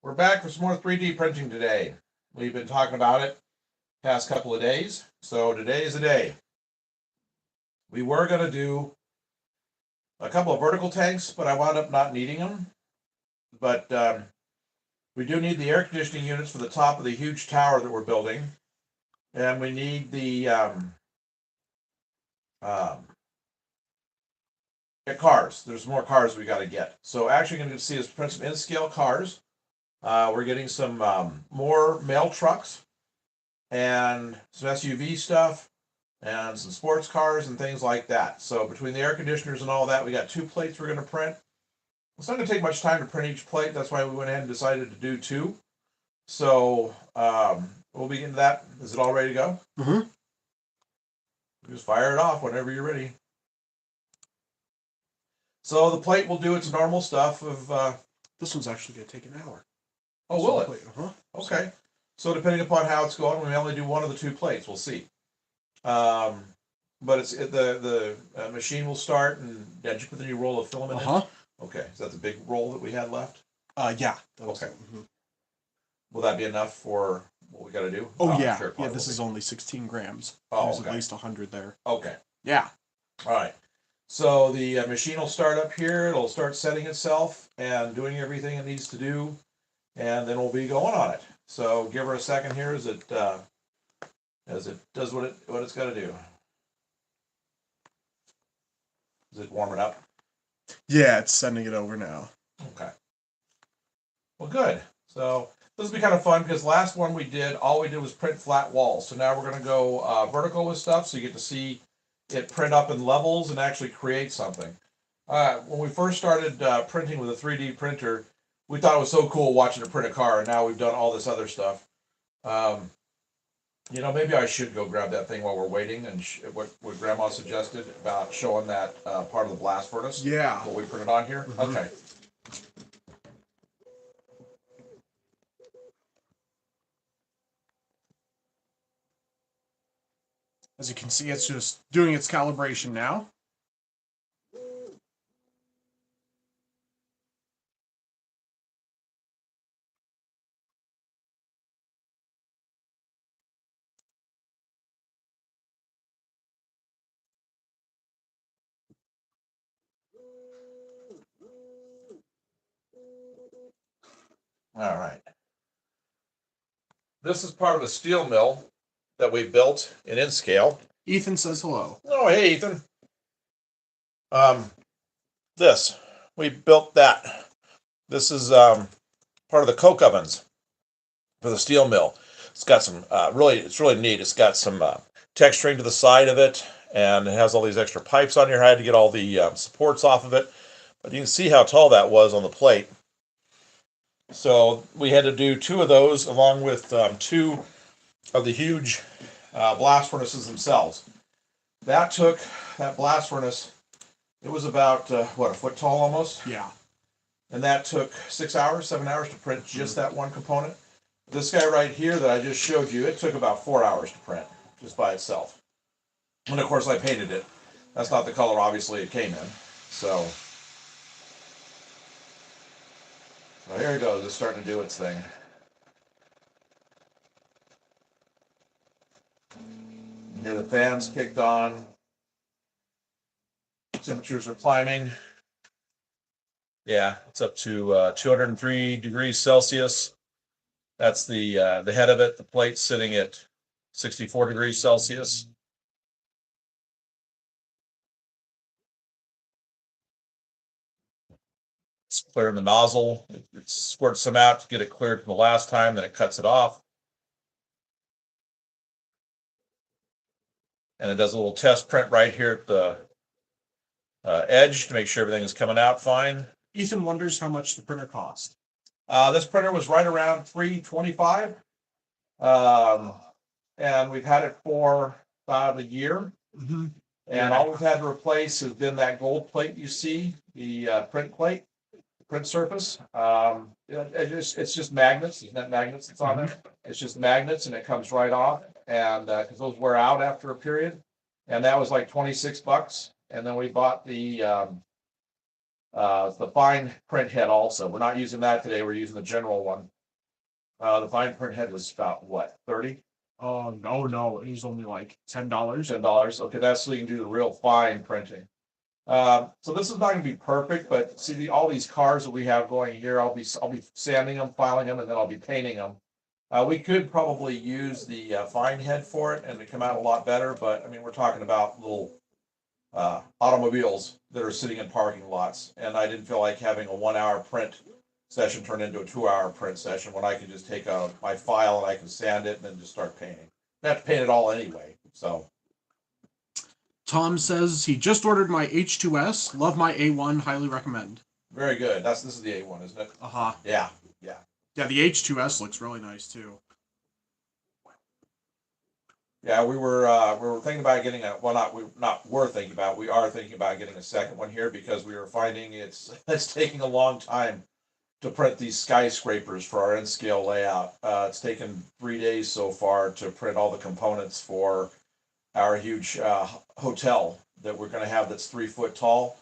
We're back for some more 3D printing today. We've been talking about it past couple of days, so today is the day. We were going to do a couple of vertical tanks, but I wound up not needing them. But we do need the air conditioning units for the top of the huge tower that we're building, and we need the cars. There's more cars we got to get. So actually, going to see us print some in-scale cars. We're getting some more mail trucks and some SUV stuff and some sports cars and things like that. So between the air conditioners and all that, we got 2 plates we're going to print. It's not going to take much time to print each plate. That's why we went ahead and decided to do 2. So we'll begin that. Is it all ready to go? Mm-hmm. Just fire it off whenever you're ready. So the plate will do its normal stuff of... This one's actually going to take an hour. Oh, will it? Uh-huh. Okay. So depending upon how it's going, we may only do one of the 2 plates. We'll see. But the machine will start, and did you put the new roll of filament in? Okay. Is that the big roll that we had left? Yeah. Okay. Will that be enough for what we got to do? Oh, yeah. Sure, yeah, this is only 16 grams. Oh, There's okay. at least 100 there. Okay. Yeah. All right. So the machine will start up here. It'll start setting itself and doing everything it needs to do, and then we'll be going on it. So give her a second here as it does what it's got to do. Is it warming up? Yeah, it's sending it over now. Okay. Well, good. So this will be kind of fun because last one all we did was print flat walls. So now we're going to go vertical with stuff, so you get to see it print up in levels and actually create something. When we first started printing with a 3D printer, we thought it was so cool watching it print a car, and now we've done all this other stuff. Maybe I should go grab that thing while we're waiting, and what Grandma suggested about showing that part of the blast furnace. Yeah. What we printed on here. Mm-hmm. Okay. As you can see, it's just doing its calibration now. All right. This is part of a steel mill that we built in scale. Ethan says hello. Oh, hey, Ethan. We built that. This is part of the coke ovens for the steel mill. It's got some it's really neat. It's got some texturing to the side of it, and it has all these extra pipes on here. I had to get all the supports off of it, but you can see how tall that was on the plate. So we had to do 2 of those, along with 2 of the huge blast furnaces themselves. That blast furnace, it was about, a foot tall almost? Yeah. And that took 7 hours to print just that one component. This guy right here that I just showed you, it took about 4 hours to print, just by itself. And of course I painted it. That's not the color, obviously, it came in. So here it goes, it's starting to do its thing. Here the fans kicked on. Temperatures are climbing. Yeah, it's up to 203 degrees Celsius. That's the head of it. The plate's sitting at 64 degrees Celsius. It's clearing the nozzle. It squirts some out to get it cleared from the last time, then it cuts it off. And it does a little test print right here at the edge to make sure everything is coming out fine. Ethan wonders how much the printer cost. This printer was right around $325, and we've had it for about a year. Mm-hmm. And all we've had to replace has been that gold plate you see, the print plate, print surface. It's just magnets. There's not magnets that's on there. It's just magnets, and it comes right off. And because those wear out after a period, and that was like $26. And then we bought the fine print head also. We're not using that today. We're using the general one. The fine print head was about what, 30? Oh no, it was only like $10. $10. Okay, that's so you can do the real fine printing. So this is not going to be perfect, but see all these cars that we have going here, I'll be sanding them, filing them, and then I'll be painting them. We could probably use the fine head for it and it come out a lot better, but I mean we're talking about little automobiles that are sitting in parking lots, and I didn't feel like having a 1 hour print session turn into a 2 hour print session when I can just take my file and I can sand it and then just start painting. I have to paint it all anyway, so. Tom says he just ordered my H2S. Love my A1. Highly recommend. Very good. This is the A1, isn't it? Uh-huh. Yeah. Yeah, the H2S looks really nice too. Yeah, we were thinking about getting we are thinking about getting a second one here because we were finding it's taking a long time to print these skyscrapers for our N scale layout. It's taken 3 days so far to print all the components for our huge hotel that we're going to have that's 3 foot tall.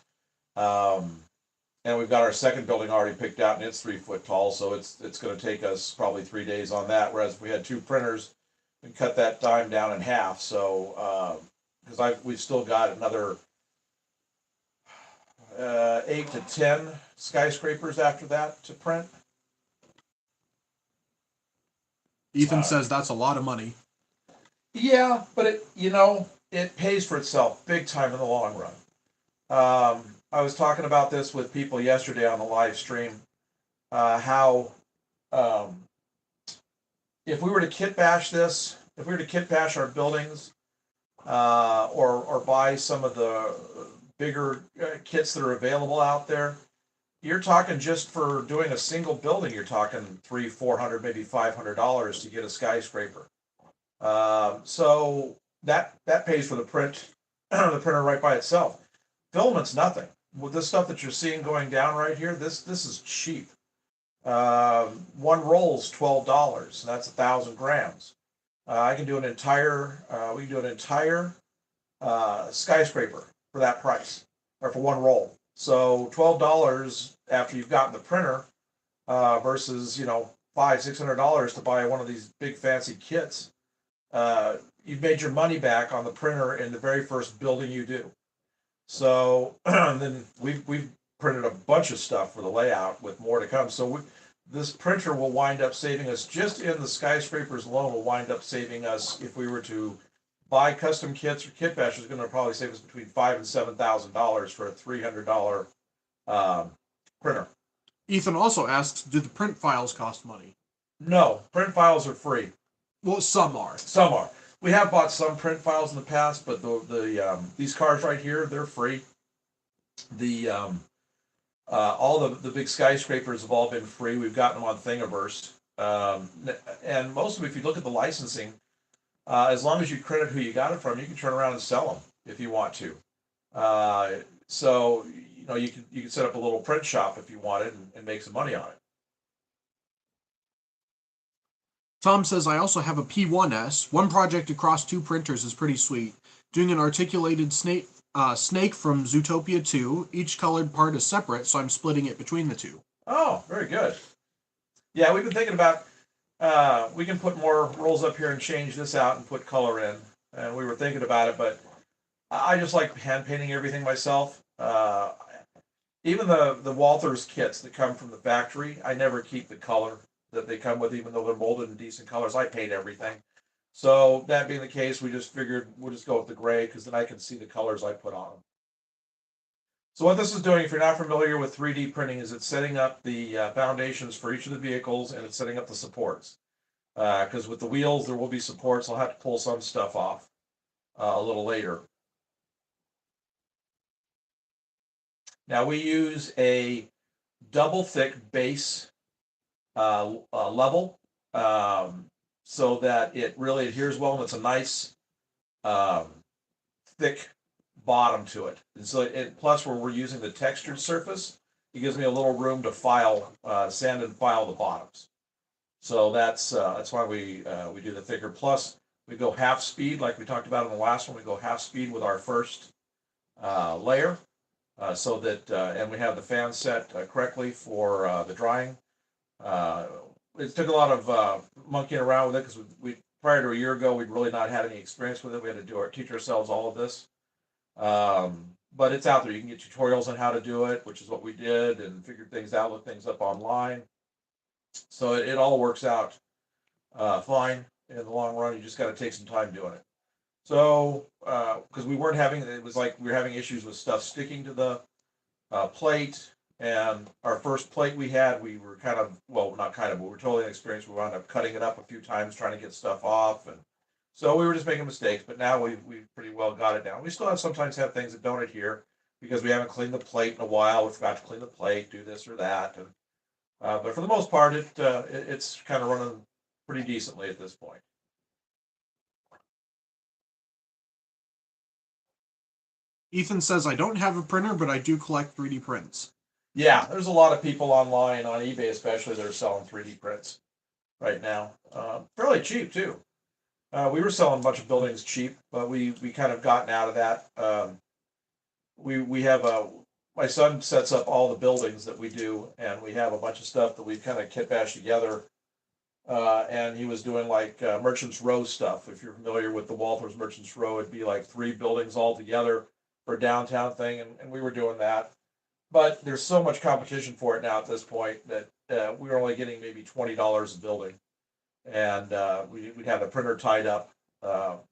And we've got our second building already picked out and it's 3 foot tall, so it's going to take us probably 3 days on that. Whereas if we had two printers, we cut that time down in half. So because we've still got another 8 to 10 skyscrapers after that to print. Ethan says that's a lot of money. Yeah, but it pays for itself big time in the long run. I was talking about this with people yesterday on the live stream. How if we were to kit bash our buildings, or buy some of the bigger kits that are available out there, you're talking just for doing a single building, you're talking $300-400, maybe $500 to get a skyscraper. So that pays for the printer right by itself. Filament's nothing. With this stuff that you're seeing going down right here, this is cheap. One roll's $12, and that's 1,000 grams. I can do an entire. We can do an entire skyscraper for that price, or for one roll. So $12 after you've gotten the printer, versus $500-600 to buy one of these big fancy kits. You've made your money back on the printer in the very first building you do. So then we've printed a bunch of stuff for the layout with more to come. So this printer will wind up saving us, just in the skyscrapers alone, will wind up saving us, if we were to buy custom kits or kit bash, is going to probably save us between $5,000 and $7,000 for a $300 printer. Ethan also asks, do the print files cost money? No, print files are free. Well, some are. Some are. We have bought some print files in the past, but these cars right here, they're free. All the big skyscrapers have all been free. We've gotten them on Thingiverse. And most of them, if you look at the licensing, as long as you credit who you got it from, you can turn around and sell them if you want to. So you can set up a little print shop if you wanted and make some money on it. Tom says, I also have a P1S. One project across two printers is pretty sweet. Doing an articulated snake from Zootopia 2. Each colored part is separate, so I'm splitting it between the two. Oh, very good. Yeah, we've been thinking about, we can put more rolls up here and change this out and put color in. And we were thinking about it, but I just like hand painting everything myself. Even the Walthers kits that come from the factory, I never keep the color that they come with, even though they're molded in decent colors. I paint everything. So that being the case, we just figured we'll just go with the gray, because then I can see the colors I put on them. So what this is doing, if you're not familiar with 3D printing, is it's setting up the foundations for each of the vehicles, and it's setting up the supports. Because with the wheels, there will be supports. I'll have to pull some stuff off a little later. Now we use a double thick base level, so that it really adheres well, and it's a nice thick bottom to it. And so plus, where we're using the textured surface, it gives me a little room to sand and file the bottoms. So that's why we do the thicker. Plus, we go half speed, like we talked about in the last one. We go half speed with our first layer, so that and we have the fan set correctly for the drying. it took a lot of monkeying around with it because we prior to a year ago we'd really not had any experience with it. We had to teach ourselves all of this. But it's out there. You can get tutorials on how to do it, which is what we did, and figured things out, look things up online. So it all works out fine in the long run. You just got to take some time doing it. So because we weren't having, it was like we were having issues with stuff sticking to the plate. And our first plate we had, we were kind of, well, not kind of, but we were totally inexperienced. We wound up cutting it up a few times trying to get stuff off. And so we were just making mistakes, but now we've pretty well got it down. We still sometimes have things that don't adhere because we haven't cleaned the plate in a while. We forgot to clean the plate, do this or that. And, but for the most part, it's kind of running pretty decently at this point. Ethan says, I don't have a printer, but I do collect 3D prints. Yeah, there's a lot of people online, on eBay especially, that are selling 3D prints right now. Fairly cheap too. We were selling a bunch of buildings cheap, but we kind of gotten out of that. We have my son sets up all the buildings that we do, and we have a bunch of stuff that we kind of kit bash together. And he was doing like Merchants Row stuff. If you're familiar with the Walthers Merchants Row, it'd be like 3 buildings all together for a downtown thing, and we were doing that. But there's so much competition for it now at this point that we were only getting maybe $20 a building, and we'd have a printer tied up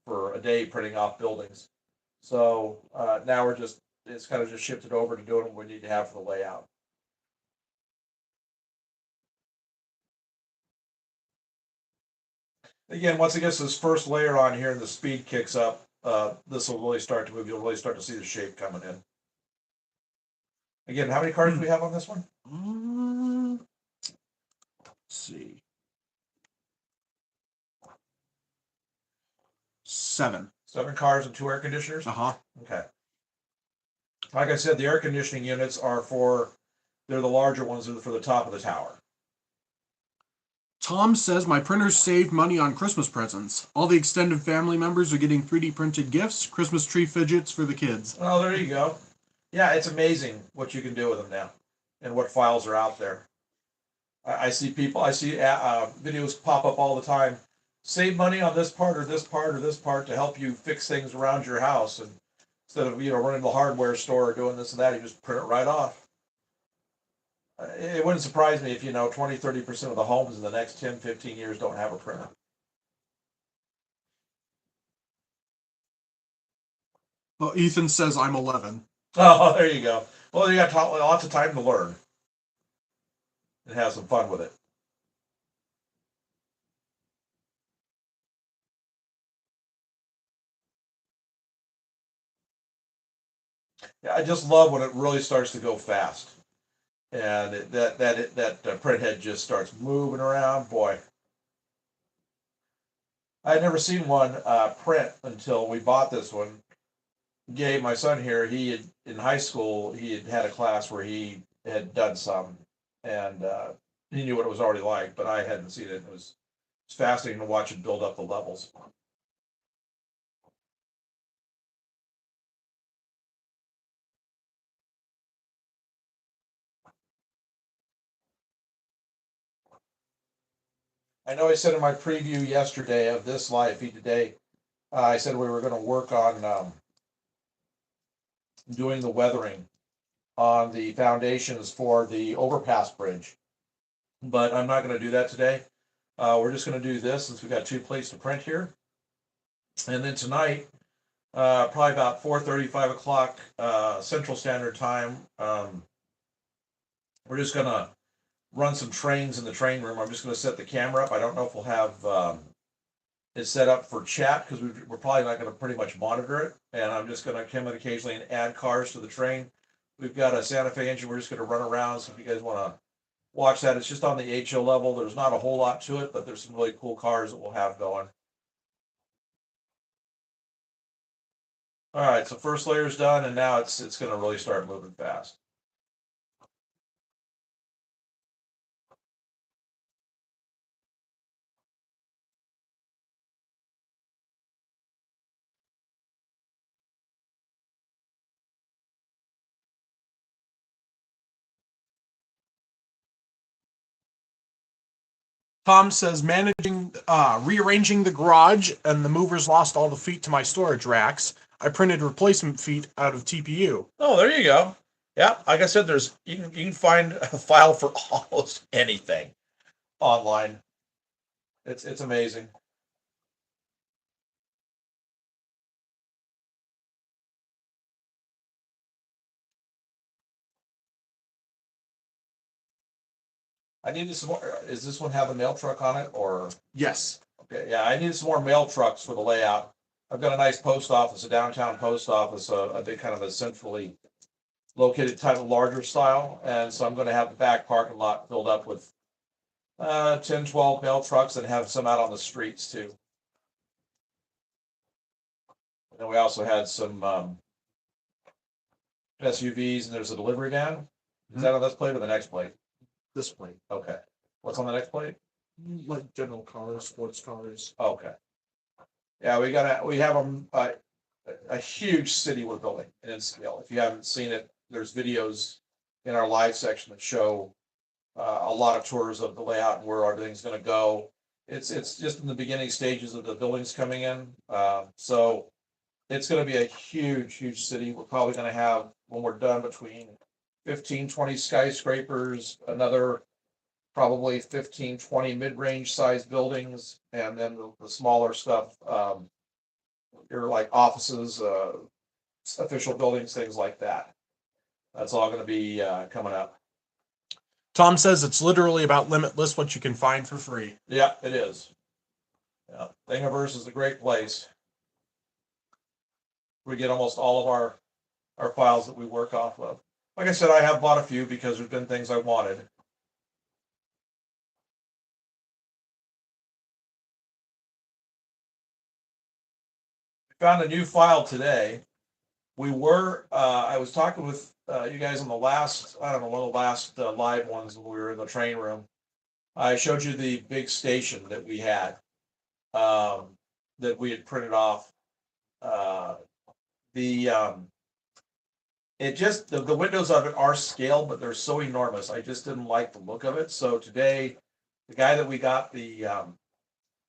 for a day printing off buildings. So now it's kind of just shifted over to doing what we need to have for the layout. Again, once it gets this first layer on here and the speed kicks up, this will really start to move. You'll really start to see the shape coming in. Again, how many cards do we have on this one? Let's see. 7. 7 cars and 2 air conditioners? Uh-huh. Okay. Like I said, the air conditioning units they're the larger ones for the top of the tower. Tom says, my printers saved money on Christmas presents. All the extended family members are getting 3D printed gifts, Christmas tree fidgets for the kids. Oh, there you go. Yeah, it's amazing what you can do with them now and what files are out there. I see videos pop up all the time. Save money on this part or this part or this part to help you fix things around your house. And instead of running to the hardware store or doing this and that, you just print it right off. It wouldn't surprise me if 20-30% of the homes in the next 10-15 years don't have a printer. Well, Ethan says I'm 11. Oh, there you go. Well, you got lots of time to learn and have some fun with it. Yeah, I just love when it really starts to go fast, and that print head just starts moving around. Boy, I had never seen one print until we bought this one. Gabe, my son here, in high school he had a class where he had done some, and he knew what it was already like, but I hadn't seen it. It was fascinating to watch it build up the levels. I know I said in my preview yesterday of this live feed today, I said we were going to work on doing the weathering on the foundations for the overpass bridge, but I'm not going to do that today. We're just going to do this since we got 2 plates to print here, and then tonight, probably about 4:30, 5 o'clock Central Standard Time, we're just going to run some trains in the train room. I'm just going to set the camera up. I don't know if we'll have it set up for chat because we're probably not going to pretty much monitor it. And I'm just going to come in occasionally and add cars to the train. We've got a Santa Fe engine. We're just going to run around. So if you guys want to watch that, it's just on the HO level. There's not a whole lot to it, but there's some really cool cars that we'll have going. All right, so first layer's done, and now it's going to really start moving fast. Tom says managing, rearranging the garage, and the movers lost all the feet to my storage racks. I printed replacement feet out of TPU. Oh, there you go. Yeah, like I said, there's you can find a file for almost anything online. It's amazing. I needed some more. Is this one have a mail truck on it or? Yes. Okay, yeah, I needed some more mail trucks for the layout. I've got a nice post office, a downtown post office, a big kind of a centrally located type of larger style. And so I'm going to have the back parking lot filled up with 10, 12 mail trucks and have some out on the streets too. And then we also had some SUVs and there's a delivery van. Is that on this plate or the next plate? This plate. Okay. What's on the next plate? Like general cars, sports cars. Okay. Yeah, we have a huge city we're building in scale. If you haven't seen it, there's videos in our live section that show a lot of tours of the layout and where everything's going to go. It's just in the beginning stages of the buildings coming in. So it's going to be a huge city. We're probably going to have, when we're done, between 15, 20 skyscrapers, another probably 15, 20 mid-range size buildings, and then the smaller stuff, your like offices, official buildings, things like that. That's all going to be coming up. Tom says it's literally about limitless what you can find for free. Yeah, it is. Yeah, Thingiverse is a great place. We get almost all of our files that we work off of. Like I said, I have bought a few because there's been things I wanted. Found a new file today. I was talking with you guys on the last, I don't know, one of the last live ones when we were in the train room. I showed you the big station that we had, that we had printed off. The windows of it are scaled, but they're so enormous. I just didn't like the look of it. So today, the guy that we got the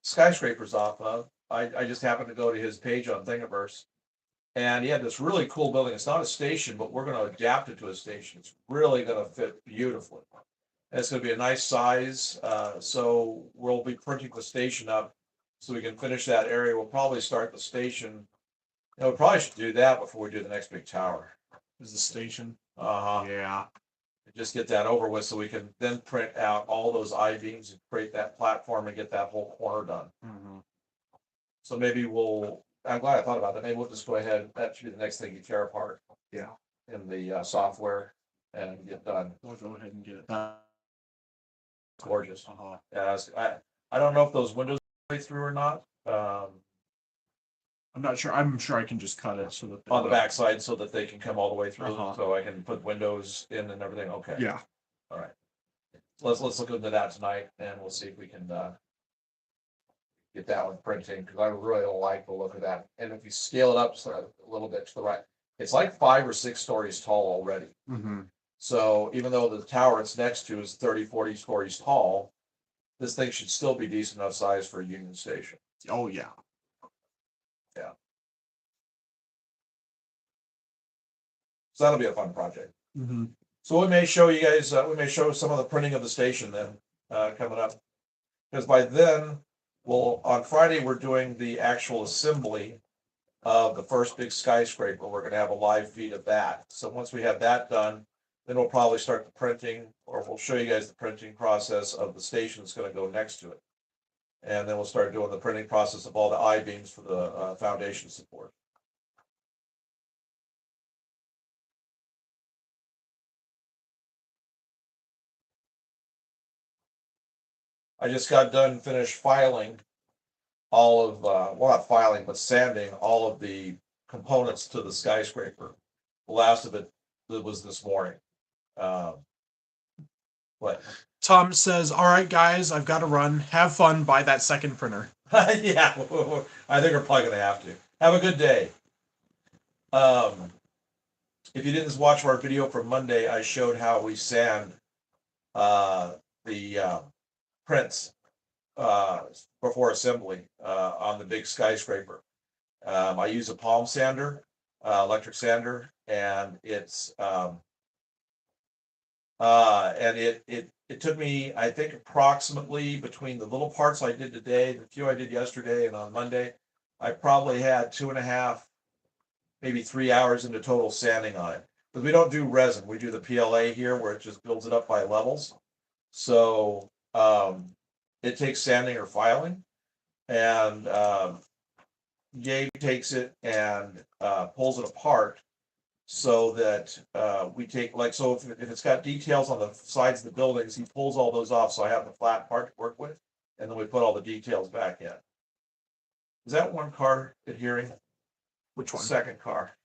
skyscrapers off of, I just happened to go to his page on Thingiverse, and he had this really cool building. It's not a station, but we're going to adapt it to a station. It's really going to fit beautifully. And it's going to be a nice size. So we'll be printing the station up so we can finish that area. We'll probably start the station. We probably should do that before we do the next big tower. Is the station? Uh-huh. Yeah. Just get that over with so we can then print out all those I-beams and create that platform and get that whole corner done. Mm-hmm. So maybe I'm glad I thought about that. Maybe we'll just go ahead. That should be the next thing you tear apart. Yeah. In the software and get done. We'll go ahead and get it. Gorgeous. Uh-huh. Yeah, I don't know if those windows go through or not. I'm not sure. I'm sure I can just cut it so that On the backside so that they can come all the way through. Uh-huh. So I can put windows in and everything. Okay. Yeah. All right. Let's look into that tonight and we'll see if we can get that one printing because I really don't like the look of that. And if you scale it up a little bit to the right, it's like 5 or 6 stories tall already. Mm-hmm. So even though the tower it's next to is 30, 40 stories tall, this thing should still be decent enough size for a Union Station. Oh yeah. Yeah. So that'll be a fun project. Mm-hmm. So we may show you guys, we may show some of the printing of the station then coming up. Because by then, on Friday, we're doing the actual assembly of the first big skyscraper. We're going to have a live feed of that. So once we have that done, then we'll probably start the printing, or we'll show you guys the printing process of the station that's going to go next to it. And then we'll start doing the printing process of all the I-beams for the foundation support. I just got done finished filing all of, well, not filing, but sanding all of the components to the skyscraper. The last of it was this morning. What? Tom says, "All right, guys, I've got to run. Have fun. Buy that second printer." Yeah, I think we're probably going to have to. Have a good day. If you didn't watch our video from Monday, I showed how we sand the prints before assembly on the big skyscraper. I use a palm sander, electric sander, and it took me, I think, approximately between the little parts I did today, the few I did yesterday, and on Monday, I probably had 2.5, maybe 3 hours into total sanding on it. Because we don't do resin, we do the PLA here where it just builds it up by levels. So it takes sanding or filing, and Gabe takes it and pulls it apart so that we take, like, so if it's got details on the sides of the buildings, he pulls all those off, so I have the flat part to work with, and then we put all the details back in. Is that one car adhering? Which The one? second car.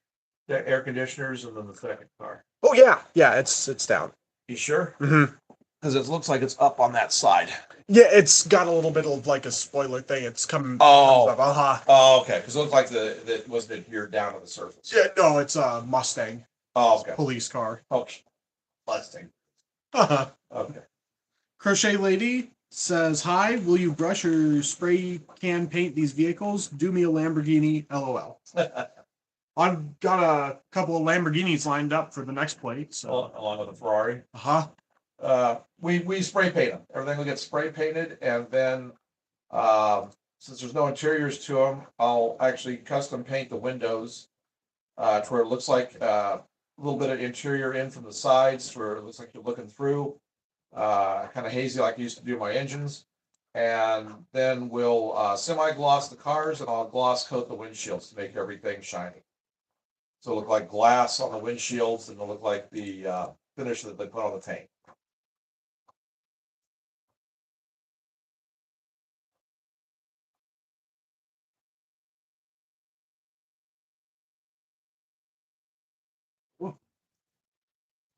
The air conditioners and then the second car. Oh yeah, yeah. It's down. You sure? Mm-hmm. Because it looks like it's up on that side. Yeah, it's got a little bit of like a spoiler thing. It's coming. Oh. Comes up. Uh-huh. Oh, okay. Because it looked like that wasn't adhered down to the surface. Yeah, no, it's a Mustang. Oh, okay. Police car. Okay. Mustang. Uh-huh. Okay. Crochet Lady says, "Hi, will you brush or spray can paint these vehicles? Do me a Lamborghini, LOL." I've got a couple of Lamborghinis lined up for the next plate. So Along with the Ferrari. uh-huh. We spray paint them. Everything will get spray painted, and then since there's no interiors to them, I'll actually custom paint the windows to where it looks like a little bit of interior in from the sides, where it looks like you're looking through, kind of hazy like I used to do my engines. And then we'll semi-gloss the cars, and I'll gloss coat the windshields to make everything shiny. So it'll look like glass on the windshields, and it'll look like the finish that they put on the tank.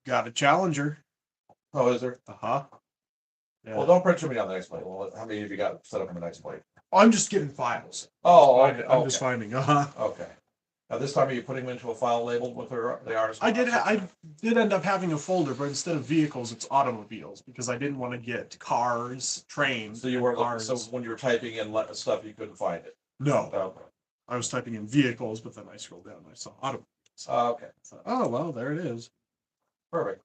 Got a Challenger. Oh, is there? Uh-huh. Yeah. Well, don't print too many on the next plate. Well, how many have you got set up on the next plate? I'm just getting files. Oh, I'm just finding. Uh-huh. Okay. Now this time, are you putting them into a file labeled with the artist? I did end up having a folder, but instead of vehicles, it's automobiles because I didn't want to get cars, trains. So you weren't looking, cars. so when you were typing in stuff, you couldn't find it. No, Okay. I was typing in vehicles, but then I scrolled down and I saw automobiles. Okay. So, oh well, there it is. Perfect.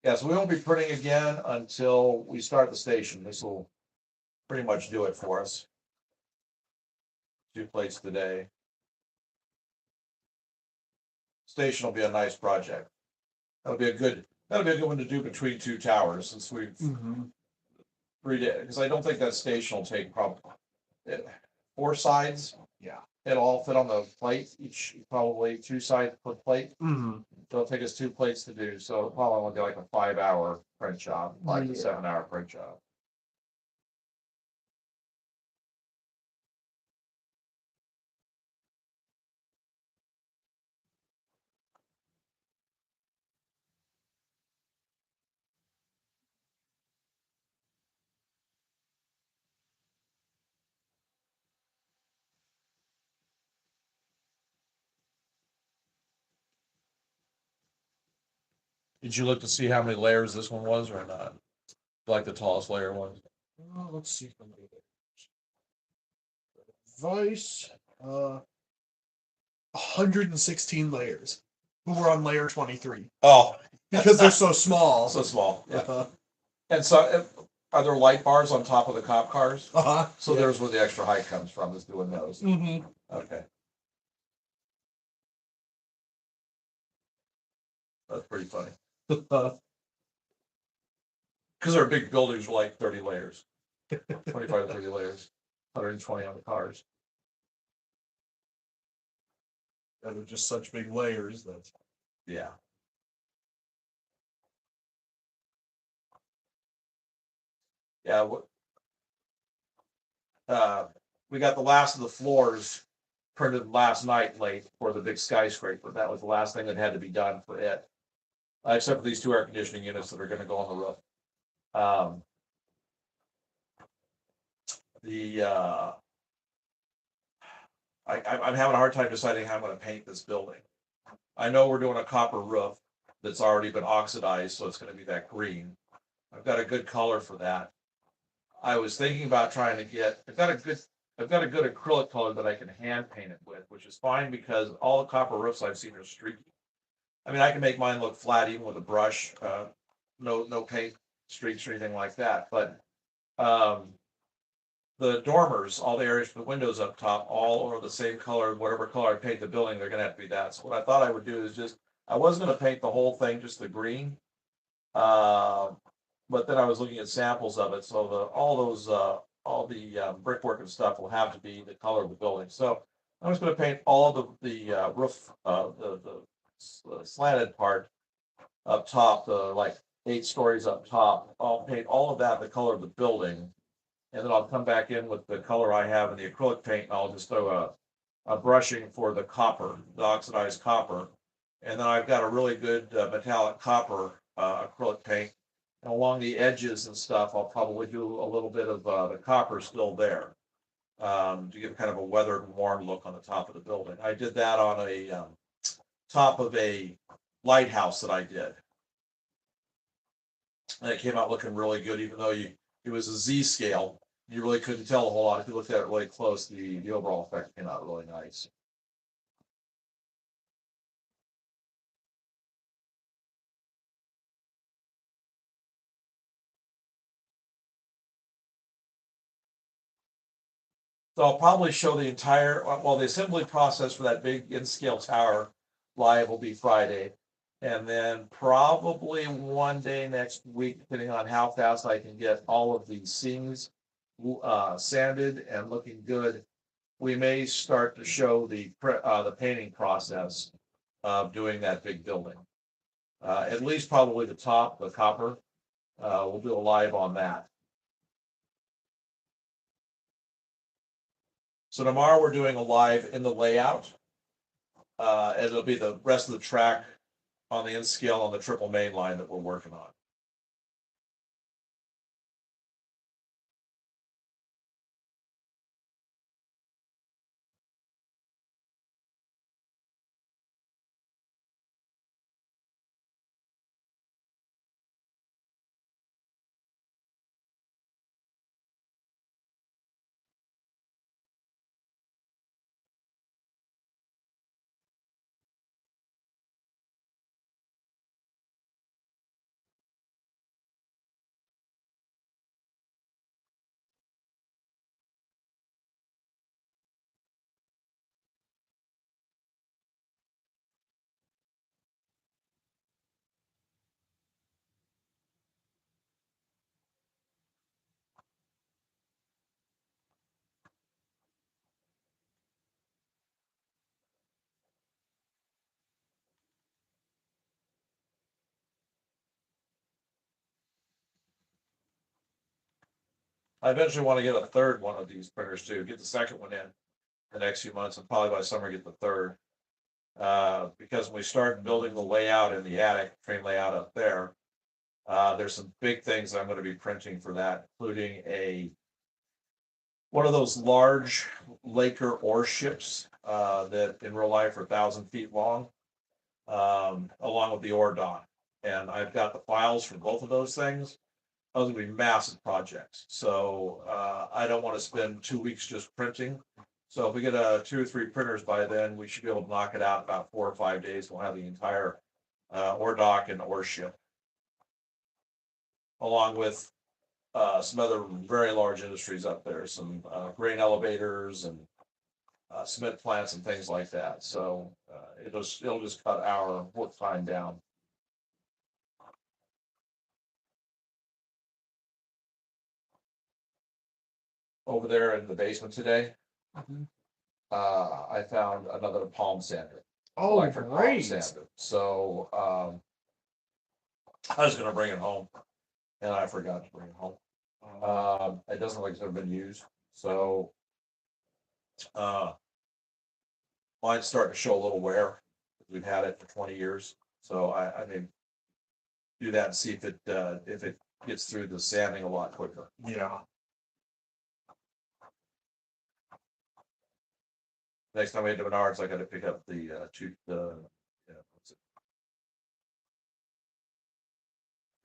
Yeah, so we won't be printing again until we start the station. This will pretty much do it for us. 2 plates today. Station will be a nice project. That'll be a good one to do between 2 towers, since we've redid, because I don't think that station will take probably 4 sides. Yeah. It'll all fit on the plate, each probably 2 sides per plate. Mm-hmm. So it'll take us 2 plates to do. So it'll probably only be like a 5-hour print job, 5 to Yeah. 7-hour print job. Did you look to see how many layers this one was or not? Like the tallest layer was? Let's see how many layers. Vice, 116 layers. But we're on layer 23 Oh, because they're so small. so small. Yeah. Uh-huh. And so, are there light bars on top of the cop cars? Uh-huh. So there's where the extra height comes from, is doing those. Mm-hmm. Okay. That's pretty funny. Because our big buildings are like 30 layers, 25 to 30 layers, 120 on the cars. And they're just such big layers that. Yeah. Yeah. We got the last of the floors printed last night late for the big skyscraper. That was the last thing that had to be done for it. Except for these 2 air conditioning units that are going to go on the roof. I'm having a hard time deciding how I'm going to paint this building. I know we're doing a copper roof, that's already been oxidized, so it's going to be that green. I've got a good color for that. I was thinking about trying to get. I've got a good acrylic color that I can hand paint it with, which is fine because all the copper roofs I've seen are streaky. I mean, I can make mine look flat even with a brush, no paint streaks or anything like that. But um, the dormers, all the areas for the windows up top, all are the same color. Whatever color I paint the building, they're going to have to be that. So what I thought I would do is just, I wasn't going to paint the whole thing just the green, uh, but then I was looking at samples of it. So all the brickwork and stuff will have to be the color of the building. So I'm just going to paint all of the roof, the slanted part up top, the like 8 stories up top. I'll paint all of that the color of the building, and then I'll come back in with the color I have in the acrylic paint, and I'll just throw a brushing for the copper, the oxidized copper. And then I've got a really good metallic copper acrylic paint. And along the edges and stuff, I'll probably do a little bit of the copper still there to give kind of a weathered, worn look on the top of the building. I did that on a top of a lighthouse that I did. And it came out looking really good, even though it was a Z scale. You really couldn't tell a whole lot. If you looked at it really close, the overall effect came out really nice. So I'll probably show the entire, well, the assembly process for that big in-scale tower live will be Friday. And then probably one day next week, depending on how fast I can get all of the seams sanded and looking good, we may start to show the painting process of doing that big building. At least probably the top, the copper. We'll do a live on that. So tomorrow we're doing a live in the layout. And it'll be the rest of the track on the N scale on the triple main line that we're working on. I eventually want to get a third one of these printers too, get the second one in the next few months, and probably by summer get the third. Because when we start building the layout in the attic, train layout up there, there's some big things I'm going to be printing for that, including one of those large Laker ore ships that in real life are 1,000 feet long, along with the ore dock. And I've got the files for both of those things. Those are going to be massive projects. So I don't want to spend 2 weeks just printing. So if we get 2 or 3 printers by then, we should be able to knock it out in about 4 or 5 days. We'll have the entire ore dock and ore ship, along with some other very large industries up there, some grain elevators and cement plants and things like that. So it'll just cut our work time down. Over there in the basement today, I found another palm sander, Oh, electric palm great. sander. So I was going to bring it home, and I forgot to bring it home. It doesn't look like it's ever been used. So mine's starting to show a little wear. We've had it for 20 years. So I may do that and see if it gets through the sanding a lot quicker. Yeah. Next time I get to Menards, I got to pick up the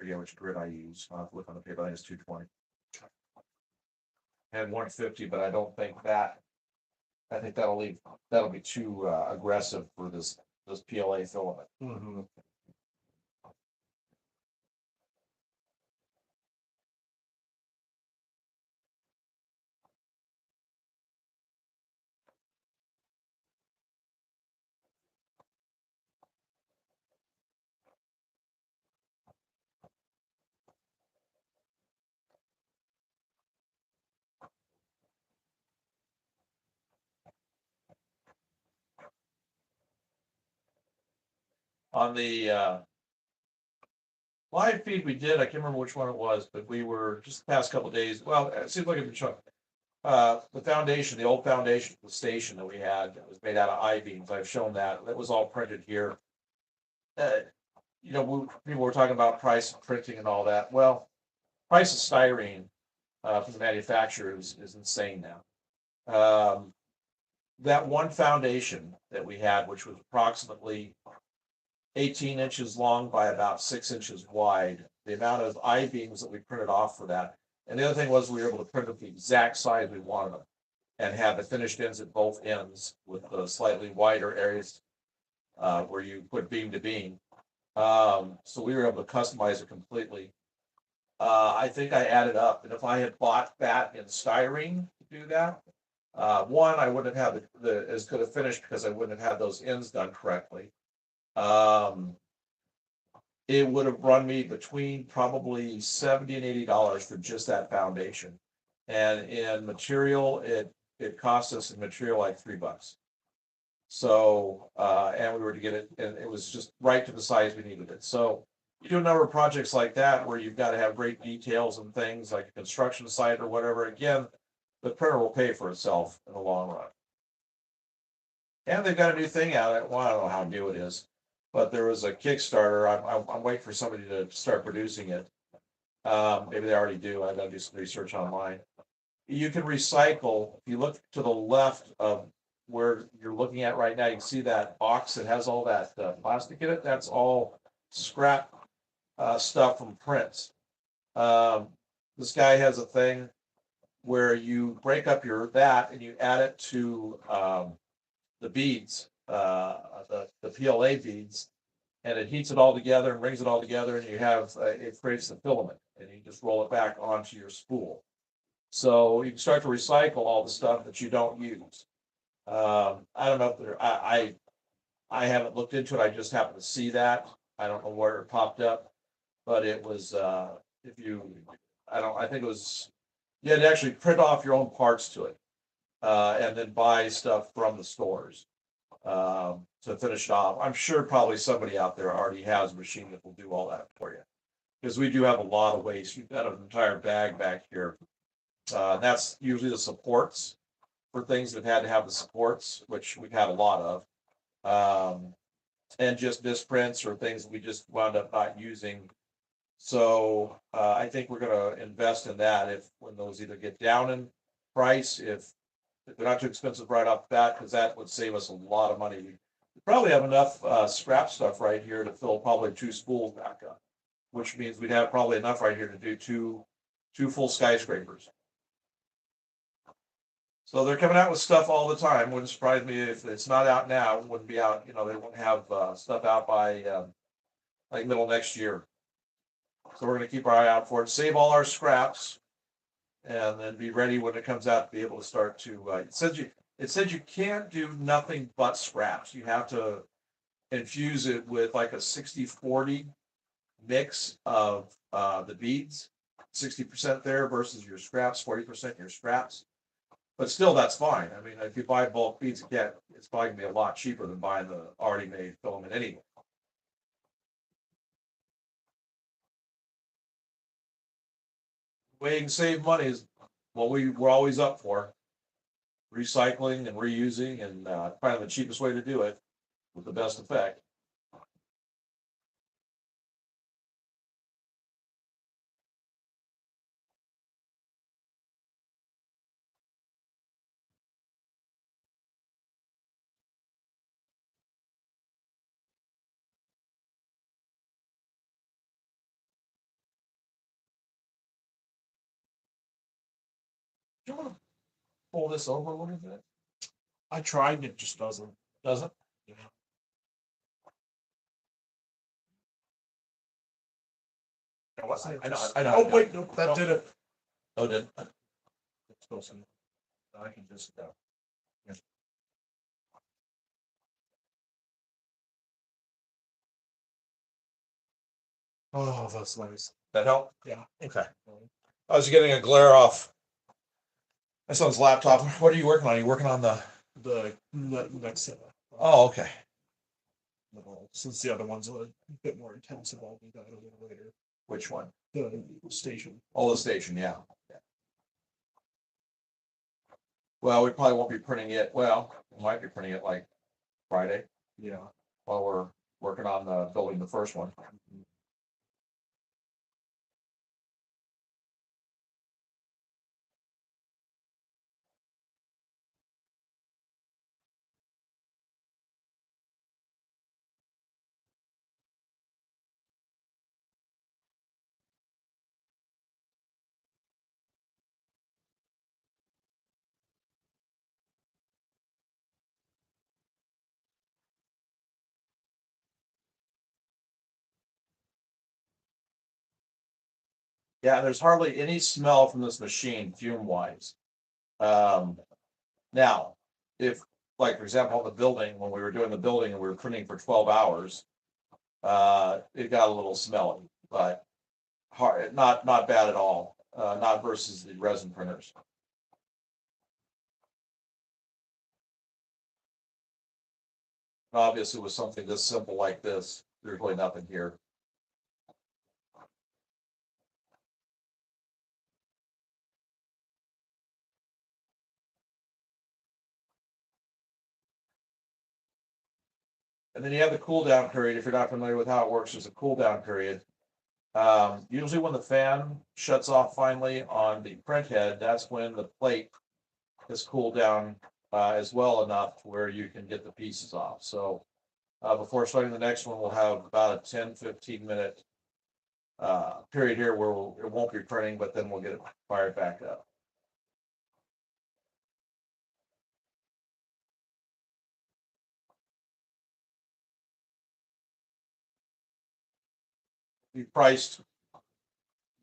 forget which grid I use. I'll have to look on the paper. I think it's 220. And 150, but I don't think that. I think that'll be too aggressive for this PLA filament. Mm-hmm. On the live feed we did, I can't remember which one it was, but we were just the past couple of days. Well, it seems like it's the foundation, the old foundation, the station that we had, that was made out of I-beams. I've shown that. That was all printed here. People were talking about price of printing and all that. Well, price of styrene from the manufacturer is insane now. That one foundation that we had, which was approximately 18 inches long by about 6 inches wide, the amount of I-beams that we printed off for that. And the other thing was we were able to print them the exact size we wanted them and have the finished ends at both ends with the slightly wider areas where you put beam to beam. So we were able to customize it completely. I think I added up, and if I had bought that in styrene to do that, one, I wouldn't have as good a finish because I wouldn't have had those ends done correctly. It would have run me between probably $70 and $80 for just that foundation. And in material, it cost us in material like $3. So, and we were to get it, and it was just right to the size we needed it. So you do a number of projects like that where you've got to have great details and things like a construction site or whatever. Again, the printer will pay for itself in the long run. And they've got a new thing out. Well, I don't know how new it is, but there was a Kickstarter. I'm waiting for somebody to start producing it. Maybe they already do. I've got to do some research online. You can recycle. If you look to the left of where you're looking at right now, you can see that box that has all that plastic in it. That's all scrap stuff from prints. This guy has a thing where you break up that and you add it to the beads, the PLA beads, and it heats it all together and brings it all together, and you have it creates the filament, and you just roll it back onto your spool. So you can start to recycle all the stuff that you don't use. I don't know if I haven't looked into it. I just happened to see that. I don't know where it popped up, but it was I think it was you had to actually print off your own parts to it, and then buy stuff from the stores to finish it off. I'm sure probably somebody out there already has a machine that will do all that for you, because we do have a lot of waste. We've got an entire bag back here. That's usually the supports for things that had to have the supports, which we've had a lot of, and just misprints or things that we just wound up not using. So I think we're going to invest in that when those either get down in price, if they're not too expensive right off the bat, because that would save us a lot of money. We probably have enough scrap stuff right here to fill probably 2 spools back up, which means we'd have probably enough right here to do two full skyscrapers. So they're coming out with stuff all the time. Wouldn't surprise me if it's not out now. It wouldn't be out. They won't have stuff out by like middle next year. So we're going to keep our eye out for it. Save all our scraps, and then be ready when it comes out to be able to start to. It said you can't do nothing but scraps. You have to infuse it with like a 60-40 mix of the beads, 60% there versus your scraps, 40% your scraps. But still, that's fine. I mean, if you buy bulk beads, it's probably gonna be a lot cheaper than buying the already made filament anyway. The way you can save money is what we're always up for: recycling and reusing, and finding the cheapest way to do it with the best effect. Do you want to pull this over a little bit? I tried, it just doesn't. Doesn't? Yeah. I know. Oh wait, nope, that did it. Oh, did. It's supposed to. I can just go. Oh, that's nice. That help? Yeah. Okay. I was getting a glare off my son's laptop. What are you working on? Are you working on The next set. Oh, okay. Since the other one's a bit more intensive, I'll do that a little later. Which one? The station. Oh, the station, yeah. Well, we probably won't be printing it. Well, we might be printing it like Friday Yeah. while we're working on building the first one. Yeah, there's hardly any smell from this machine fume wise. Now, if, like, for example, the building, when we were doing the building and we were printing for 12 hours, it got a little smelly, but hard, not bad at all. Not versus the resin printers. Obviously, with something this simple like this, there's really nothing here. And then you have the cool down period. If you're not familiar with how it works, there's a cool down period. Usually when the fan shuts off finally on the print head, that's when the plate is cooled down as well enough where you can get the pieces off. So before starting the next one, we'll have about a 10-15 minute period here where it won't be printing, but then we'll get it fired back up. We priced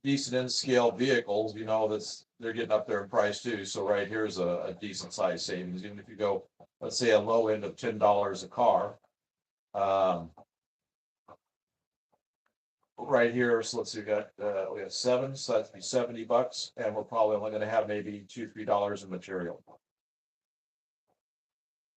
decent in scale vehicles, you know, they're getting up there in price too. So right here's a decent size savings. Even if you go, let's say a low end of $10 a car. Right here, so let's see, we have 7, so that'd be $70, and we're probably only gonna have maybe $2-3 in material.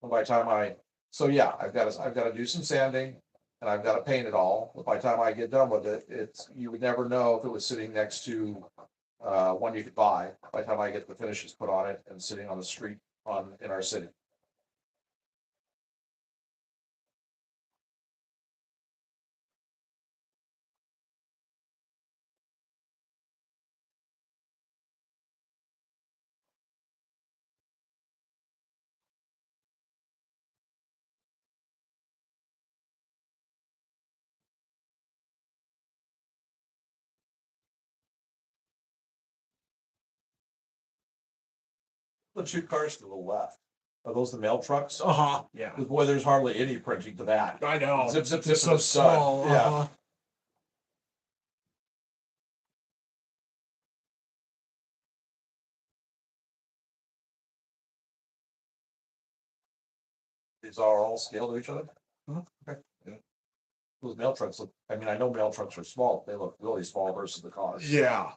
And by the time so yeah, I've gotta do some sanding, and I've gotta paint it all, but by the time I get done with it, you would never know if it was sitting next to one you could buy, by the time I get the finishes put on it and sitting on the street in our city. The 2 cars to the left, are those the mail trucks? Uh-huh. Yeah. Boy, there's hardly any printing to that. I know. Zip, zip, zip, It's so it's done. small. Yeah. Uh-huh. These are all scaled to each other? Mhm. Okay. Yeah. Those mail trucks look, I mean, I know mail trucks are small, they look really small versus the cars. Yeah.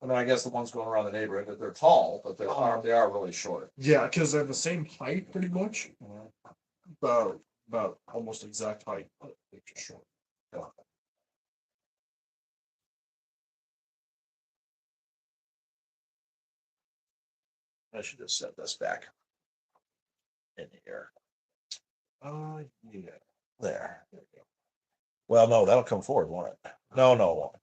I mean, I guess the ones going around the neighborhood, they're tall, but they are really short. Yeah, because they're the same height pretty much. Mhm. About almost exact height, but they're just short. Yeah. I should just set this back in here. Yeah. There. There we go. Well, no, that'll come forward, won't it? No, it won't.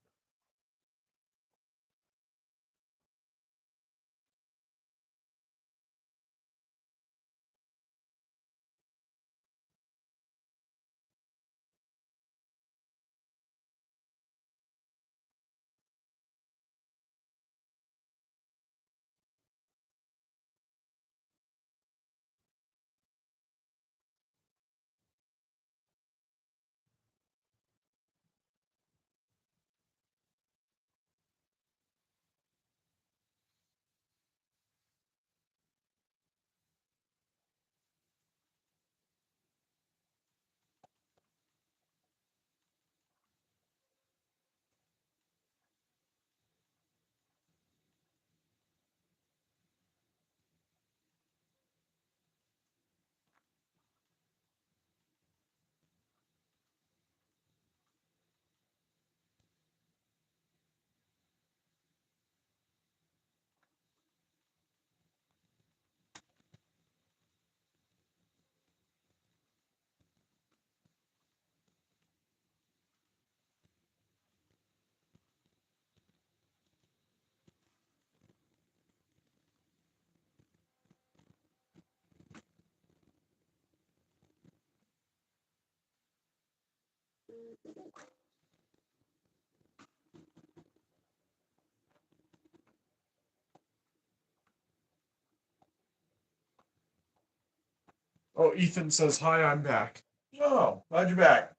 Oh, Ethan says, hi, I'm back. Oh, glad you're back.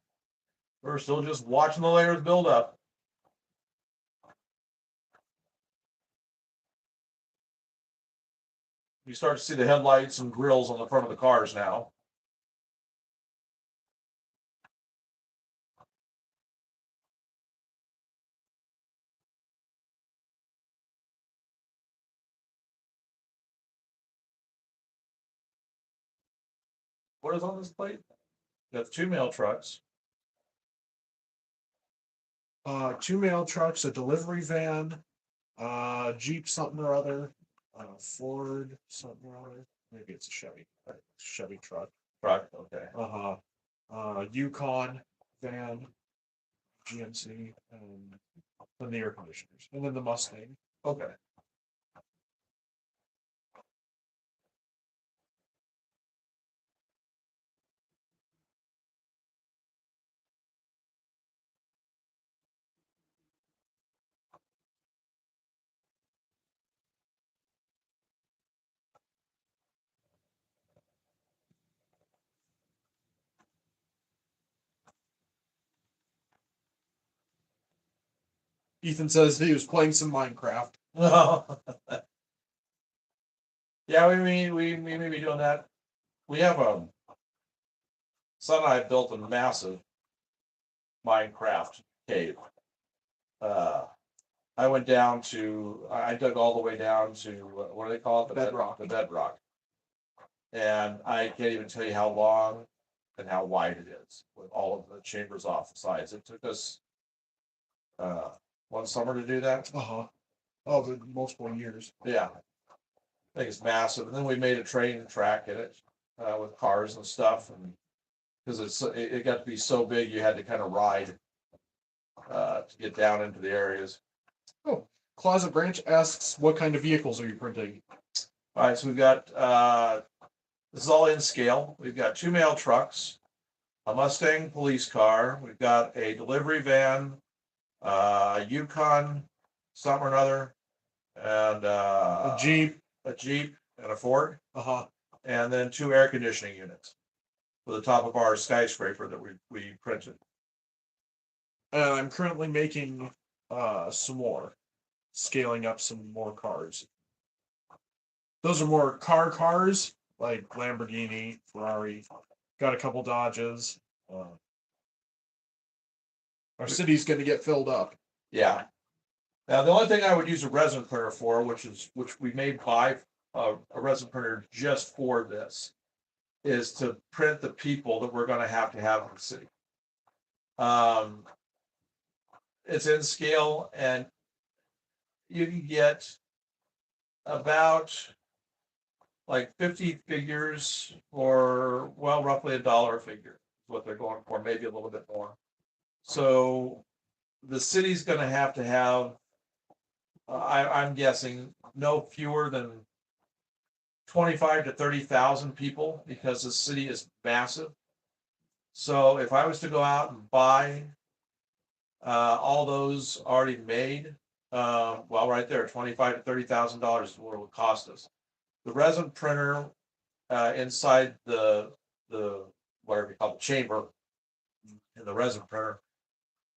We're still just watching the layers build up. You start to see the headlights and grills on the front of the cars now. What is on this plate? Got 2 mail trucks. 2 mail trucks, a delivery van, Jeep something or other, Ford something or other. Maybe it's a Chevy truck. Truck, okay. Yukon van, GMC, and then the air conditioners, and then the Mustang. Okay. Ethan says he was playing some Minecraft. Yeah, we may be doing that. We have son and I built a massive Minecraft cave. I went down to, I dug all the way down to, what do they call it? Bedrock. The bedrock. And I can't even tell you how long and how wide it is with all of the chambers off the sides. It took us one summer to do that. Oh, the multiple years. Yeah. I think it's massive. And then we made a train track in it with cars and stuff. And because it got to be so big, you had to kind of ride to get down into the areas. Oh, Closet Branch asks, what kind of vehicles are you printing? All right, so we've got this is all in scale. We've got 2 mail trucks, a Mustang police car. We've got a delivery van, a Yukon, something or another, and A Jeep. a Jeep, and a Ford, Uh-huh. and then 2 air conditioning units for the top of our skyscraper that we printed. And I'm currently making some more, scaling up some more cars. Those are more cars, like Lamborghini, Ferrari. Got a couple Dodges. Our city's going to get filled up. Yeah. Now the only thing I would use a resin printer for, which we may buy a resin printer just for this, is to print the people that we're going to have in the city. It's in scale, and you can get about like 50 figures for, well, roughly $1 a figure is what they're going for, maybe a little bit more. So the city's going to have I'm guessing no fewer than 25 to 30,000 people, because the city is massive. So if I was to go out and buy all those already made, well, right there, $25 to $30,000 is what it would cost us. The resin printer inside the whatever you call the chamber in the resin printer,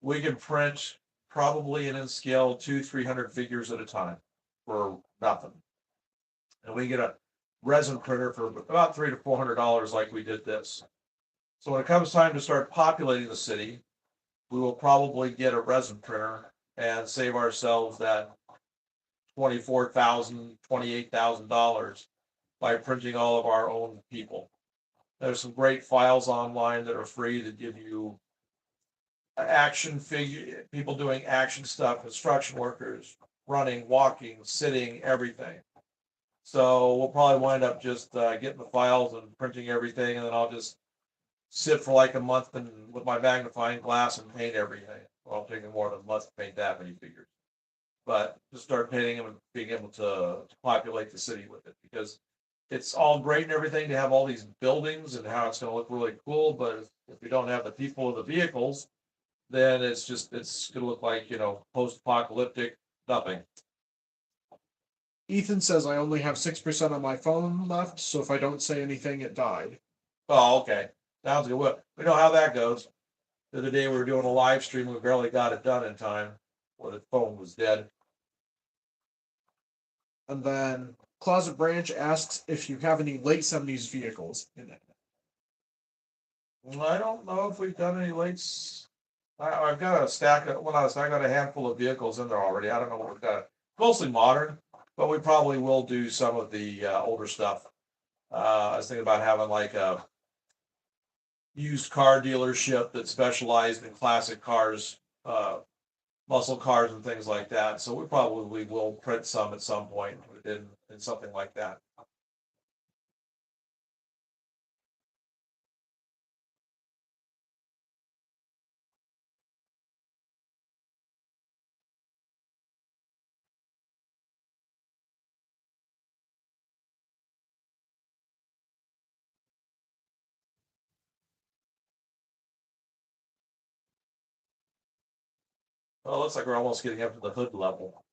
we can print probably in scale 200-300 figures at a time for nothing, and we get a resin printer for about $300 to $400 like we did this. So when it comes time to start populating the city, we will probably get a resin printer and save ourselves that $24,000, $28,000 by printing all of our own people. There's some great files online that are free that give you action figure, people doing action stuff, construction workers, running, walking, sitting, everything. So we'll probably wind up just getting the files and printing everything, and then I'll just sit for like a month and with my magnifying glass and paint everything. Well, I'm taking more than a month to paint that many figures, but just start painting them and being able to populate the city with it, because it's all great and everything to have all these buildings and how it's going to look really cool, but if we don't have the people or the vehicles, then it's gonna look like, post-apocalyptic nothing. Ethan says I only have 6% on my phone left, so if I don't say anything, it died. Oh, okay. Sounds good. Well, we know how that goes. The other day we were doing a live stream, we barely got it done in time, when the phone was dead. And then Closet Branch asks if you have any late 70s vehicles in it. I don't know if we've done any lates. I've got a stack of, well, I got a handful of vehicles in there already. I don't know what we've got. Mostly modern, but we probably will do some of the older stuff. I was thinking about having like a used car dealership that specialized in classic cars, muscle cars and things like that. So we probably will print some at some point in something like that. Well, it looks like we're almost getting up to the hood level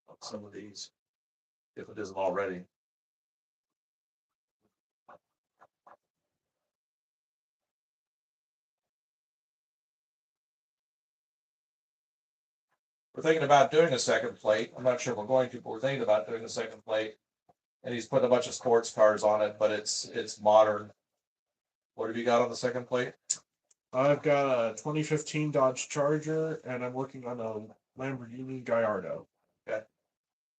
of some of these, if it isn't already. We're thinking about doing a second plate. I'm not sure if we're going to, but we're thinking about doing a second plate. And he's putting a bunch of sports cars on it, but it's modern. What have you got on the second plate? I've got a 2015 Dodge Charger, and I'm working on a Lamborghini Gallardo. Okay.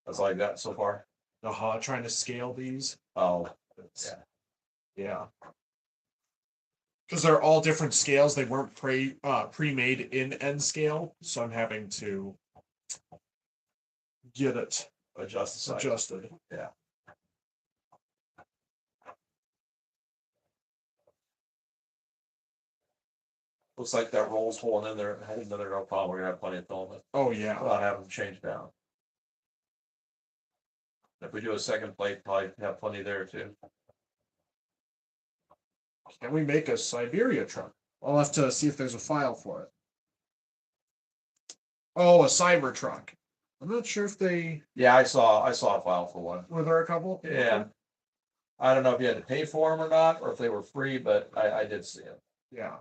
That's all I got so far. Trying to scale these. Oh, yeah. Yeah. Because they're all different scales. They weren't pre-made in N scale, so I'm having to get it adjusted. Yeah. Looks like that roll's holding in there, no problem. We're gonna have plenty of filament. Oh yeah. Without having them changed down. If we do a second plate, probably have plenty there too. Can we make a Siberia truck? I'll have to see if there's a file for it. Oh, a Cyber truck. I'm not sure if they. Yeah, I saw a file for one. Were there a couple? Yeah. I don't know if you had to pay for them or not, or if they were free, but I did see them. Yeah.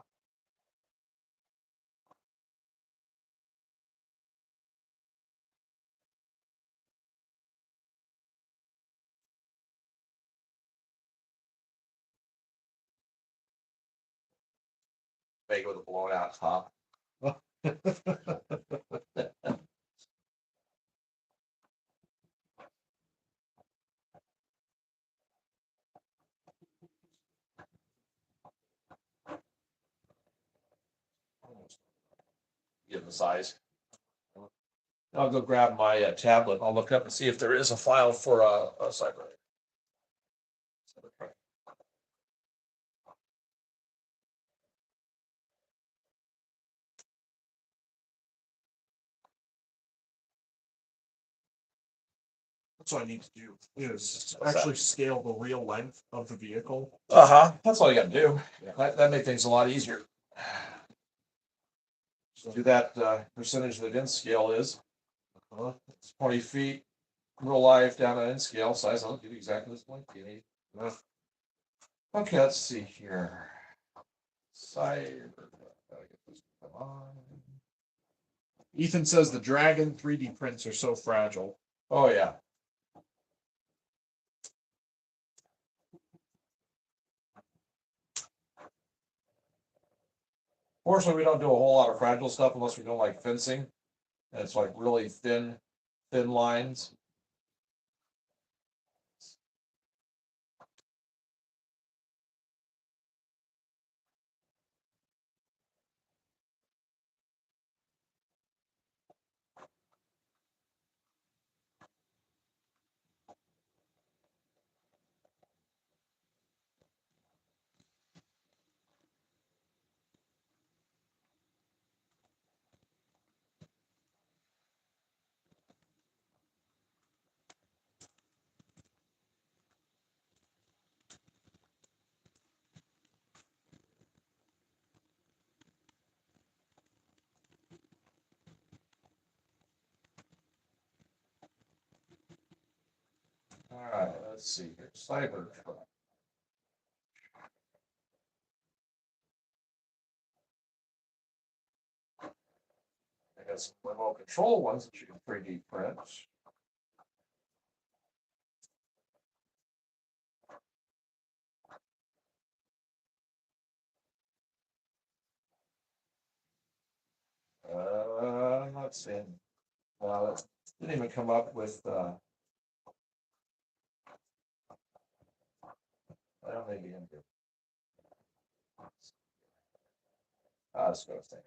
Make it with a blown out top. Give the size. I'll go grab my tablet. I'll look up and see if there is a file for a cyber. That's what I need to do is actually scale the real length of the vehicle. That's all you got to do. Yeah. That makes things a lot easier. So do that percentage that in scale is. It's 20 feet real life down to in scale size. I'll give you exactly this length you need. Okay, let's see here. Ethan says the Dragon 3D prints are so fragile. Oh yeah. Fortunately, we don't do a whole lot of fragile stuff unless we don't like fencing. And it's like really thin lines. Let's see here, Cybertruck. I got some remote control ones that you can 3D print. Let's see. Didn't even come up with. I don't think you can do. Let's go with first.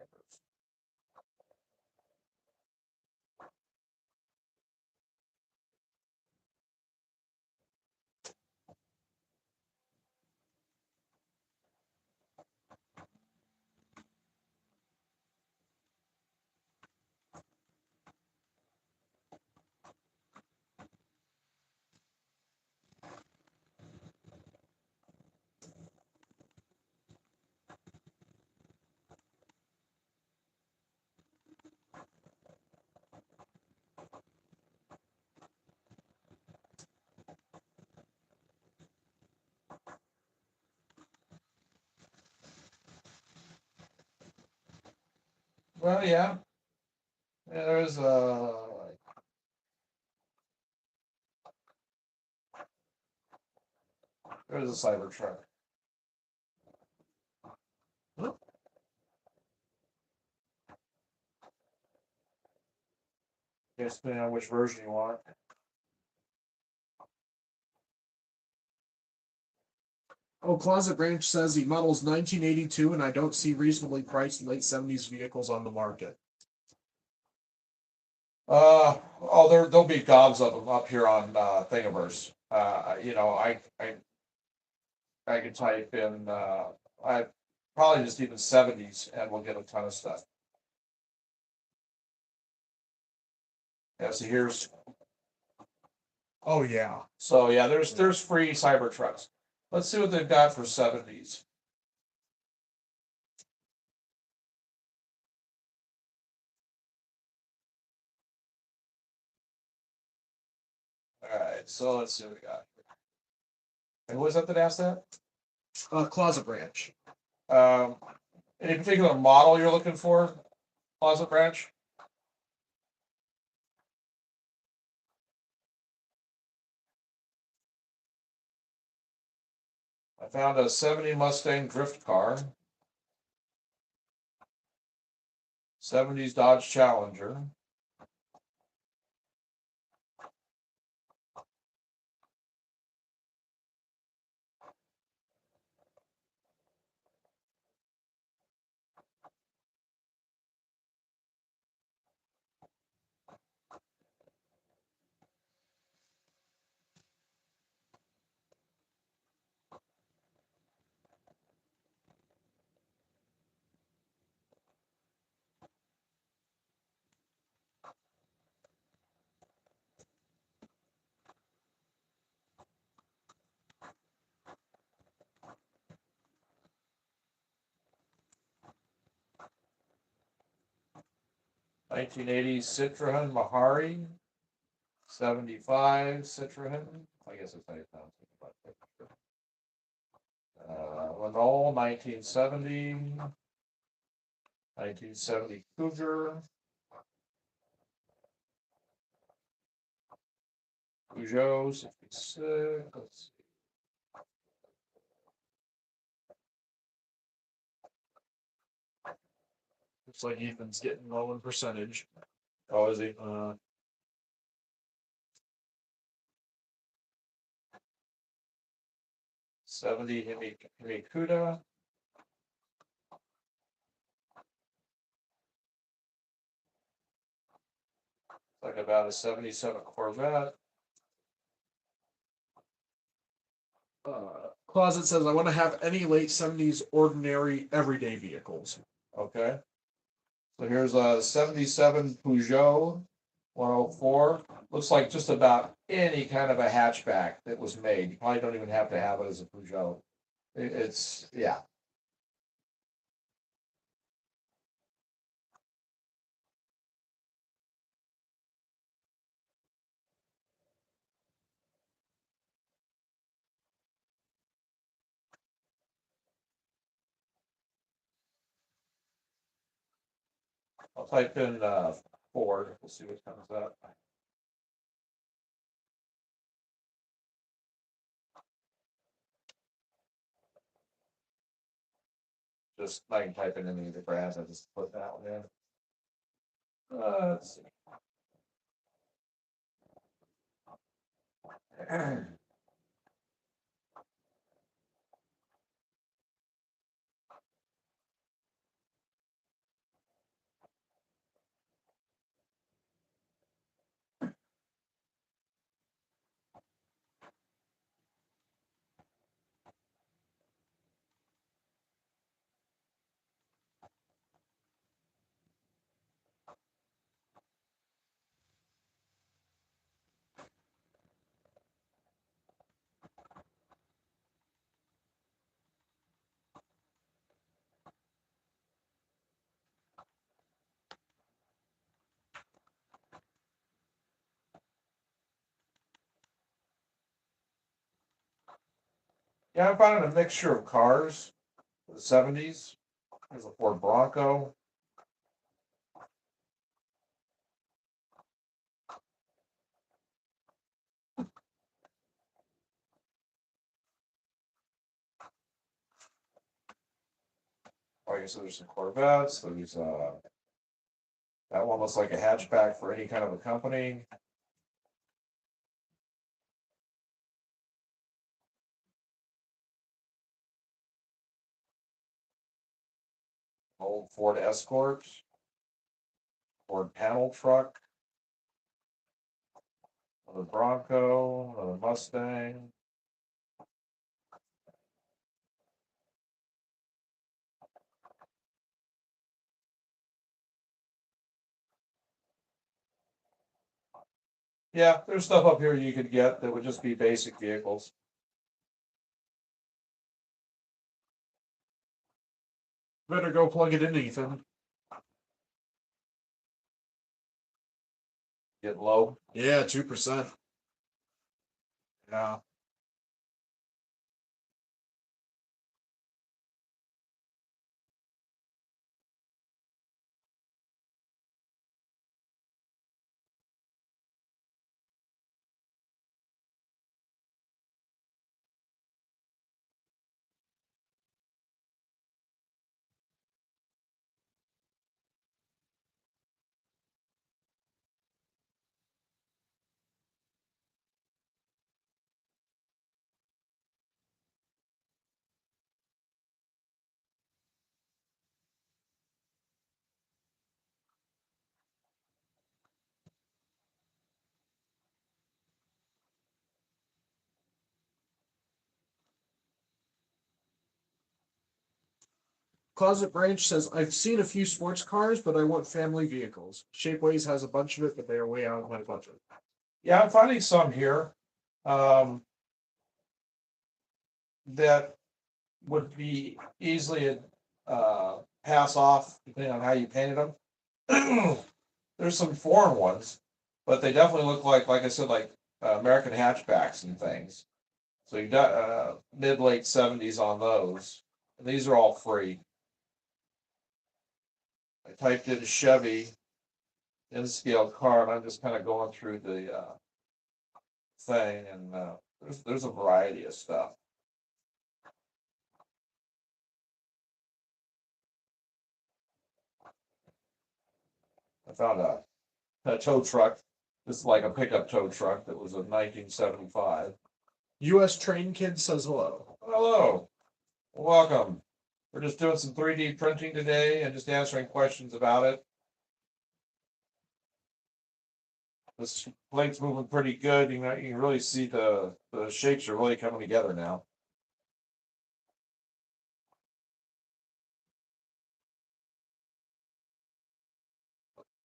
Well, yeah. There's there's a Cybertruck. Just depending on which version you want. Oh, Closet Branch says the model's 1982, and I don't see reasonably priced late 70s vehicles on the market. There'll be gobs of them up here on Thingiverse. I could type in I probably just even 70s and we'll get a ton of stuff. Yeah, so here's. Oh yeah. So yeah, there's free Cybertrucks. Let's see what they've got for 70s. All right, so let's see what we got. And what was that asked that? Closet Branch. Any particular model you're looking for, Closet Branch? I found a 70 Mustang drift car, 70s Dodge Challenger. (1980) Citroen Mahari, 75 Citroen. I guess it's how you pronounce it. Renault 1970, 1970 Cougar, Peugeot 66. Let's see. Looks like Ethan's getting low in percentage. Oh, is he? 70 Himikuda. Like about a 77 Corvette. Closet says I want to have any late 70s ordinary everyday vehicles. Okay. So here's a 77 Peugeot 104. Looks like just about any kind of a hatchback that was made. You probably don't even have to have it as a Peugeot. It's, yeah. I'll type in Ford. We'll see what comes up. Just I can type in any of the brands. I just put that one in. Let's see. Yeah, I'm finding a mixture of cars. The 70s. There's a Ford Bronco. Like I said, there's some Corvettes. There's that one looks like a hatchback for any kind of a company. Old Ford Escort, Ford panel truck, another Bronco, another Mustang. Yeah, there's stuff up here you could get that would just be basic vehicles. Better go plug it in, Ethan. Get low. Yeah, 2%. Yeah. Closet Branch says, I've seen a few sports cars, but I want family vehicles. Shapeways has a bunch of it, but they are way out of my budget. Yeah, I'm finding some here that would be easily pass off depending on how you painted them. There's some foreign ones, but they definitely look like I said, like American hatchbacks and things. So you got mid late 70s on those. And these are all free. I typed in Chevy in-scale car, and I'm just kind of going through the thing, and there's a variety of stuff. I found a tow truck. This is like a pickup tow truck that was a 1975. US Train Kid says hello. Hello, welcome. We're just doing some 3D printing today and just answering questions about it. This plate's moving pretty good. You know, you can really see the shapes are really coming together now.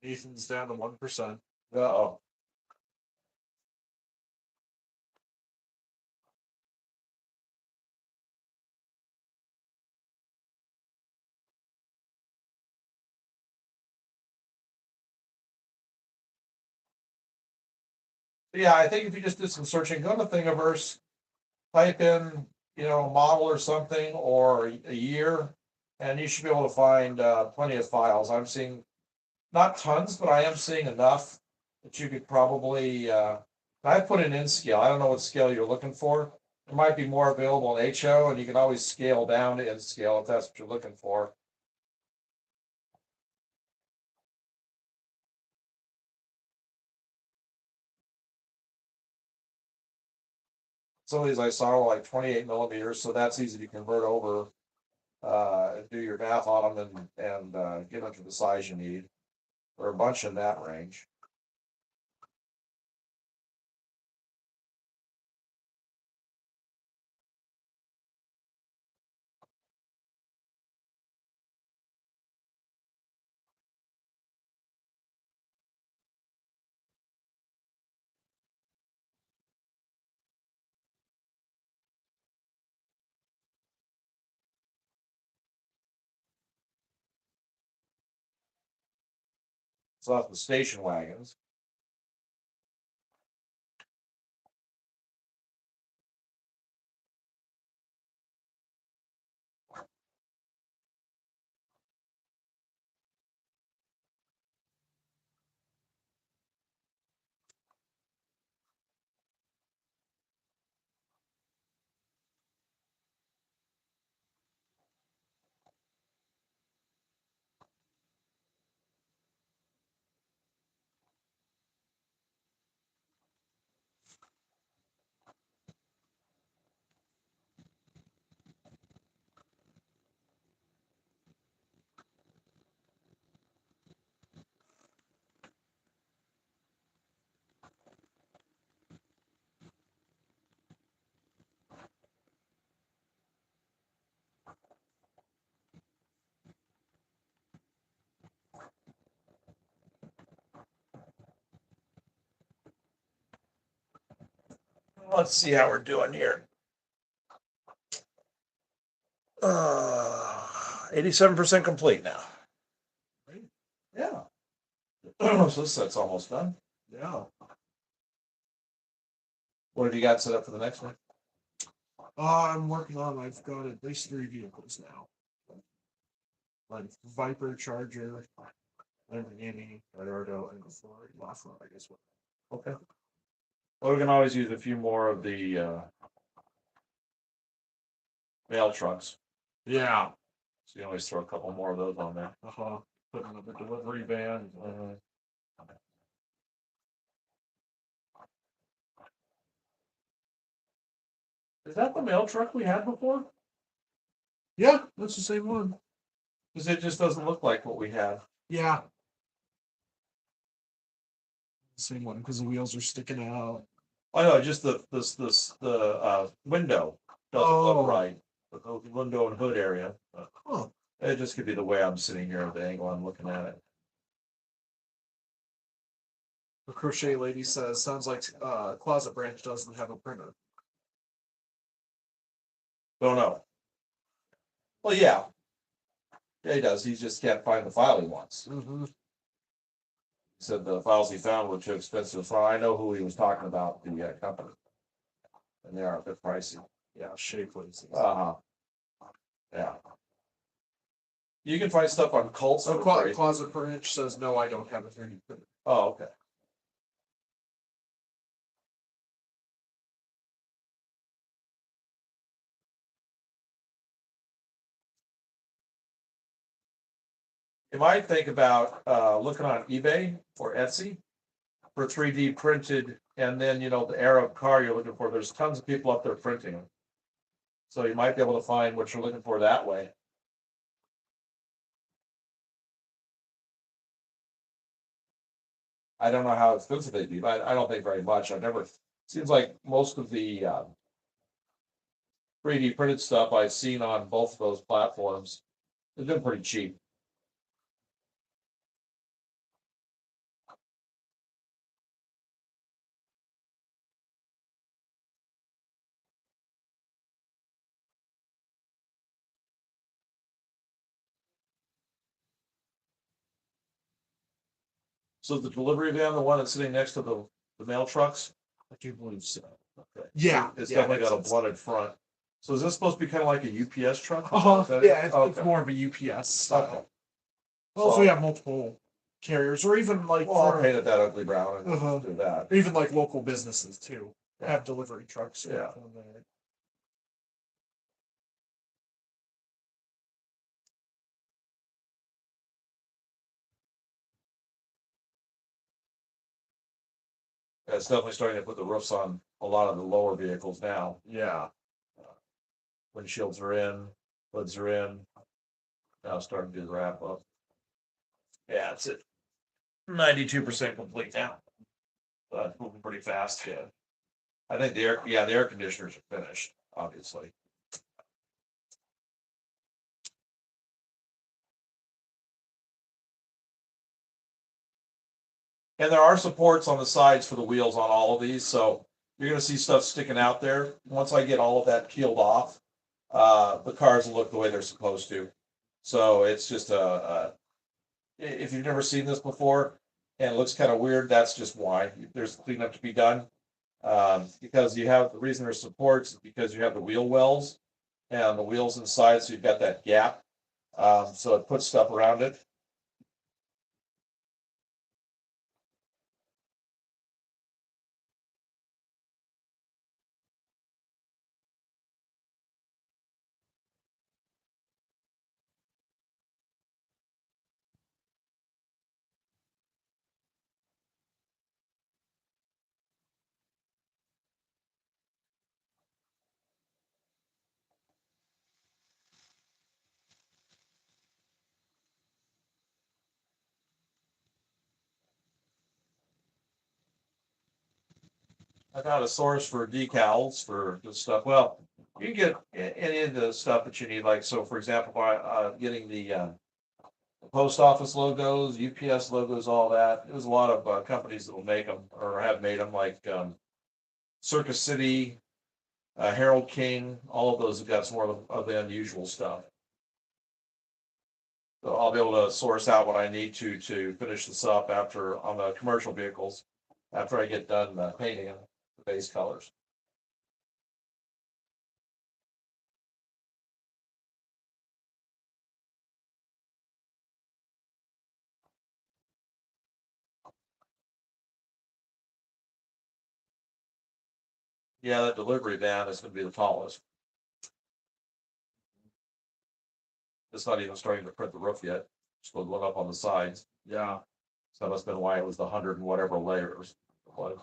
Ethan's down to 1%. Uh-oh. Yeah, I think if you just did some searching, go to Thingiverse, type in, you know, a model or something or a year, and you should be able to find plenty of files. I'm seeing Not tons, but I am seeing enough that you could probably, I put in scale. I don't know what scale you're looking for. It might be more available in HO, and you can always scale down to N scale if that's what you're looking for. Some of these I saw were like 28 millimeters, so that's easy to convert over, and do your math on them and get them to the size you need, or a bunch in that range. So that's the station wagons. Let's see how we're doing here. 87% complete now. Yeah. So this set's almost done. Yeah. What have you got set up for the next one? I'm working on. I've got at least 3 vehicles now. Like Viper, Charger, Lamborghini, Gallardo, and Ford. Lafayette, I guess. Okay. Well, we can always use a few more of the mail trucks. Yeah. So you always throw a couple more of those on there. Put in the delivery van. Is that the mail truck we had before? Yeah, that's the same one. Because it just doesn't look like what we had. Yeah. Same one because the wheels are sticking out. I know, just the window doesn't look right. The window and hood area. Huh. It just could be the way I'm sitting here, the angle I'm looking at it. The crochet lady says, sounds like Closet Branch doesn't have a printer. Don't know. Well, yeah. Yeah, he does. He just can't find the file he wants. Mm-hmm. He said the files he found were too expensive. So I know who he was talking about, the company. And they are a bit pricey. Yeah, Shapley's. Uh-huh. Yeah. You can find stuff on Cults. So Closet Branch says, no, I don't have a 3D printer. Oh, okay. You might think about looking on eBay or Etsy for 3D printed, and then the Arab car you're looking for. There's tons of people up there printing them, so you might be able to find what you're looking for that way. I don't know how expensive they'd be, but I don't think very much. Seems like most of the 3D printed stuff I've seen on both of those platforms has been pretty cheap. So the delivery van, the one that's sitting next to the mail trucks? I do believe so. Okay. Yeah. It's definitely got a blooded front. So is this supposed to be kind of like a UPS truck? Yeah, it's more of a UPS style. Okay. Well, so we have multiple carriers, or even like Well, I'll paint it that ugly brown and Uh-huh. do that. even like local businesses too Yeah. have delivery trucks. Yeah. on there. Yeah, it's definitely starting to put the roofs on a lot of the lower vehicles now. Yeah. Windshields are in, hoods are in. Now it's starting to do the wrap up. Yeah, it's at 92% complete now. But moving pretty fast, yeah. I think the air conditioners are finished, obviously. And there are supports on the sides for the wheels on all of these, so you're gonna see stuff sticking out there. Once I get all of that peeled off, the cars will look the way they're supposed to. So it's just if you've never seen this before and it looks kind of weird, that's just why. There's cleanup to be done. Because you have, the reason there's supports is because you have the wheel wells and the wheels inside, so you've got that gap. So it puts stuff around it. I found a source for decals for this stuff. Well, you can get any of the stuff that you need. Like, so for example, by getting the post office logos, UPS logos, all that. There's a lot of companies that will make them or have made them, like Circus City, Harold King. All of those have got some more of the unusual stuff. So I'll be able to source out what I need to finish this up after on the commercial vehicles after I get done painting them, the base colors. Yeah, that delivery van is going to be the tallest. It's not even starting to print the roof yet. Still going up on the sides. Yeah. So that's been why it was the 100 and whatever layers. What?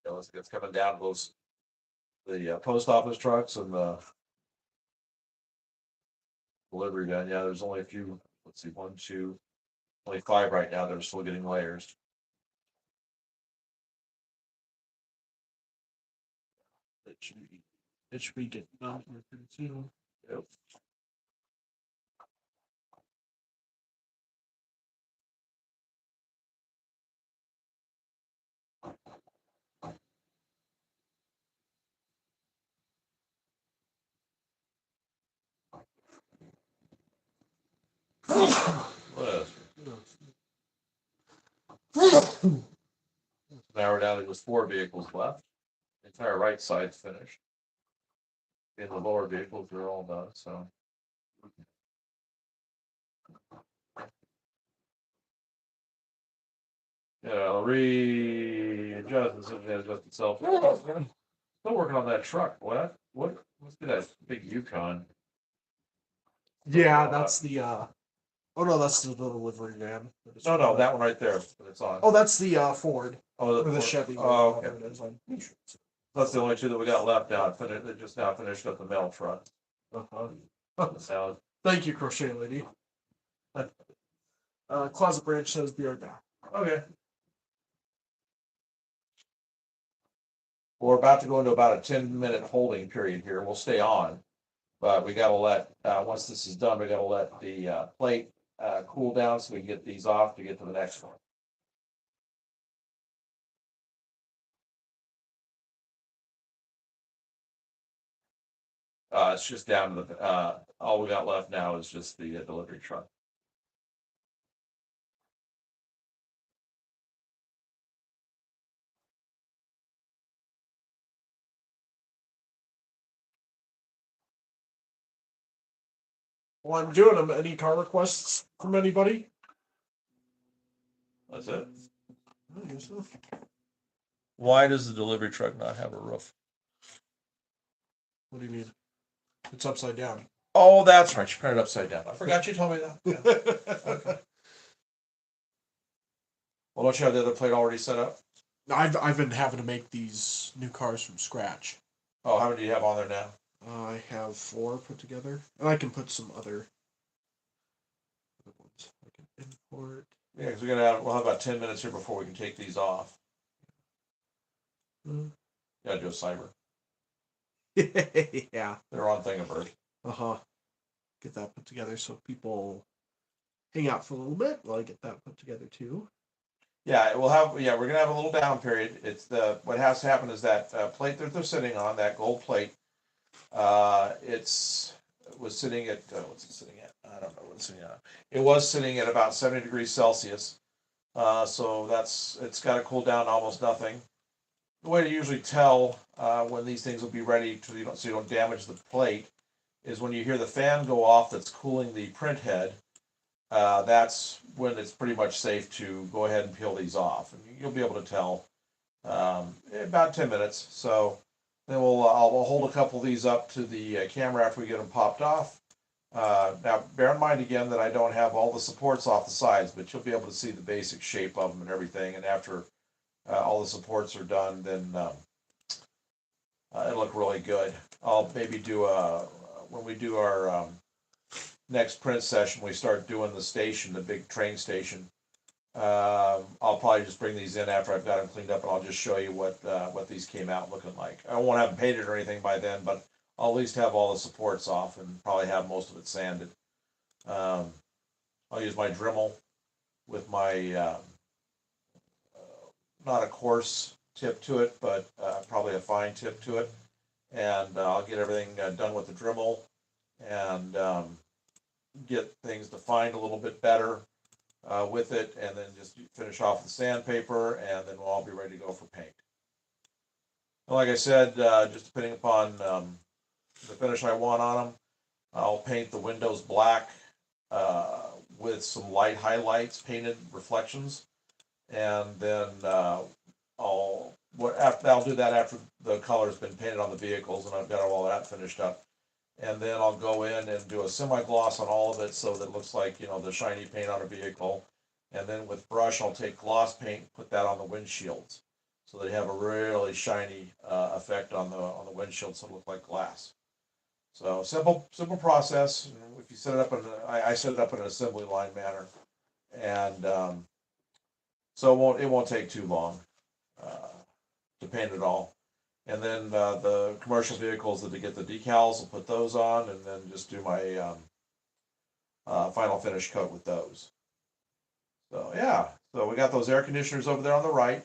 You know, it's coming down those the post office trucks and the delivery van. Yeah, there's only a few. Let's see, one, two, only five right now that are still getting layers. It should be getting done here pretty soon. Yep. What else? Now we're down to just 4 vehicles left. The entire right side's finished. And the lower vehicles are all done, so. Yeah, readjust, adjust itself. Still working on that truck. What must be that big Yukon? Yeah, that's the oh no, that's the delivery van. No, that one right there that it's on. Oh, that's the Ford Oh, or the Chevy. Oh, okay. It is on. That's the only two that we got left now. They just now finished up the mail truck. Uh-huh. Thank you, Crochet Lady. Closet Branch says be right back. Okay. We're about to go into about a 10-minute holding period here. We'll stay on. But we gotta let, once this is done, we gotta let the plate cool down so we can get these off to get to the next one. It's just down to the, all we got left now is just the delivery truck. While I'm doing them, any car requests from anybody? That's it. I guess so. Why does the delivery truck not have a roof? What do you mean? It's upside down. Oh, that's right. You printed it upside down. I forgot you told me that. Yeah. Okay. Well, don't you have the other plate already set up? I've been having to make these new cars from scratch. Oh, how many do you have on there now? I have 4 put together, and I can put some other ones. I can import. Yeah, because we'll have about 10 minutes here before we can take these off. Gotta do a cyber. Yeah. They're on Thingiverse. Get that put together so people hang out for a little bit while I get that put together too. Yeah, we're gonna have a little down period. What has to happen is that plate that they're sitting on, that gold plate, was sitting at, what's it sitting at? I don't know what it's sitting at. It was sitting at about 70 degrees Celsius. So it's got to cool down to almost nothing. The way to usually tell when these things will be ready so you don't damage the plate is when you hear the fan go off that's cooling the print head. That's when it's pretty much safe to go ahead and peel these off, and you'll be able to tell about 10 minutes. So then I'll hold a couple of these up to the camera after we get them popped off. Now, bear in mind again that I don't have all the supports off the sides, but you'll be able to see the basic shape of them and everything. And after all the supports are done, then it'll look really good. I'll maybe when we do our next print session, we start doing the station, the big train station. I'll probably just bring these in after I've got them cleaned up, and I'll just show you what these came out looking like. I won't have them painted or anything by then, but I'll at least have all the supports off and probably have most of it sanded. I'll use my Dremel with my not a coarse tip to it, but probably a fine tip to it, and I'll get everything done with the Dremel and get things defined a little bit better with it, and then just finish off the sandpaper, and then we'll all be ready to go for paint. And like I said, just depending upon the finish I want on them, I'll paint the windows black with some light highlights, painted reflections, and then I'll do that after the color's been painted on the vehicles, and I've got all that finished up. And then I'll go in and do a semi-gloss on all of it so that it looks like, the shiny paint on a vehicle. And then with brush, I'll take gloss paint and put that on the windshields so they have a really shiny effect on the windshield, so it looks like glass. So simple process. If you set it up I set it up in an assembly line manner, and so it won't take too long to paint it all. And then the commercial vehicles that to get the decals, I'll put those on, and then just do my final finish coat with those. So yeah, so we got those air conditioners over there on the right.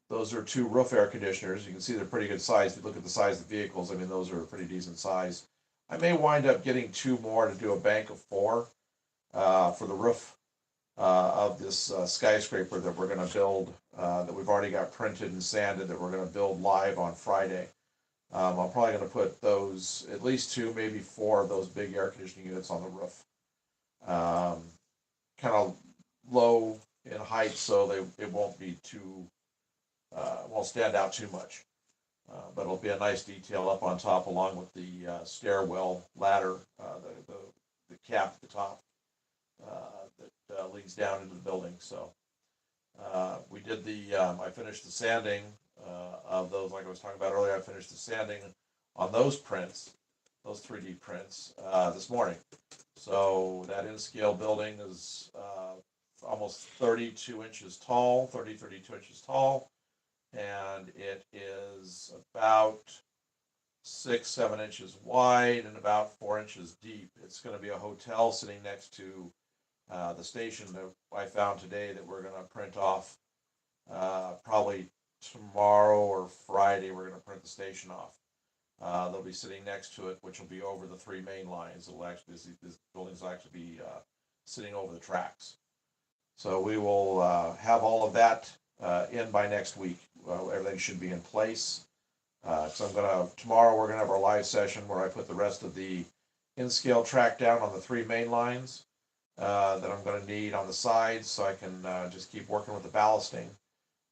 Those are 2 roof air conditioners. You can see they're pretty good size. If you look at the size of the vehicles, I mean, those are a pretty decent size. I may wind up getting 2 more to do a bank of 4 for the roof of this skyscraper that we're going to build, that we've already got printed and sanded, that we're going to build live on Friday. I'm probably going to put those, at least 2, maybe 4 of those big air conditioning units on the roof. Kind of low in height, so it won't be too, won't stand out too much. But it'll be a nice detail up on top, along with the stairwell ladder, the cap at the top that leads down into the building. So we did I finished the sanding of those, like I was talking about earlier. I finished the sanding on those prints, those 3D prints, this morning. So that in-scale building is almost 32 inches tall, 32 inches tall, and it is about 6-7 inches wide and about 4 inches deep. It's going to be a hotel sitting next to the station that I found today that we're going to print off probably tomorrow or Friday. We're going to print the station off. They'll be sitting next to it, which will be over the three main lines. It'll actually, this buildings will actually be sitting over the tracks. So we will have all of that in by next week. Everything should be in place. So tomorrow we're gonna have our live session where I put the rest of the in-scale track down on the three main lines that I'm gonna need on the sides, so I can just keep working with the ballasting.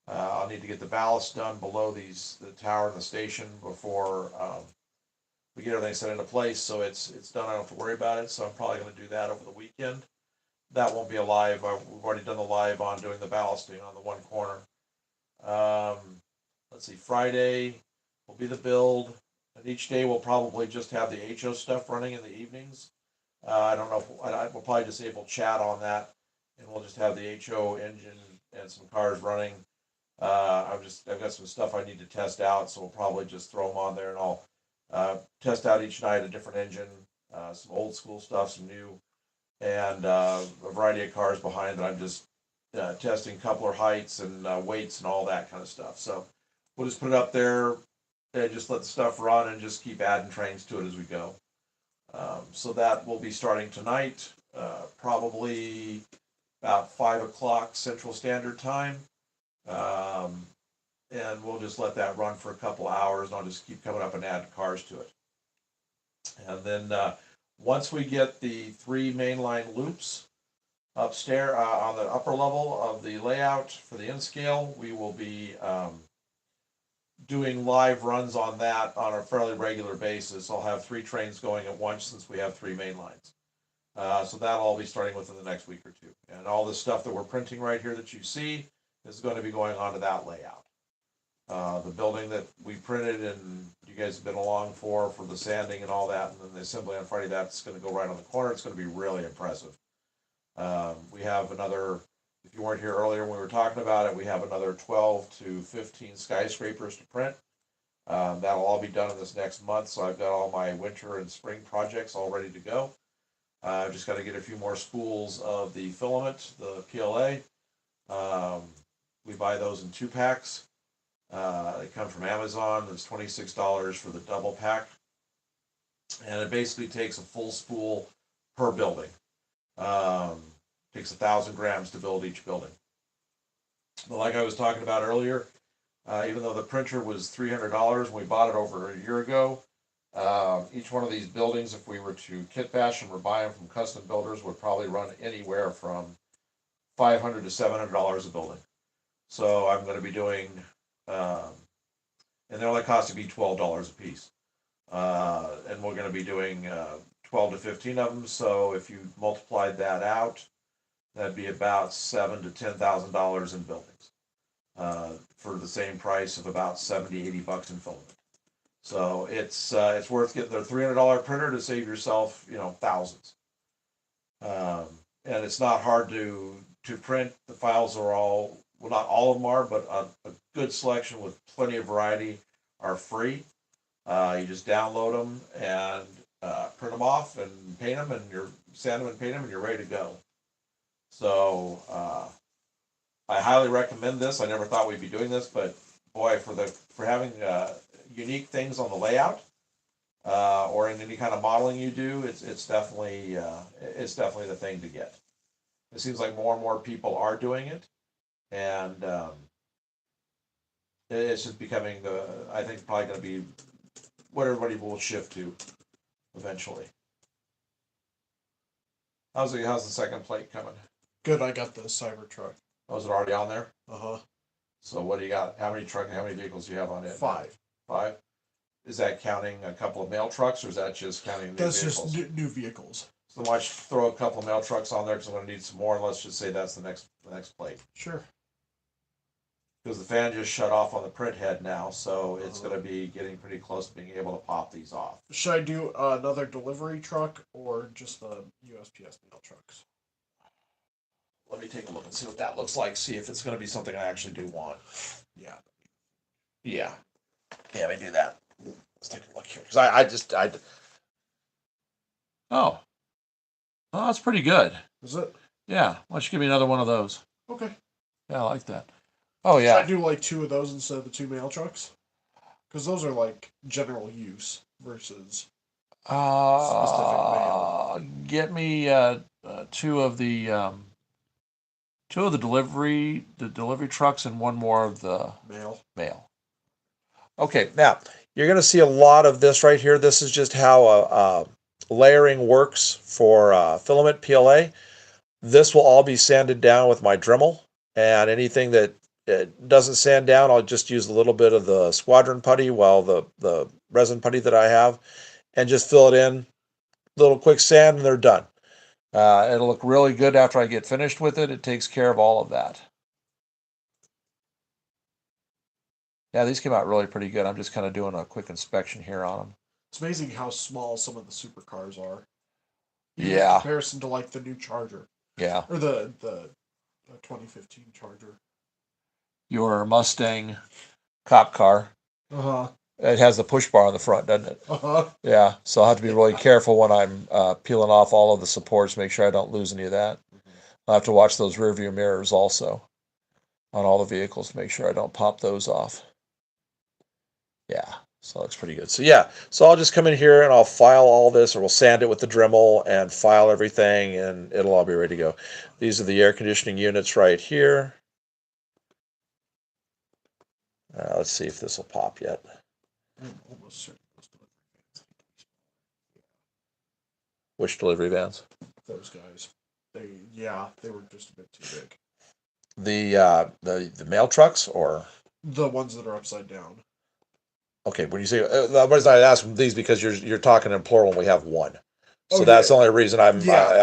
I'll need to get the ballast done below the tower and the station before we get everything set into place, so it's done. I don't have to worry about it. So I'm probably going to do that over the weekend. That won't be a live. We've already done the live on doing the ballasting on the one corner. Let's see, Friday will be the build, and each day we'll probably just have the HO stuff running in the evenings. I don't know if we'll probably disable chat on that, and we'll just have the HO engine and some cars running. I've got some stuff I need to test out, so we'll probably just throw them on there, and I'll test out each night a different engine, some old school stuff, some new, and a variety of cars behind that. I'm just testing coupler heights and weights and all that kind of stuff. So we'll just put it up there and just let the stuff run and just keep adding trains to it as we go. So that will be starting tonight, probably about 5 o'clock Central Standard Time. And we'll just let that run for a couple hours, and I'll just keep coming up and add cars to it. And then once we get the three mainline loops upstairs on the upper level of the layout for the in-scale, we will be doing live runs on that on a fairly regular basis. I'll have 3 trains going at once since we have 3 main lines. So that'll all be starting within the next week or two. And all this stuff that we're printing right here that you see is going to be going onto that layout. The building that we printed and you guys have been along for the sanding and all that, and then the assembly on Friday, that's going to go right on the corner. It's going to be really impressive. We have another, if you weren't here earlier when we were talking about it, we have another 12 to 15 skyscrapers to print. That'll all be done in this next month, so I've got all my winter and spring projects all ready to go. I've just got to get a few more spools of the filament, the PLA. We buy those in 2-packs. They come from Amazon. It's $26 for the double pack. And it basically takes a full spool per building. Takes 1,000 grams to build each building. But like I was talking about earlier, even though the printer was $300 when we bought it over a year ago, each one of these buildings, if we were to kit bash them or buy them from custom builders, would probably run anywhere from $500 to $700 a building. So I'm going to be doing, and they're only costing me $12 a piece. And we're going to be doing 12 to 15 of them. So if you multiplied that out, that'd be about $7,000 to $10,000 in buildings for the same price of about $70, $80 in filament. So it's worth getting the $300 printer to save yourself, thousands. And it's not hard to print. The files are all, well, not all of them are, but a good selection with plenty of variety are free. You just download them and print them off and paint them, and sand them and paint them, and you're ready to go. So I highly recommend this. I never thought we'd be doing this, but boy, for having unique things on the layout or in any kind of modeling you do, it's definitely the thing to get. It seems like more and more people are doing it, and it's just becoming I think probably going to be what everybody will shift to eventually. How's the second plate coming? Good, I got the Cybertruck. Oh, is it already on there? Uh-huh. So what do you got? How many vehicles do you have on it? 5. 5? Is that counting a couple of mail trucks, or is that just counting new vehicles? That's just new vehicles. So why don't you throw a couple of mail trucks on there, because I'm going to need some more, and let's just say that's the next plate. Sure. Because the fan just shut off on the print head now, so it's going to be getting pretty close to being able to pop these off. Should I do another delivery truck or just the USPS mail trucks? Let me take a look and see what that looks like, see if it's going to be something I actually do want. Yeah. Yeah, let me do that. Let's take a look here, because oh, that's pretty good. Is it? Yeah, why don't you give me another one of those? Okay. Yeah, I like that. Oh, yeah. Should I do like 2 of those instead of the 2 mail trucks? Because those are like general use versus Get me two of the delivery trucks and one more of the mail. Okay, now you're going to see a lot of this right here. This is just how layering works for filament PLA. This will all be sanded down with my Dremel, and anything that doesn't sand down, I'll just use a little bit of the squadron putty, while the resin putty that I have, and just fill it in, little quick sand, and they're done. It'll look really good after I get finished with it. It takes care of all of that. Yeah, these came out really pretty good. I'm just kind of doing a quick inspection here on them. It's amazing how small some of the supercars are. Even in comparison to like the new Charger. Yeah. Or the 2015 Charger. Your Mustang cop car. Uh-huh. It has the push bar on the front, doesn't it? Uh-huh. Yeah, so I'll have to be really careful when I'm peeling off all of the supports, make sure I don't lose any of that. I'll have to watch those rear view mirrors also on all the vehicles to make sure I don't pop those off. Yeah, so it looks pretty good. So yeah, so I'll just come in here and I'll file all this, or we'll sand it with the Dremel and file everything, and it'll all be ready to go. These are the air conditioning units right here. Let's see if this will pop yet. I'm almost certain those delivery vans. Which delivery vans? Those guys. They were just a bit too big. The mail trucks, or the ones that are upside down. Okay, when you say the reason I asked these, because you're talking in plural and we have one, so that's the only reason I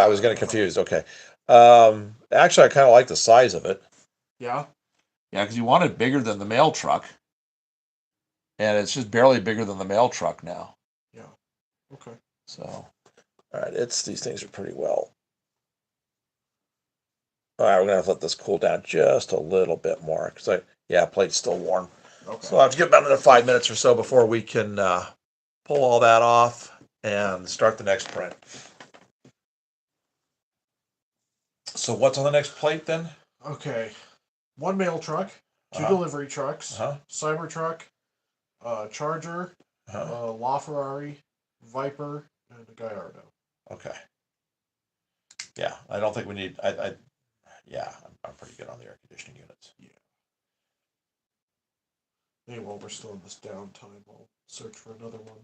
was getting confused. Okay, actually, I kind of like the size of it. Yeah. Yeah, because you want it bigger than the mail truck, and it's just barely bigger than the mail truck now. Yeah. Okay. So, all right, these things are pretty well. All right, we're gonna have to let this cool down just a little bit more, because plate's still warm. Okay. So I'll have to give about another 5 minutes or so before we can pull all that off and start the next print. So what's on the next plate then? Okay. One mail truck, two delivery trucks, Cybertruck, Charger, LaFerrari, Viper, and a Gallardo. Okay. Yeah, I don't think we need. I'm pretty good on the air conditioning units. Yeah. Hey, while we're still in this downtime, I'll search for another one.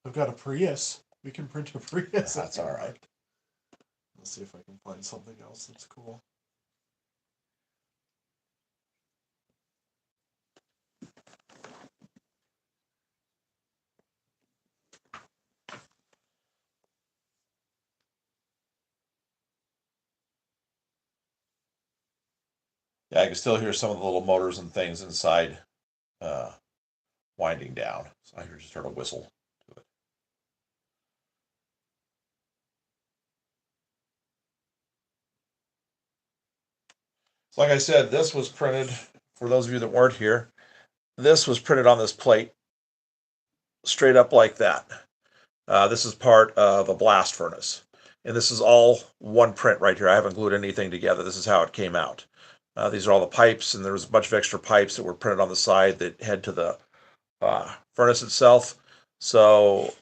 I've got a Prius. We can print a Prius. That's all right. Let's see if I can find something else that's cool. Yeah, I can still hear some of the little motors and things inside winding down. So I just heard a whistle to it. So like I said, this was printed, for those of you that weren't here, this was printed on this plate, straight up like that. This is part of a blast furnace. And this is all one print right here. I haven't glued anything together. This is how it came out. These are all the pipes, and there was a bunch of extra pipes that were printed on the side that head to the furnace itself. So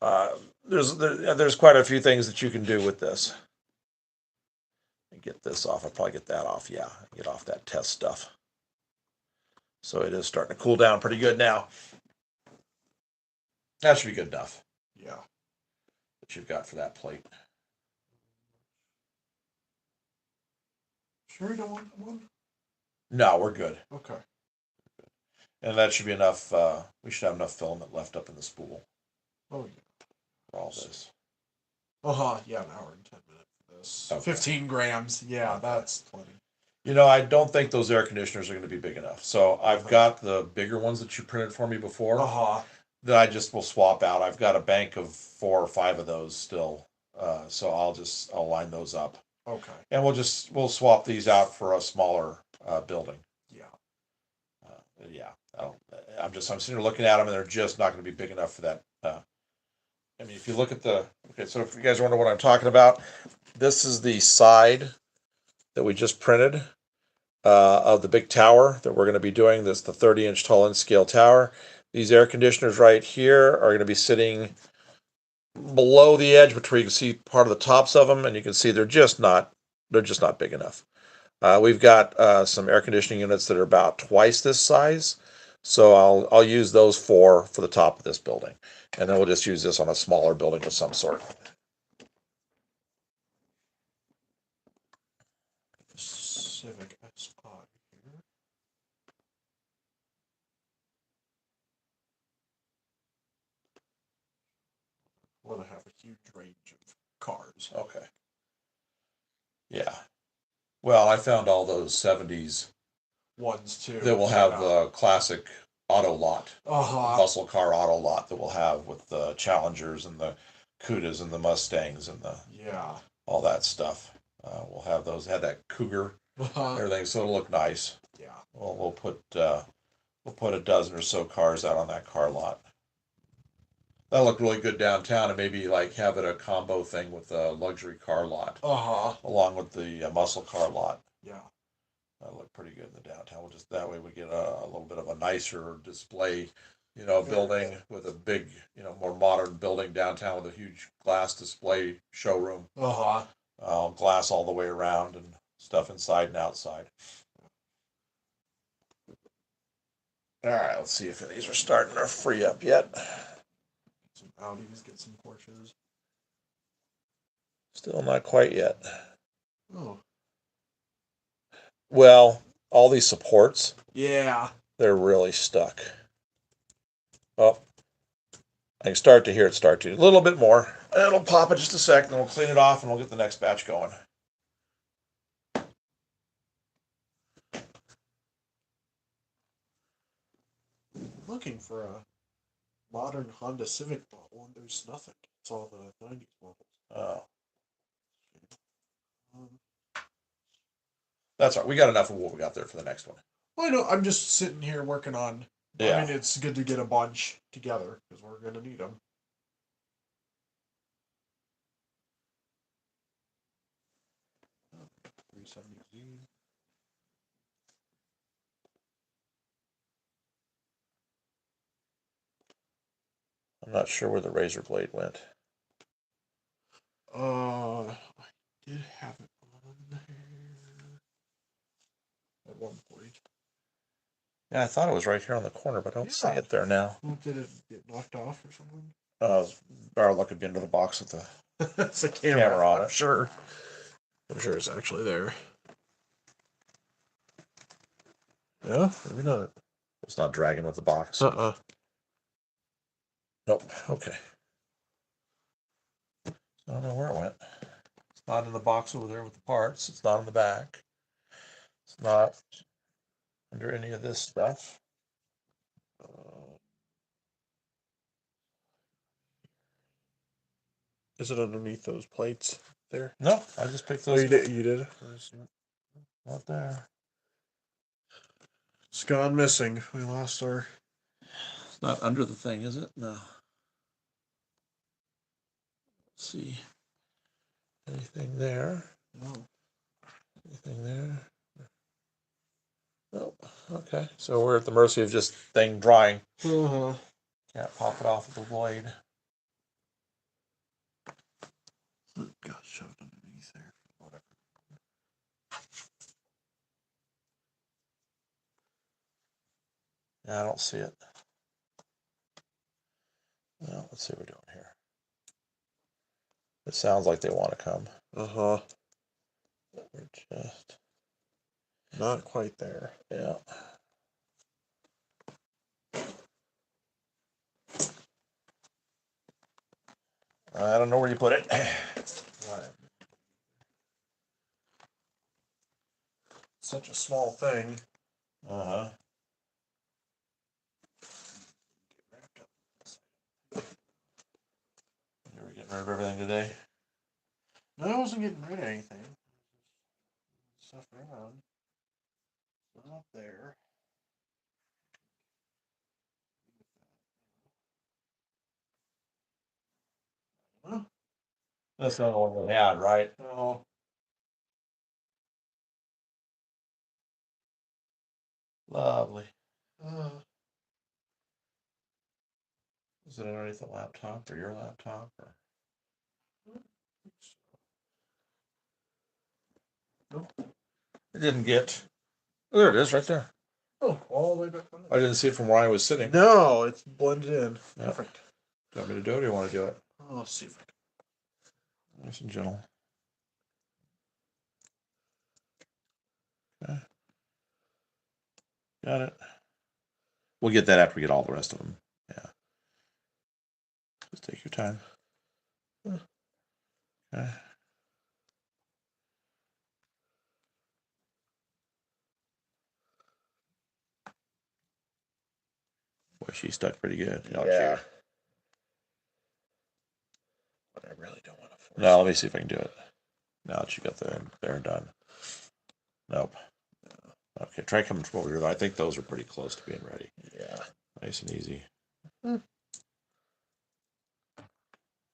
there's quite a few things that you can do with this. Get this off. I'll probably get that off. Yeah, get off that test stuff. So it is starting to cool down pretty good now. That should be good enough. Yeah. That you've got for that plate. Sure you don't want one? No, we're good. Okay. And that should be enough. We should have enough filament left up in the spool. Oh, yeah. For all this. Yeah, an hour and 10 minutes for this. Okay. 15 grams. Yeah, that's plenty. You know, I don't think those air conditioners are going to be big enough. So I've got the bigger ones that you printed for me before. That I just will swap out. I've got a bank of 4 or 5 of those still. So I'll line those up. Okay. And we'll swap these out for a smaller building. Yeah. I'm sitting here looking at them, and they're just not going to be big enough for that. I mean, if you look at so if you guys wonder what I'm talking about, this is the side that we just printed of the big tower that we're going to be doing. This the 30-inch tall N-scale tower. These air conditioners right here are going to be sitting below the edge, but where you can see part of the tops of them, and you can see they're just not big enough. We've got some air conditioning units that are about twice this size, so I'll use those for the top of this building, and then we'll just use this on a smaller building of some sort. Civic Escalade here. Want to have a huge range of cars. Okay. Yeah. Well, I found all those 70s Ones too. that will have the classic auto lot, muscle car auto lot that we'll have with the Challengers and the Cudas and the Mustangs and the all that stuff. We'll have those. Had that Cougar, everything, so it'll look nice. Yeah. Well, we'll put a dozen or so cars out on that car lot. That'll look really good downtown, and maybe like have it a combo thing with a luxury car lot, along with the muscle car lot. Yeah. That'll look pretty good in the downtown. We'll just that way we get a little bit of a nicer display, building with a big, more modern building downtown with a huge glass display showroom. Glass all the way around and stuff inside and outside. All right, let's see if these are starting to free up yet. Some Audis, get some Porsches. Still not quite yet. Oh. Well, all these supports. Yeah. They're really stuck. Oh, I can start to hear it start to. A little bit more. It'll pop in just a second, and we'll clean it off, and we'll get the next batch going. Looking for a modern Honda Civic model, and there's nothing. It's all the 90s models. Oh. That's all right. We got enough of what we got there for the next one. Well, I know. I'm just sitting here working on. Yeah. I mean, it's good to get a bunch together because we're going to need them. I'm not sure where the razor blade went. I did have it on there at one point. Yeah, I thought it was right here on the corner, but I don't see it there now. Did it get knocked off or something? Our luck would be into the box with the camera on it. Sure. I'm sure it's actually there. Yeah, maybe not. It's not dragging with the box. Nope. Okay. I don't know where it went. It's not in the box over there with the parts. It's not in the back. It's not under any of this stuff. Is it underneath those plates there? No, I just picked those. Oh, you did? Not there. It's gone missing. We lost our... It's not under the thing, is it? No. Let's see. Anything there? No. Anything there? Nope. Okay. So we're at the mercy of just thing drying. Can't pop it off with the blade. Got shoved underneath there. Whatever. Yeah, I don't see it. Well, let's see what we're doing here. It sounds like they want to come. We're just not quite there. Yeah. I don't know where you put it. Such a small thing. Are we getting rid of everything today? No, I wasn't getting rid of anything. Stuff around. Not there. Huh? That's not the one we had, right? No. Lovely. Is it underneath the laptop or your laptop? Or... Nope. It didn't get. Oh, there it is, right there. Oh, all the way back on. I didn't see it from where I was sitting. No, it's blended in. Yeah. Perfect. Do you want me to do it or do you want to do it? I'll see if I can. Nice and gentle. Okay. Got it. We'll get that after we get all the rest of them. Yeah. Just take your time. Okay. Boy, she stuck pretty good. Yeah. But I really don't want to force No, let me see if I can do it. Now that you got there done. Nope. Okay, try coming from over here. I think those are pretty close to being ready. Yeah. Nice and easy. Well,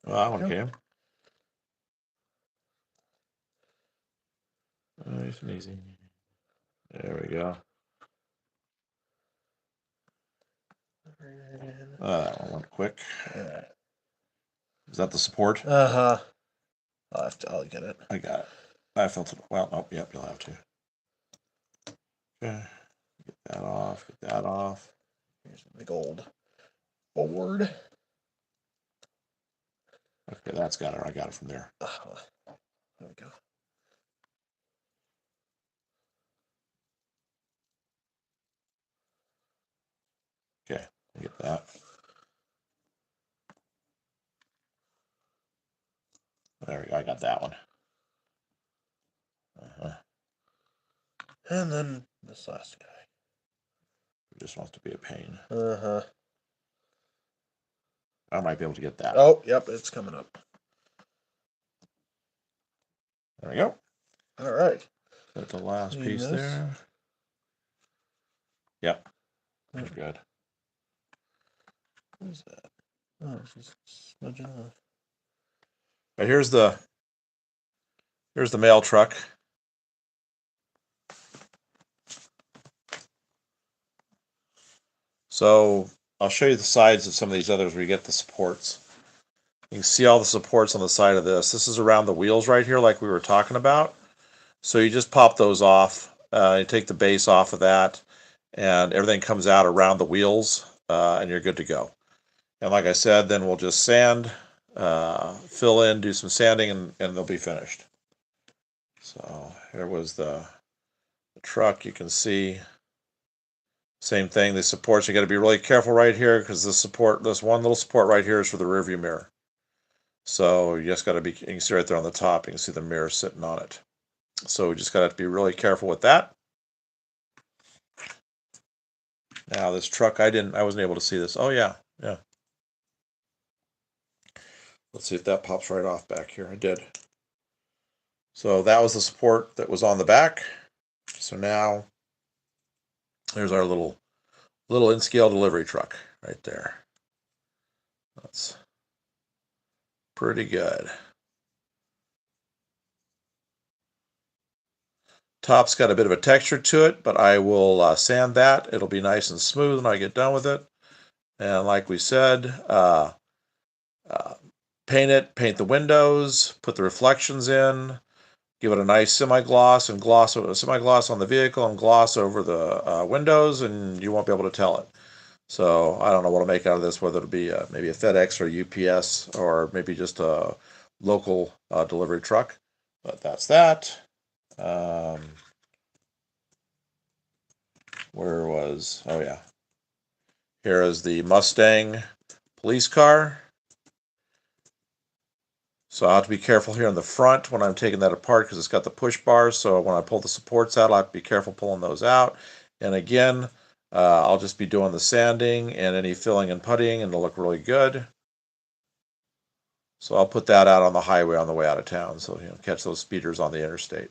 that one came. Nice and easy. There we go. That one went quick. Yeah. Is that the support? Uh-huh. I'll get it. I got it. I felt it. Well, oh, yep, you'll have to. Okay. Get that off. Get that off. Here's a big old board. Okay, that's got it. I got it from there. There we go. Okay, I get that. There we go. I got that one. And then this last guy. It just wants to be a pain. I might be able to get that. Oh, yep, it's coming up. There we go. All right. That's the last piece there. Yep. That's good. What is that? Oh, it's just smudging off. Right, here's the mail truck. So I'll show you the sides of some of these others where you get the supports. You can see all the supports on the side of this. This is around the wheels right here like we were talking about. So you just pop those off. You take the base off of that and everything comes out around the wheels and you're good to go. And like I said, then we'll just sand, fill in, do some sanding, and they'll be finished. So here was the truck. You can see same thing. The supports, you got to be really careful right here because this one little support right here is for the rear view mirror. So you just got to be, you can see right there on the top, you can see the mirror sitting on it. So we just got to be really careful with that. Now this truck, I wasn't able to see this. Oh yeah. Let's see if that pops right off back here. I did. So that was the support that was on the back. So now there's our little in-scale delivery truck right there. That's pretty good. Top's got a bit of a texture to it, but I will sand that. It'll be nice and smooth when I get done with it. And like we said, paint the windows, put the reflections in, give it a nice semi-gloss and semi-gloss on the vehicle and gloss over the windows, and you won't be able to tell it. So I don't know what to make out of this, whether it'll be maybe a FedEx or a UPS or maybe just a local delivery truck. But that's that. Oh yeah. Here is the Mustang police car. So I'll have to be careful here in the front when I'm taking that apart because it's got the push bars. So when I pull the supports out, I'll have to be careful pulling those out. And again, I'll just be doing the sanding and any filling and puttying, and it'll look really good. So I'll put that out on the highway on the way out of town, so catch those speeders on the interstate.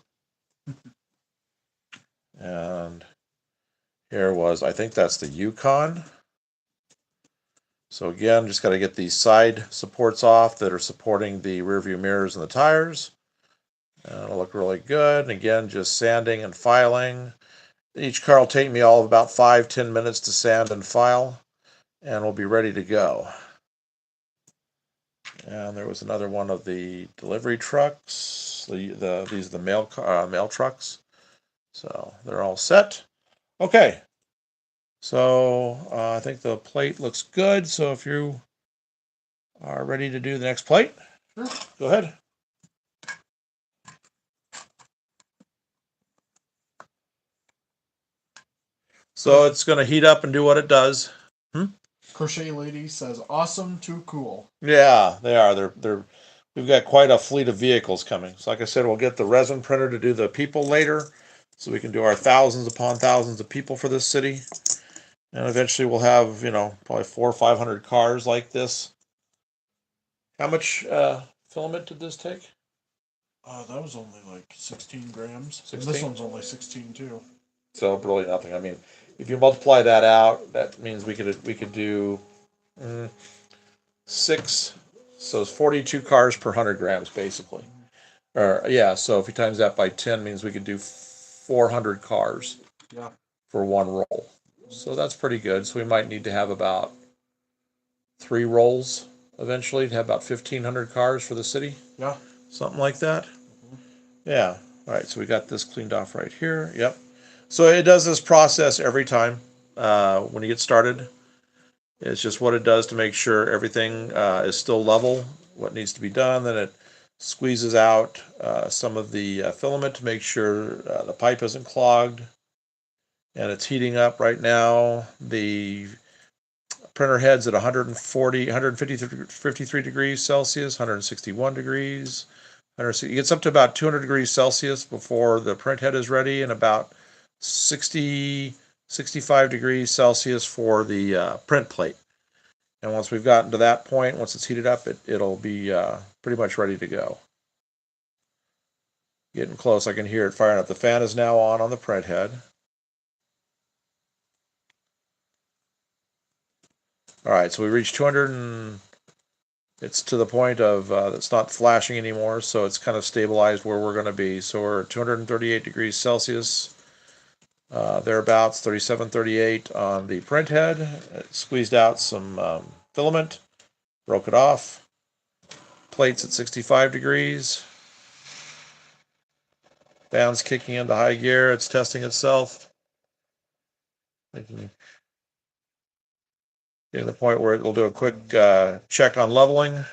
And here was, I think that's the Yukon. So again, just got to get these side supports off that are supporting the rear view mirrors and the tires. And it'll look really good. And again, just sanding and filing. Each car will take me all of about 5-10 minutes to sand and file, and we'll be ready to go. And there was another one of the delivery trucks. These are the mail trucks. So they're all set. Okay. So I think the plate looks good. So if you are ready to do the next plate, Sure. Go ahead. So it's going to heat up and do what it does. Crochet Lady says, "Awesome, too cool." Yeah, they are. We've got quite a fleet of vehicles coming. So like I said, we'll get the resin printer to do the people later, so we can do our thousands upon thousands of people for this city. And eventually we'll have, probably 400 or 500 cars like this. How much filament did this take? That was only like 16 grams. 16? And this one's only 16 too. So really nothing. I mean, if you multiply that out, that means we could do 6. So it's 42 cars per 100 grams, basically. Or yeah, so if you times that by 10, means we could do 400 cars Yeah. for one roll. So that's pretty good. So we might need to have about 3 rolls eventually to have about 1,500 cars for the city. Yeah. Something like that. Yeah. All right. So we got this cleaned off right here. Yep. So it does this process every time when you get started. It's just what it does to make sure everything is still level, what needs to be done. Then it squeezes out some of the filament to make sure the pipe isn't clogged. And it's heating up right now. The printer head's at 140, 153 degrees Celsius, 161 degrees. It gets up to about 200 degrees Celsius before the print head is ready, and about 60, 65 degrees Celsius for the print plate. And once we've gotten to that point, once it's heated up, it'll be pretty much ready to go. Getting close. I can hear it firing up. The fan is now on the print head. All right, so we reached 200 and it's to the point of it's not flashing anymore, so it's kind of stabilized where we're going to be. So we're at 238 degrees Celsius, thereabouts, 37, 38 on the print head. It squeezed out some filament, broke it off. Plates at 65 degrees. Fan's kicking into high gear. It's testing itself. Getting to the point where it will do a quick check on leveling.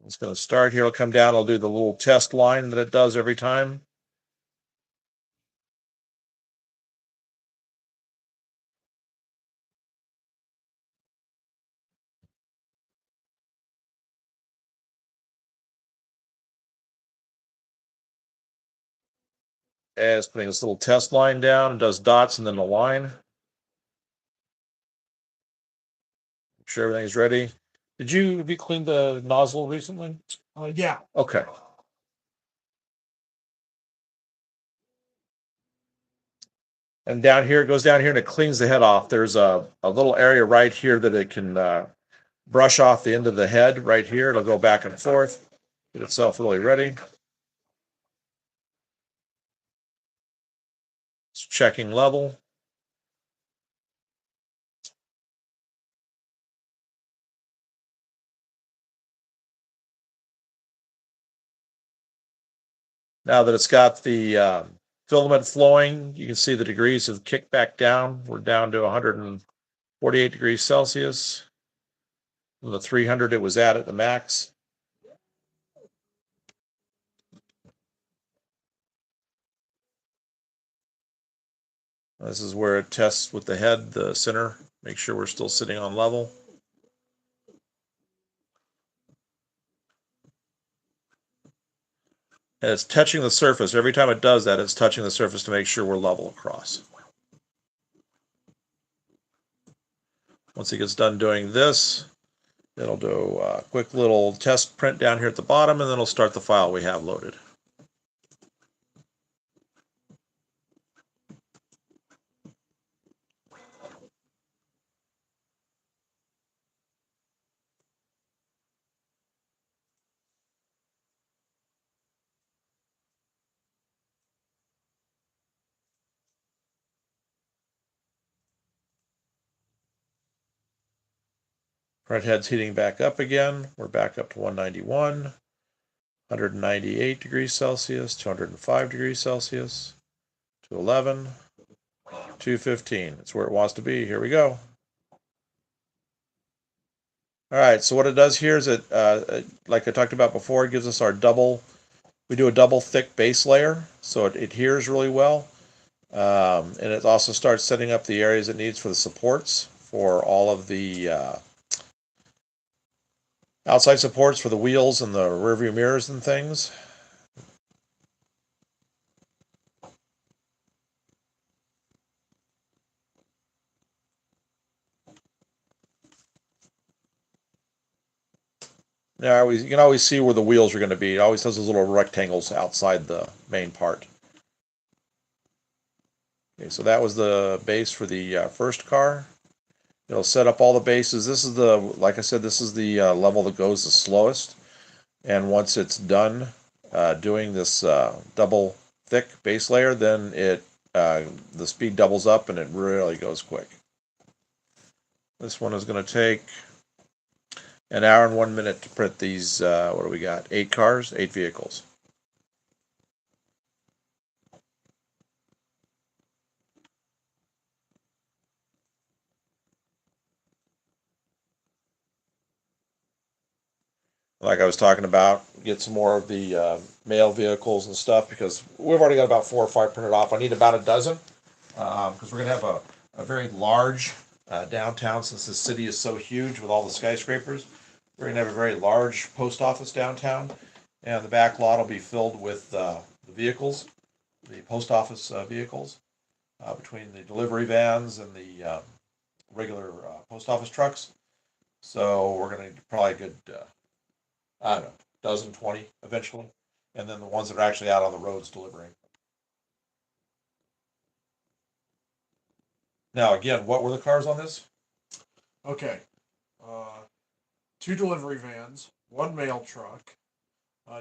It's going to start here. It'll come down. It'll do the little test line that it does every time. And it's putting this little test line down. It does dots and then the line. Make sure everything's ready. Have you cleaned the nozzle recently? Yeah. Okay. And down here, it goes down here and it cleans the head off. There's a little area right here that it can brush off the end of the head right here. It'll go back and forth, get itself really ready. It's checking level. Now that it's got the filament flowing, you can see the degrees have kicked back down. We're down to 148 degrees Celsius. From the 300 it was at the max. This is where it tests with the head, the center, make sure we're still sitting on level. And it's touching the surface. Every time it does that, it's touching the surface to make sure we're level across. Once it gets done doing this, it'll do a quick little test print down here at the bottom, and then it'll start the file we have loaded. Print head's heating back up again. We're back up to 191, 198 degrees Celsius, 205 degrees Celsius, 211, 215. It's where it wants to be. Here we go. All right, so what it does here is like I talked about before, it gives us our we do a double thick base layer, so it adheres really well. And it also starts setting up the areas it needs for the supports for all of the outside supports for the wheels and the rear view mirrors and things. Now you can always see where the wheels are going to be. It always has those little rectangles outside the main part. Okay, so that was the base for the first car. It'll set up all the bases. This is like I said, this is the level that goes the slowest. And once it's done doing this double thick base layer, then the speed doubles up and it really goes quick. This one is going to take an hour and 1 minute to print these, what do we got? 8 cars, 8 vehicles. Like I was talking about, get some more of the mail vehicles and stuff because we've already got about 4 or 5 printed off. I need about a dozen because we're going to have a very large downtown since the city is so huge with all the skyscrapers. We're going to have a very large post office downtown, and the back lot will be filled with the vehicles, the post office vehicles, between the delivery vans and the regular post office trucks. So we're going to need probably a good I don't know, dozen, 20 eventually. And then the ones that are actually out on the roads delivering. Now, again, what were the cars on this? Okay. 2 delivery vans, 1 mail truck,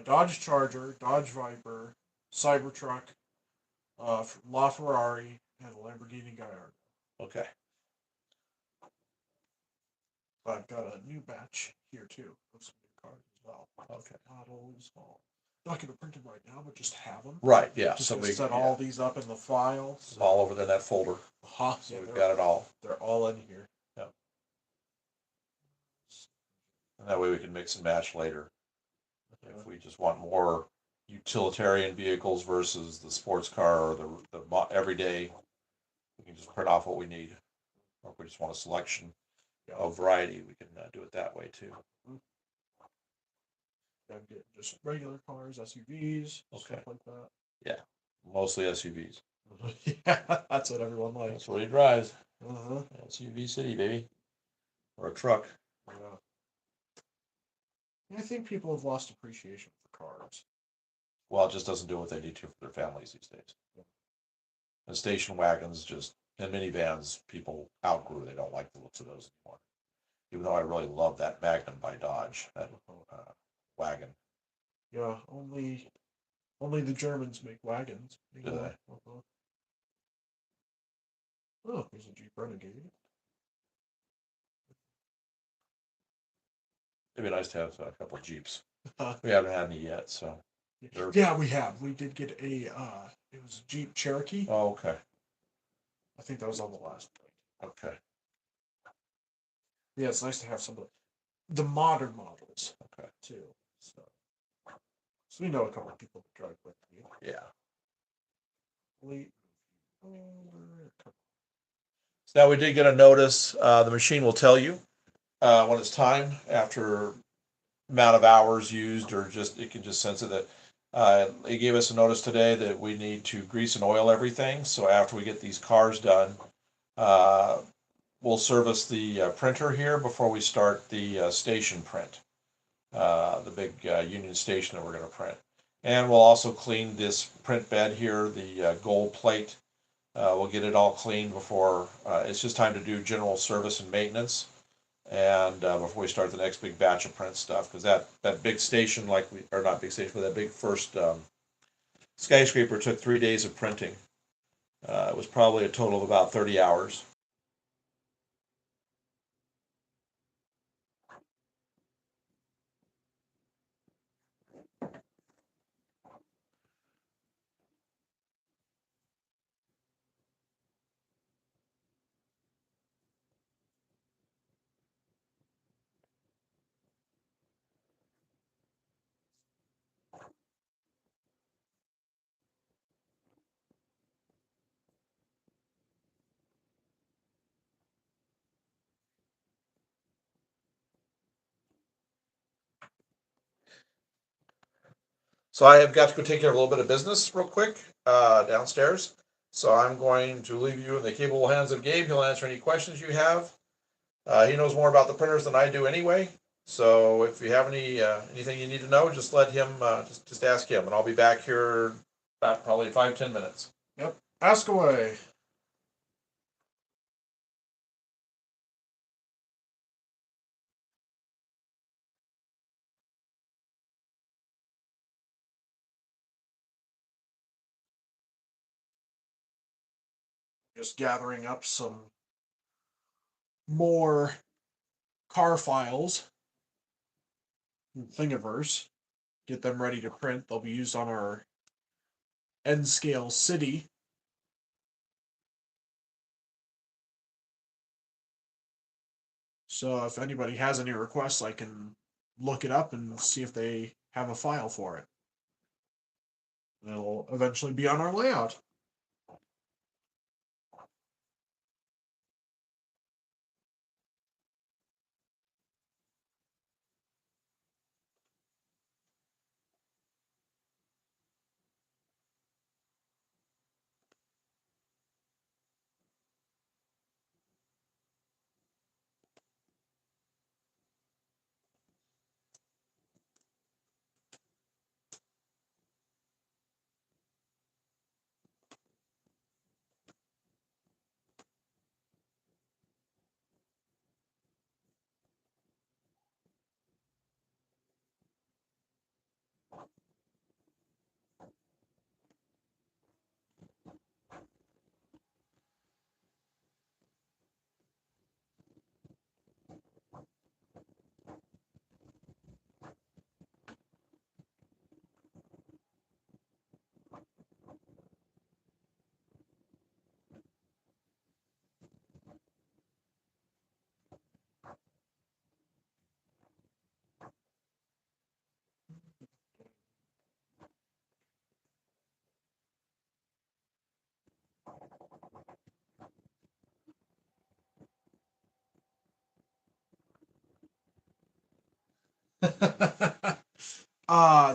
Dodge Charger, Dodge Viper, Cybertruck, LaFerrari, and a Lamborghini Gallardo. Okay. I've got a new batch here too of some new cars as well. Okay. Models, all. Not going to print them right now, but just have them. Right, yeah. Just set all these up in the file. So. All over in that folder. So we've got it all. They're all in here. Yep. And that way we can mix and match later. If we just want more utilitarian vehicles versus the sports car or the everyday, we can just print off what we need. Or if we just want a selection of variety, we can do it that way too. I'm getting just regular cars, SUVs, stuff like that. Yeah, mostly SUVs. Yeah, that's what everyone likes. That's what he drives. Uh-huh. SUV city, baby. Or a truck. Yeah. I think people have lost appreciation for cars. Well, it just doesn't do what they need to for their families these days. Yeah. And station wagons and minivans, people outgrew. They don't like the looks of those anymore. Even though I really love that Magnum by Dodge, that wagon. Yeah, only the Germans make wagons. Do they? Uh-huh. Oh, there's a Jeep Renegade. It'd be nice to have a couple of Jeeps. We haven't had any yet, so. Yeah, we have. We did get it was a Jeep Cherokee. Oh, okay. I think that was on the last plate. Okay. Yeah, it's nice to have some of the modern models. Okay. Too. So we know a couple of people that drive with you. Yeah. Late. So now we did get a notice. The machine will tell you when it's time after amount of hours used, or it can just sense it that it gave us a notice today that we need to grease and oil everything. So after we get these cars done, we'll service the printer here before we start the station print, the big Union Station that we're going to print. And we'll also clean this print bed here, the gold plate. We'll get it all cleaned before it's just time to do general service and maintenance. And before we start the next big batch of print stuff, because that big station, or not big station, but that big first skyscraper took 3 days of printing. It was probably a total of about 30 hours. So I have got to go take care of a little bit of business real quick downstairs. So I'm going to leave you in the capable hands of Gabe. He'll answer any questions you have. He knows more about the printers than I do anyway. So if you have anything you need to know, just let him just ask him, and I'll be back here about probably 5-10 minutes. Yep. Ask away. Just gathering up some more car files in Thingiverse. Get them ready to print. They'll be used on our N-scale city. So if anybody has any requests, I can look it up and see if they have a file for it. It'll eventually be on our layout.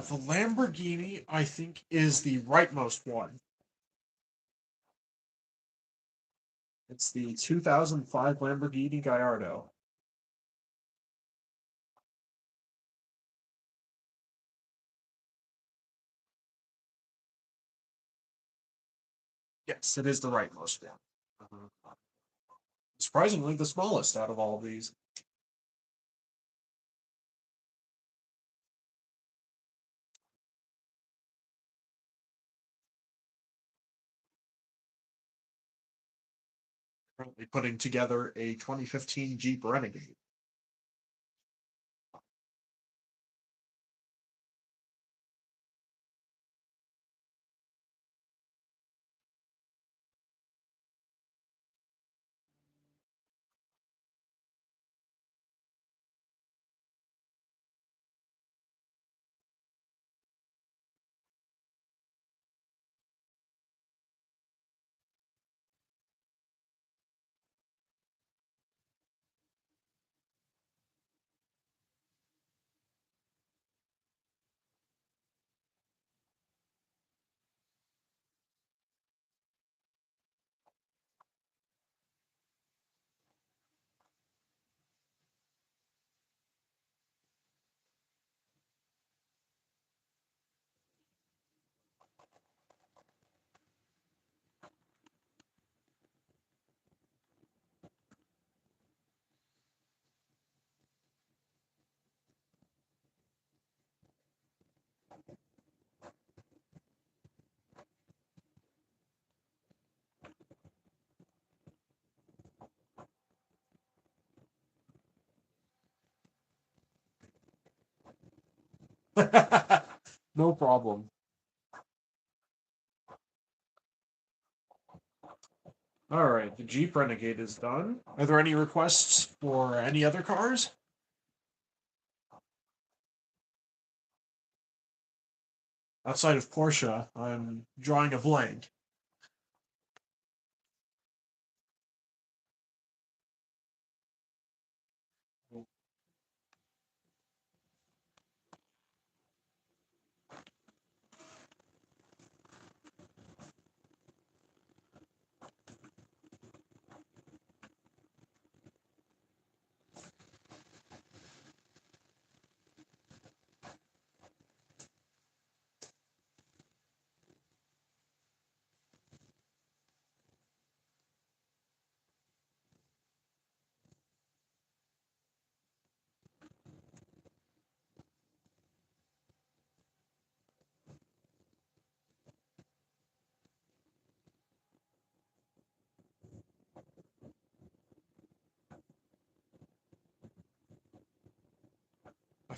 The Lamborghini, I think, is the rightmost one. It's the 2005 Lamborghini Gallardo. Yes, it is the rightmost one. Surprisingly, the smallest out of all of these. Currently putting together a 2015 Jeep Renegade. No problem. All right, the Jeep Renegade is done. Are there any requests for any other cars? Outside of Porsche, I'm drawing a blank.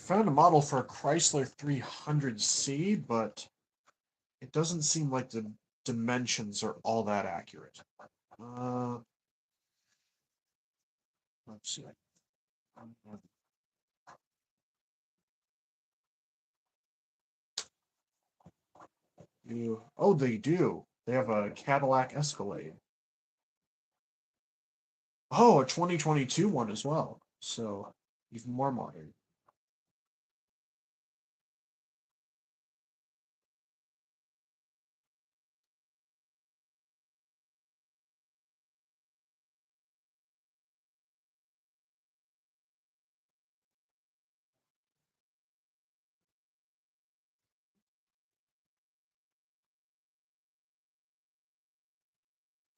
found a model for a Chrysler 300C, but it doesn't seem like the dimensions are all that accurate. Let's see. Oh, they do. They have a Cadillac Escalade. Oh, a 2022 one as well. So even more modern.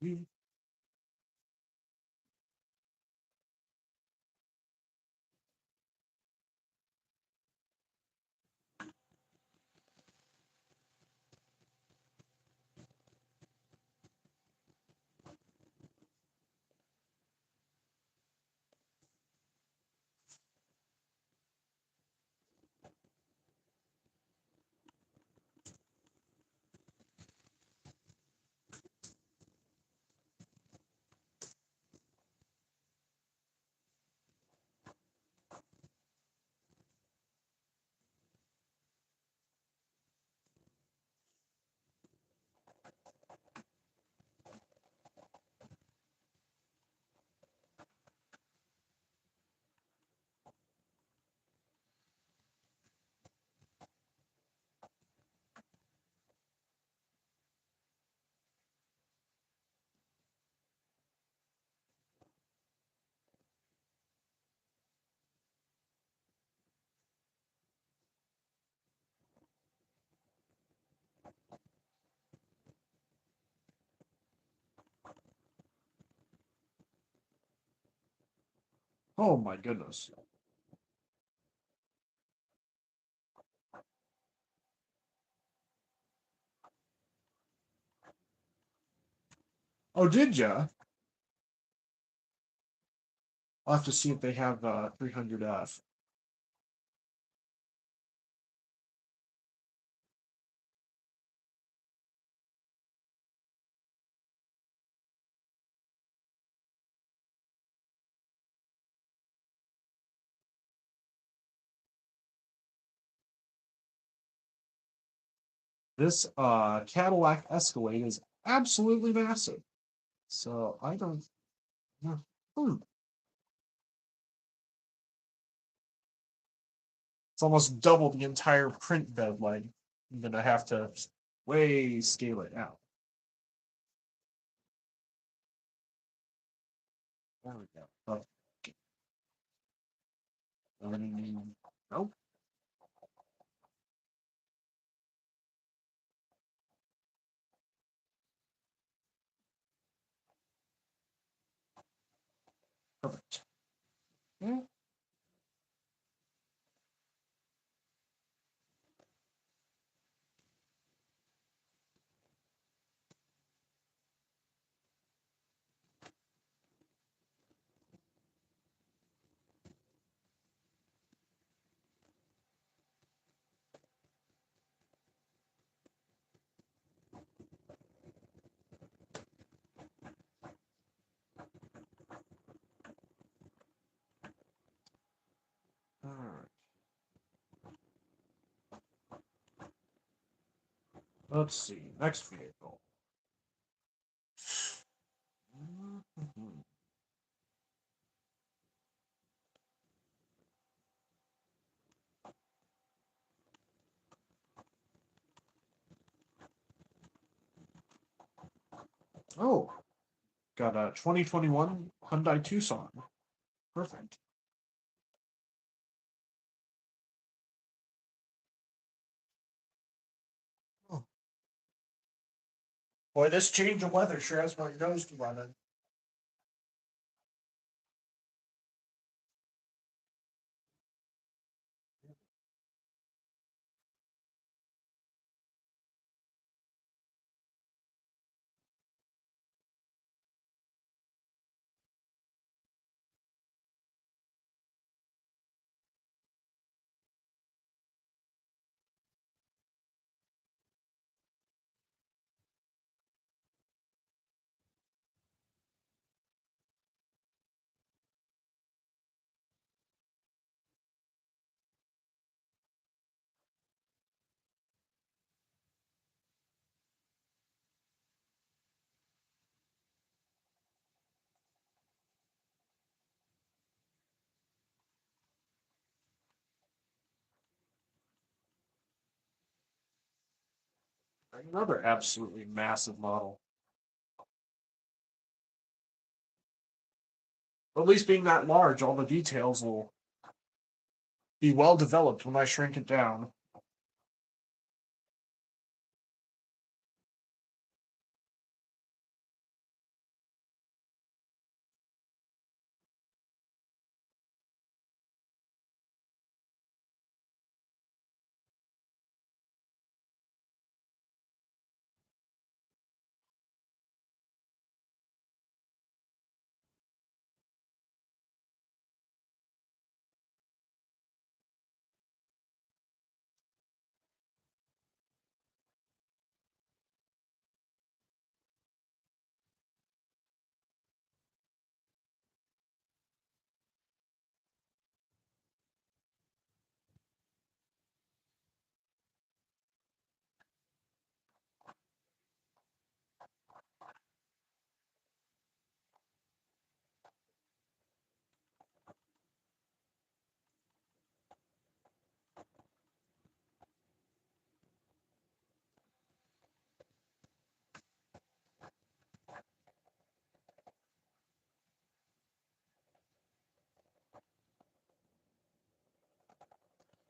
Hmm. Oh my goodness. Oh, did ya? I'll have to see if they have 300F. This Cadillac Escalade is absolutely massive. So I don't know. Hmm. It's almost double the entire print bed length. I'm gonna have to way scale it out. There we go. Oh, nope. Perfect. Yeah. All right. Let's see. Next vehicle. Mhm. Oh, got a 2021 Hyundai Tucson. Perfect. Oh, boy, this change of weather sure has my nose to run. Another absolutely massive model. At least being that large, all the details will be well developed when I shrink it down.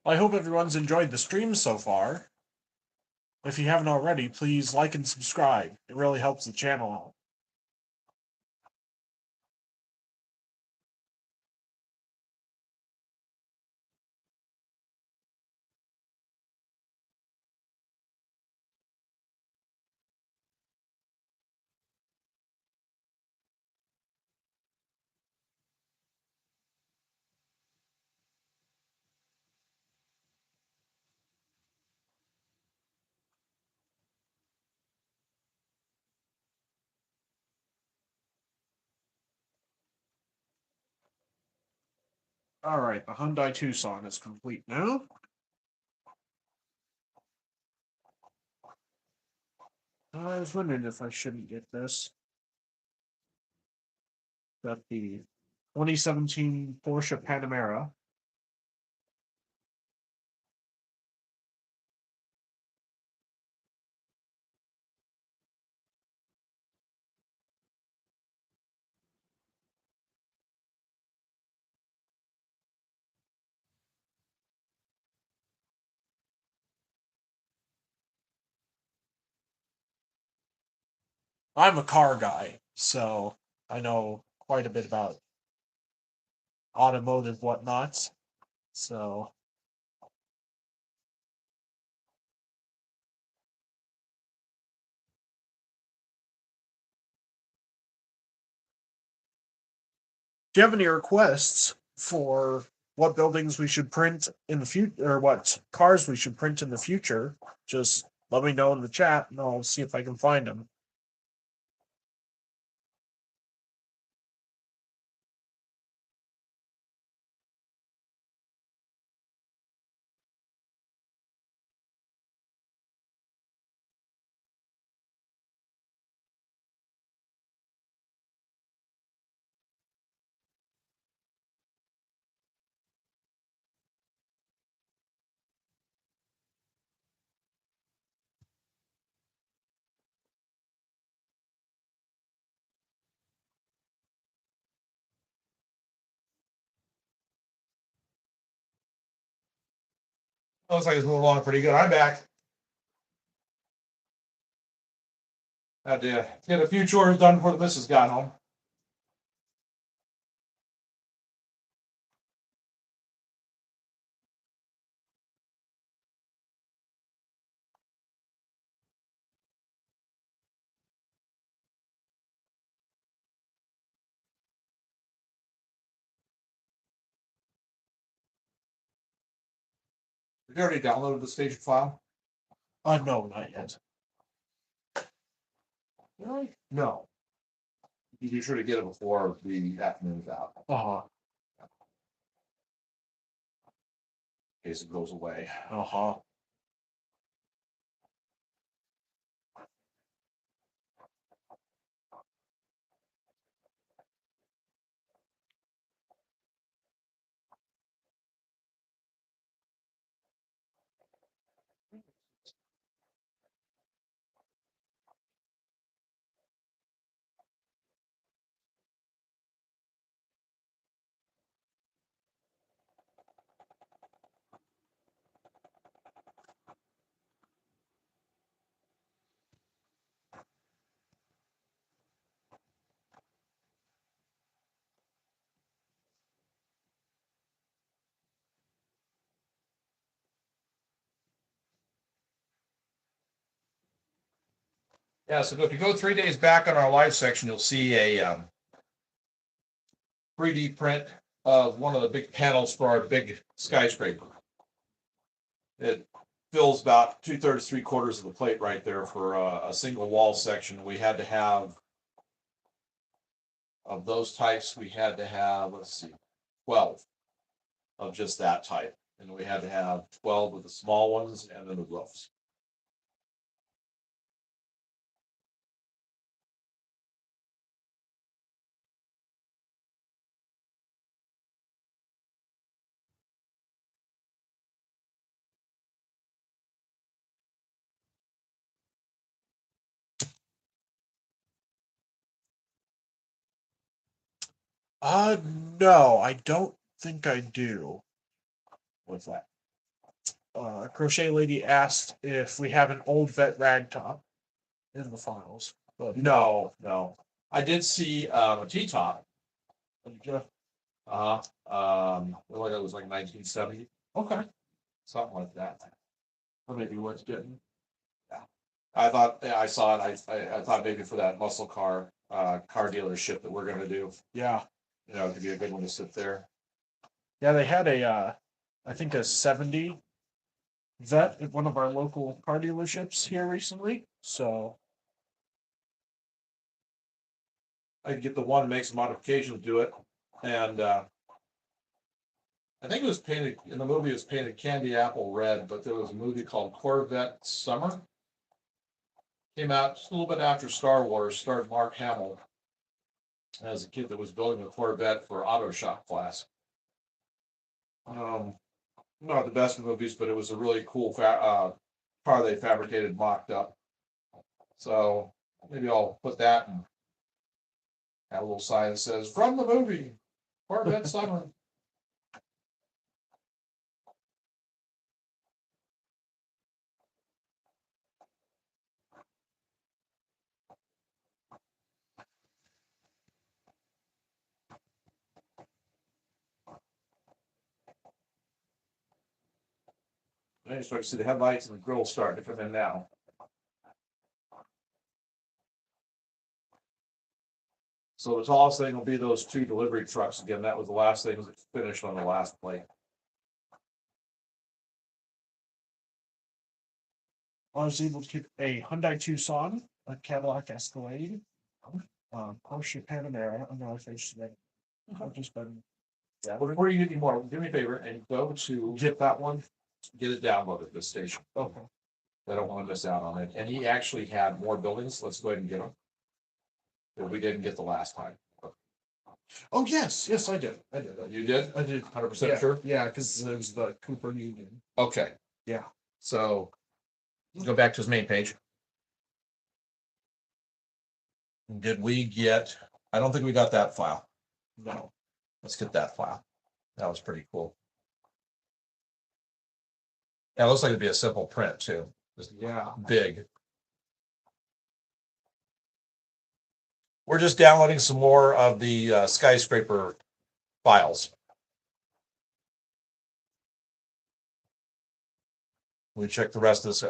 I hope everyone's enjoyed the stream so far. If you haven't already, please like and subscribe. It really helps the channel out. All right, the Hyundai Tucson is complete now. I was wondering if I shouldn't get this. Got the 2017 Porsche Panamera. I'm a car guy, so I know quite a bit about automotive whatnots. So do you have any requests for what buildings we should print in the future, or what cars we should print in the future? Just let me know in the chat, and I'll see if I can find them. Looks like it's moving along pretty good. I'm back. Had to get a few chores done before the missus got home. Have you already downloaded the station file? No, not yet. Really? No. You be sure to get it before the afternoon's out. In case it goes away. Yeah, so if you go 3 days back on our live section, you'll see a 3D print of one of the big panels for our big skyscraper. It fills about 2/3, 3/4 of the plate right there for a single wall section. We had to have, of those types, we had to have, let's see, 12 of just that type. And we had to have 12 of the small ones and then the roofs. Uh, no, I don't think I do. What's that? Crochet Lady asked if we have an old vet rag top in the files. But No. I did see a T-top. Like it was like 1970, okay. something like that. Or maybe worth getting. I thought, yeah, I saw it. I thought maybe for that muscle car dealership that we're gonna do, Yeah. it could be a good one to sit there. Yeah, they had I think a 70 vet at one of our local car dealerships here recently. So I could get the one, make some modifications to it, and I think it was painted in the movie. It was painted candy apple red, but there was a movie called Corvette Summer. Came out just a little bit after Star Wars. Starred Mark Hamill as a kid that was building a Corvette for auto shop class. Not the best movies, but it was a really cool car they fabricated, mocked up. So maybe I'll put that and have a little sign that says "From the movie, Corvette Summer." Then you start to see the headlights and the grill starting to come in now. So the tallest thing will be those 2 delivery trucks. Again, that was the last thing that finished on the last plate. I was able to get a Hyundai Tucson, a Cadillac Escalade, Porsche Panamera, another face today. I've just been Well, before you get any more, do me a favor and go to get that one. get it downloaded at this station. Okay. I don't want to miss out on it. And he actually had more buildings. Let's go ahead and get them. That we didn't get the last time. Oh yes, yes I did. You did? I did. 100% Yeah, sure? yeah, because it was the Cooper Union. Okay. Yeah. So go back to his main page. Did we get, I don't think we got that file. No. Let's get that file. That was pretty cool. Yeah, it looks like it'd be a simple print too. Just Yeah. big. We're just downloading some more of the skyscraper files. We checked the rest of this.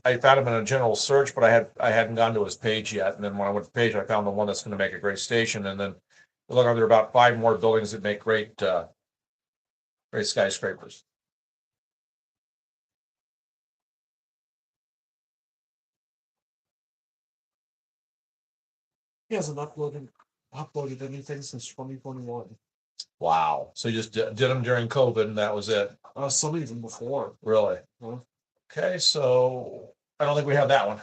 I found him in a general search, but I hadn't gone to his page yet. And then when I went to the page, I found the one that's going to make a great station. And then it looked like there are about 5 more buildings that make great skyscrapers. He hasn't uploaded anything since 2021. Wow. So you just did them during COVID and that was it? Some even before. Really? Huh? Okay, so I don't think we have that one.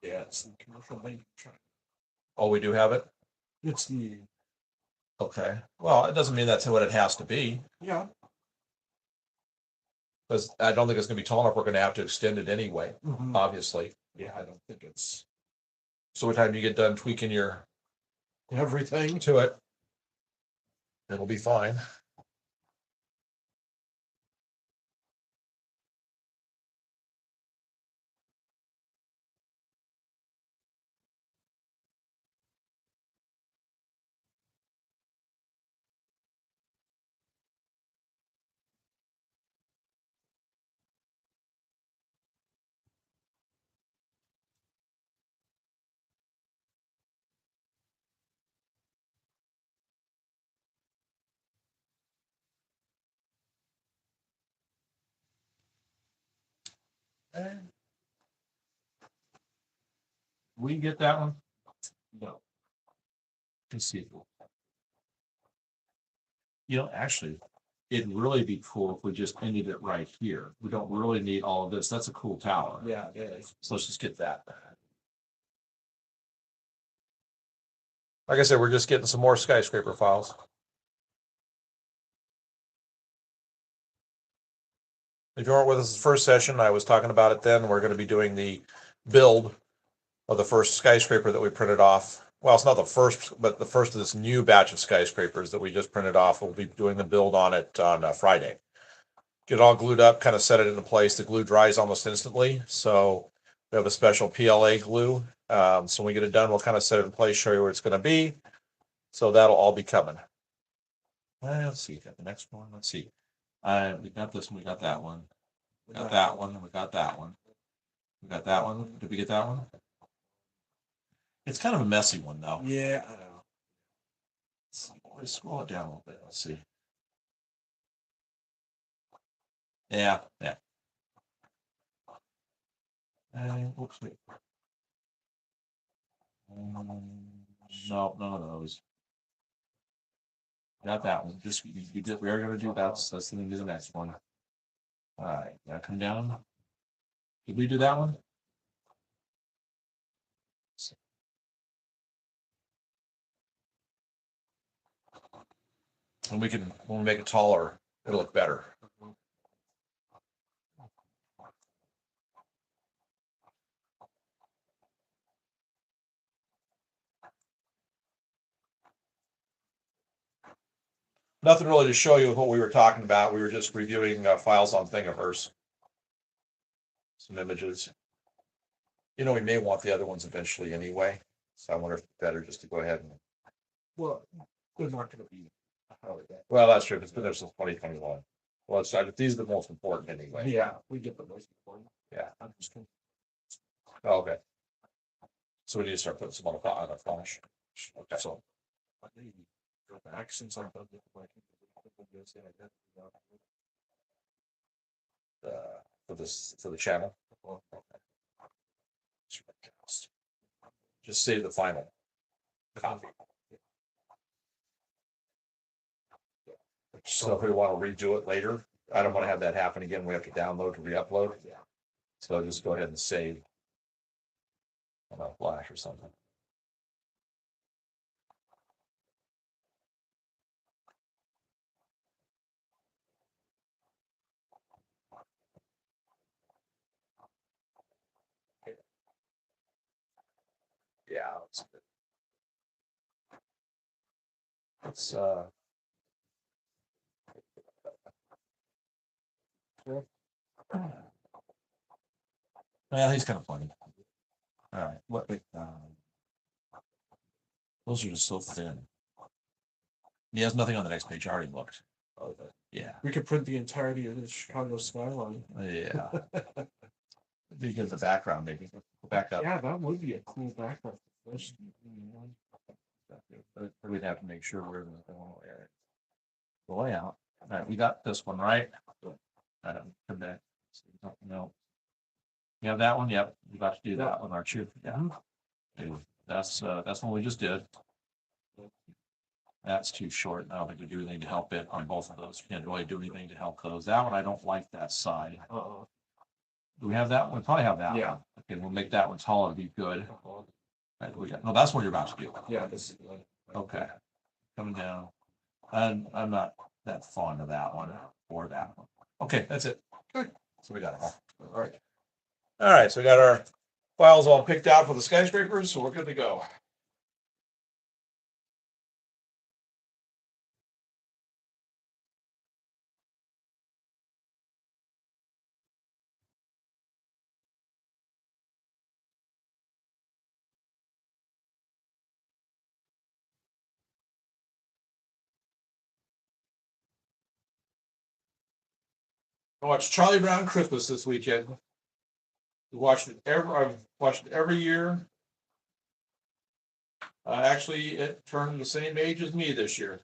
Yeah, it's the commercial bank track. Oh, we do have it? It's the Okay. Well, it doesn't mean that's what it has to be. yeah. Because I don't think it's going to be tall enough. We're going to have to extend it anyway, obviously. Yeah, I don't think it's So what time do you get done tweaking your everything. to it? It'll be fine. We can get that one. No. Let's see. Actually, it'd really be cool if we just ended it right here. We don't really need all of this. That's a cool tower. Yeah, it is. So let's just get that. Like I said, we're just getting some more skyscraper files. If you weren't with us the first session, I was talking about it then. We're going to be doing the build of the first skyscraper that we printed off. Well, it's not the first, but the first of this new batch of skyscrapers that we just printed off. We'll be doing the build on it on Friday. Get it all glued up, kind of set it into place. The glue dries almost instantly. So we have a special PLA glue. So when we get it done, we'll kind of set it in place, show you where it's going to be. So that'll all be coming. Let's see, got the next one. Let's see. We got this one, we got that one. We got that one, we got that one. We got that one. Did we get that one? It's kind of a messy one though. Yeah, I know. Let's scroll it down a little bit. Let's see. Yeah. Oops, wait. No, none of those. Got that one. Just we did. We are going to do that. So let's do the next one. All right. Now come down. Did we do that one? And when we make it taller, it'll look better. Nothing really to show you what we were talking about. We were just reviewing files on Thingiverse. Some images. We may want the other ones eventually anyway. So I wonder if it's better just to go ahead and. Well, they're not going to be. Well, that's true. It's been there since 2021. Well, these are the most important anyway. Yeah, we get the most important. Yeah. I'm just going Oh, okay. So we need to start putting some on a flash. Okay. So I need to go back since I've done it. For the channel. Just save the final copy. So if we want to redo it later, I don't want to have that happen again. We have to download to re-upload. Yeah. So just go ahead and save on a flash or something. Yeah, it's yeah, he's kind of funny. All right, wait, those are just so thin. He has nothing on the next page. I already looked. Okay. Yeah. We could print the entirety of the Chicago skyline. Yeah. Because the background, maybe. Back up. Yeah, that would be a cool background. But we'd have to make sure we're in the layout. All right, we got this one, right? Come back. No. You have that one? Yep. You got to do that one, aren't you? Yeah. That's one we just did. That's too short. I don't think we do anything to help it on both of those. We can't really do anything to help those. That one, I don't like that side. Do we have that one? We probably have that one. Yeah. Okay, we'll make that one taller to be good. Right, no, that's what you're about to do. Yeah, this is good. Okay. Coming down. I'm not that fond of that one or that one. Okay, that's it. Good. So we got it all. All right. All right, so we got our files all picked out for the skyscrapers, so we're good to go. I watched Charlie Brown Christmas this weekend. I've watched it every year. Actually, it turned the same age as me this year. Of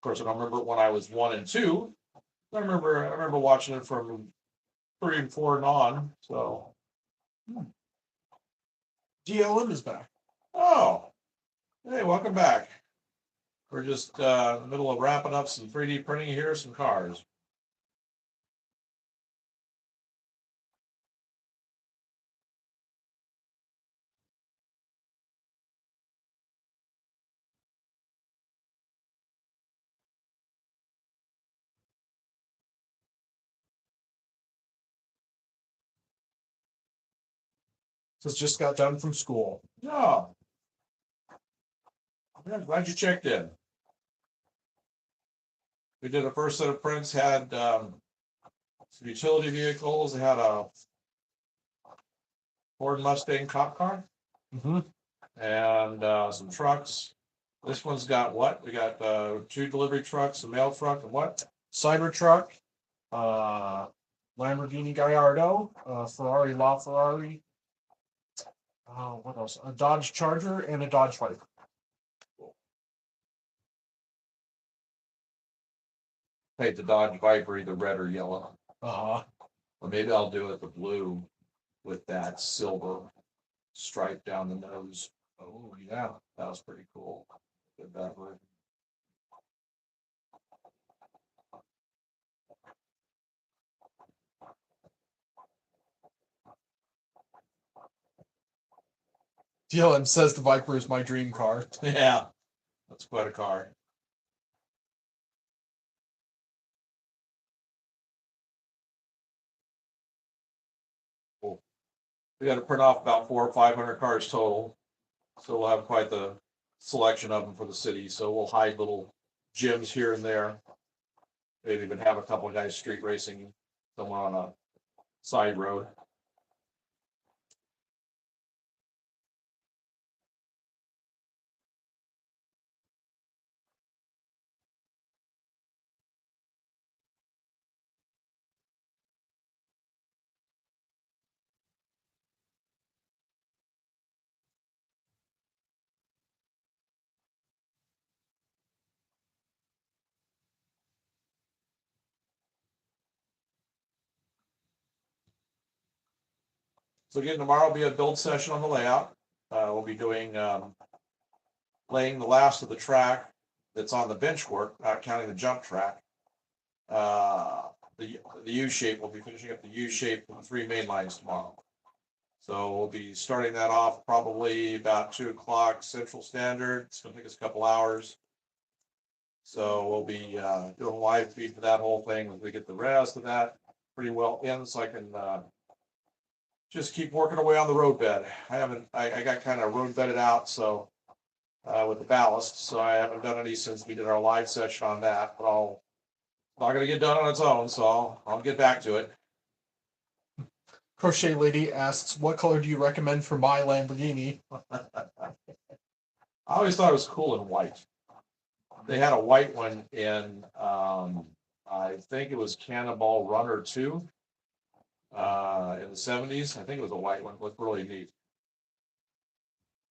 course, I don't remember when I was 1 and 2. I remember watching it from 3 and 4 and on. So, DLM is back. oh, hey, welcome back. We're just in the middle of wrapping up some 3D printing here, some cars. Just got done from school. No. Yeah, glad you checked in. We did a first set of prints, had some utility vehicles. They had a Ford Mustang cop car and some trucks. This one's got what? We got 2 delivery trucks, a mail truck, and what? Cyber truck, Lamborghini Gallardo, Ferrari LaFerrari. What else? A Dodge Charger and a Dodge Viper. Paint the Dodge Viper either red or yellow. Uh-huh. Or maybe I'll do it the blue with that silver stripe down the nose. Oh, yeah. That was pretty cool. Did that version. DLM says the Viper is my dream car. Yeah, that's quite a car. Cool. We got to print off about 400 or 500 cars total, so we'll have quite the selection of them for the city. So we'll hide little gyms here and there. Maybe even have a couple of guys street racing somewhere on a side road. So again, tomorrow will be a build session on the layout. We'll be doing laying the last of the track that's on the bench work, not counting the jump track. The U shape, we'll be finishing up the U shape with the 3 main lines tomorrow. So we'll be starting that off probably about 2 o'clock Central Standard. It's gonna take us a couple hours. So we'll be doing a live feed for that whole thing as we get the rest of that pretty well in, so I can just keep working away on the road bed. I got kind of road bedded out, so with the ballast, so I haven't done any since we did our live session on that, but it's not gonna get done on its own, so I'll get back to it. Crochet Lady asks, what color do you recommend for my Lamborghini? I always thought it was cool in white. They had a white one in, I think it was Cannonball Runner 2 in the 70s. I think it was a white one. It looked really neat.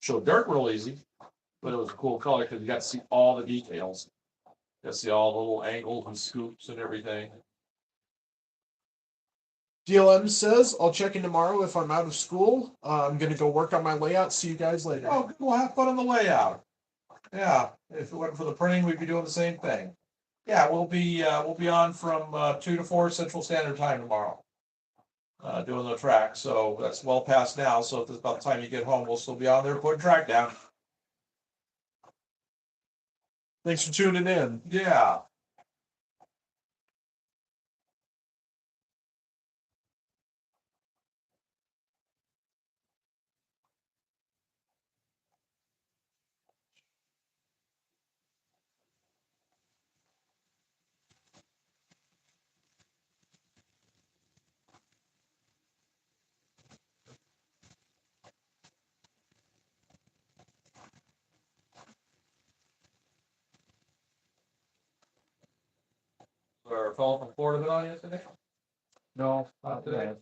Showed dirt real easy, but it was a cool color because you got to see all the details. You got to see all the little angles and scoops and everything. DLM says, I'll check in tomorrow if I'm out of school. I'm going to go work on my layout. See you guys later. Oh, we'll have fun on the layout. Yeah, if it wasn't for the printing, we'd be doing the same thing. Yeah, we'll be on from 2 to 4 Central Standard Time tomorrow, doing the track. So that's well past now. So if it's about the time you get home, we'll still be on there putting track down. Thanks for tuning in. Yeah. Our fellow from Florida been on yesterday? No, Not today.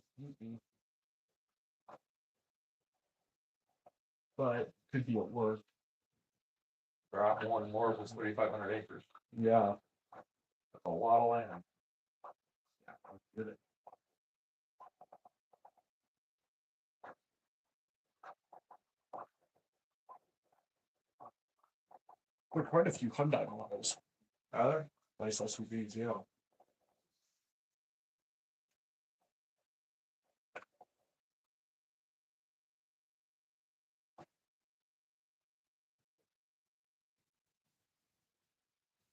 But could be at work. They're out more and more with 3,500 acres. Yeah. That's a lot of land. Yeah, let's get it. There are quite a few Hyundai models. Are there? Nice SUVs, yeah.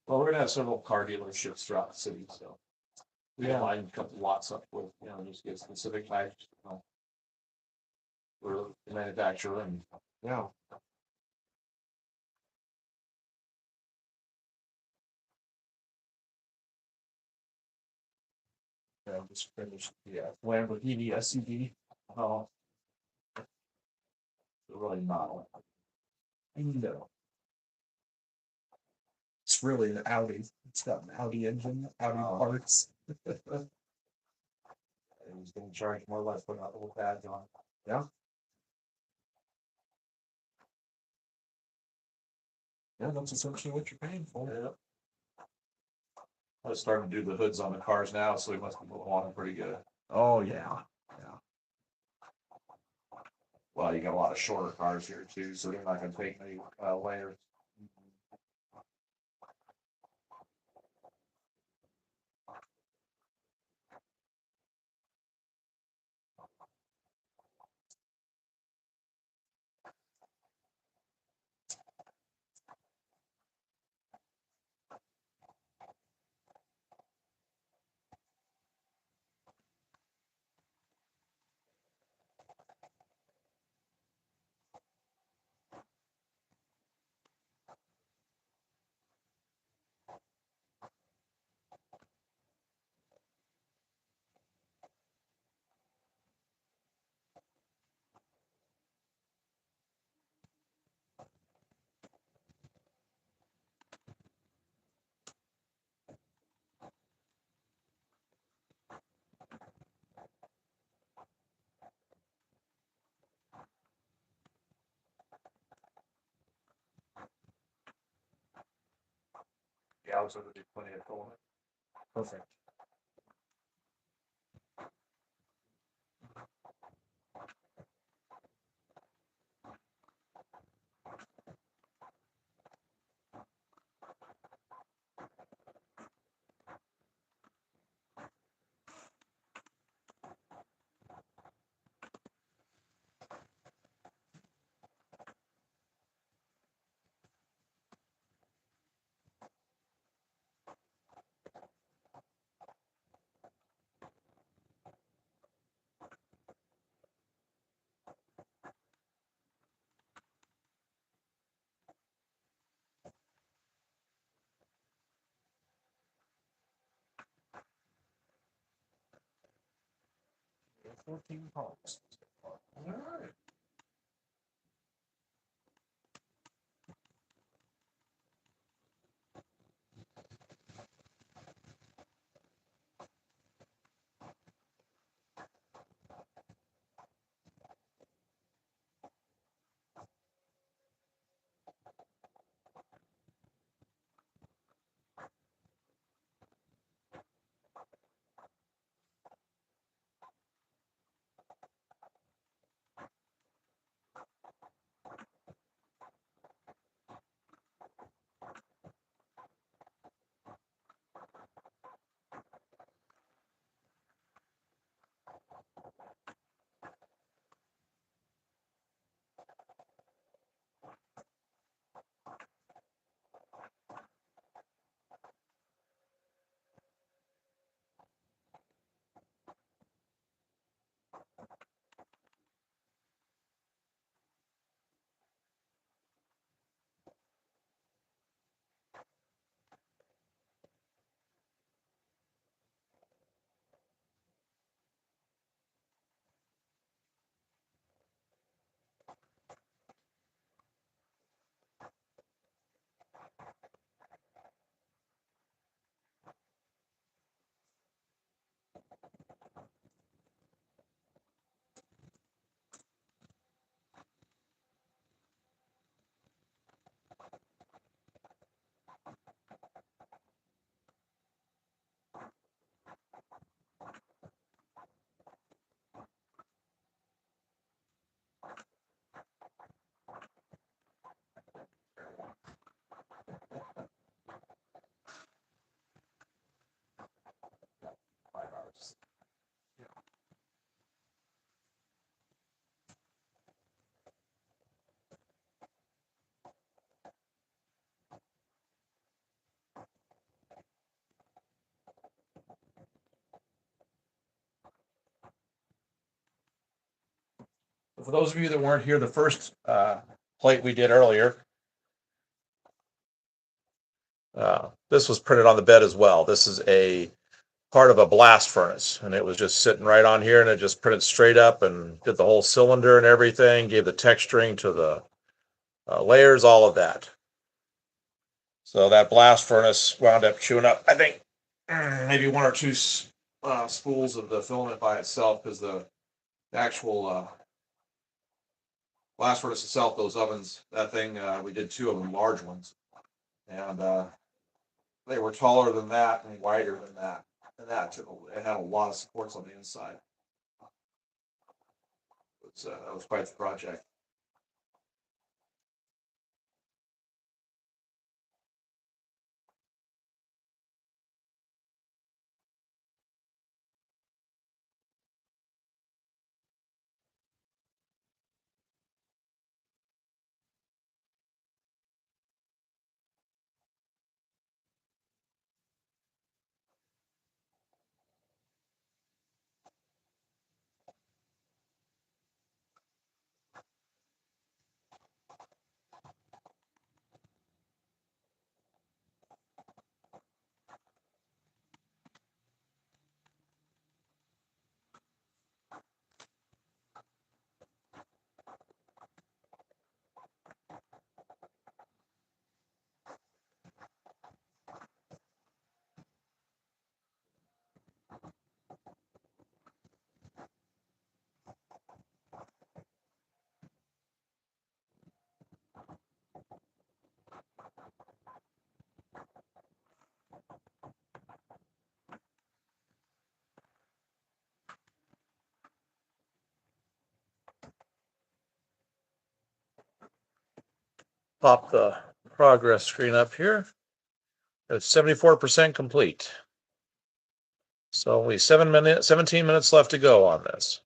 Well, we're gonna have several car dealerships throughout the city, so. We Yeah. line a couple lots up with, just get specific types. We're the manufacturer and Yeah. Yeah, just finished the Lamborghini SUV. oh. Really not. No. It's really an Audi. It's got an Audi engine, Audi Oh. parts. He's gonna charge more or less putting out little pads on. Yeah, that's essentially what you're paying for. Yeah. I was starting to do the hoods on the cars now, so we must be on them pretty good. Oh yeah. Yeah. Well, you got a lot of shorter cars here too, so they're not gonna take any layers. Yeah, I was gonna do plenty of filament. Perfect. Yeah, 14 parts. All right. for those of you that weren't here, the first plate we did earlier, this was printed on the bed as well. This is a part of a blast furnace, and it was just sitting right on here, and it just printed straight up and did the whole cylinder and everything, gave the texturing to the layers, all of that. So that blast furnace wound up chewing up, I think, maybe one or two spools of the filament by itself, because the actual blast furnace itself, those ovens, that thing, we did two of them, large ones, and they were taller than that and wider than that, and it had a lot of supports on the inside. That was quite the project. Pop the progress screen up here. It's 74% complete. So only 17 minutes left to go on this.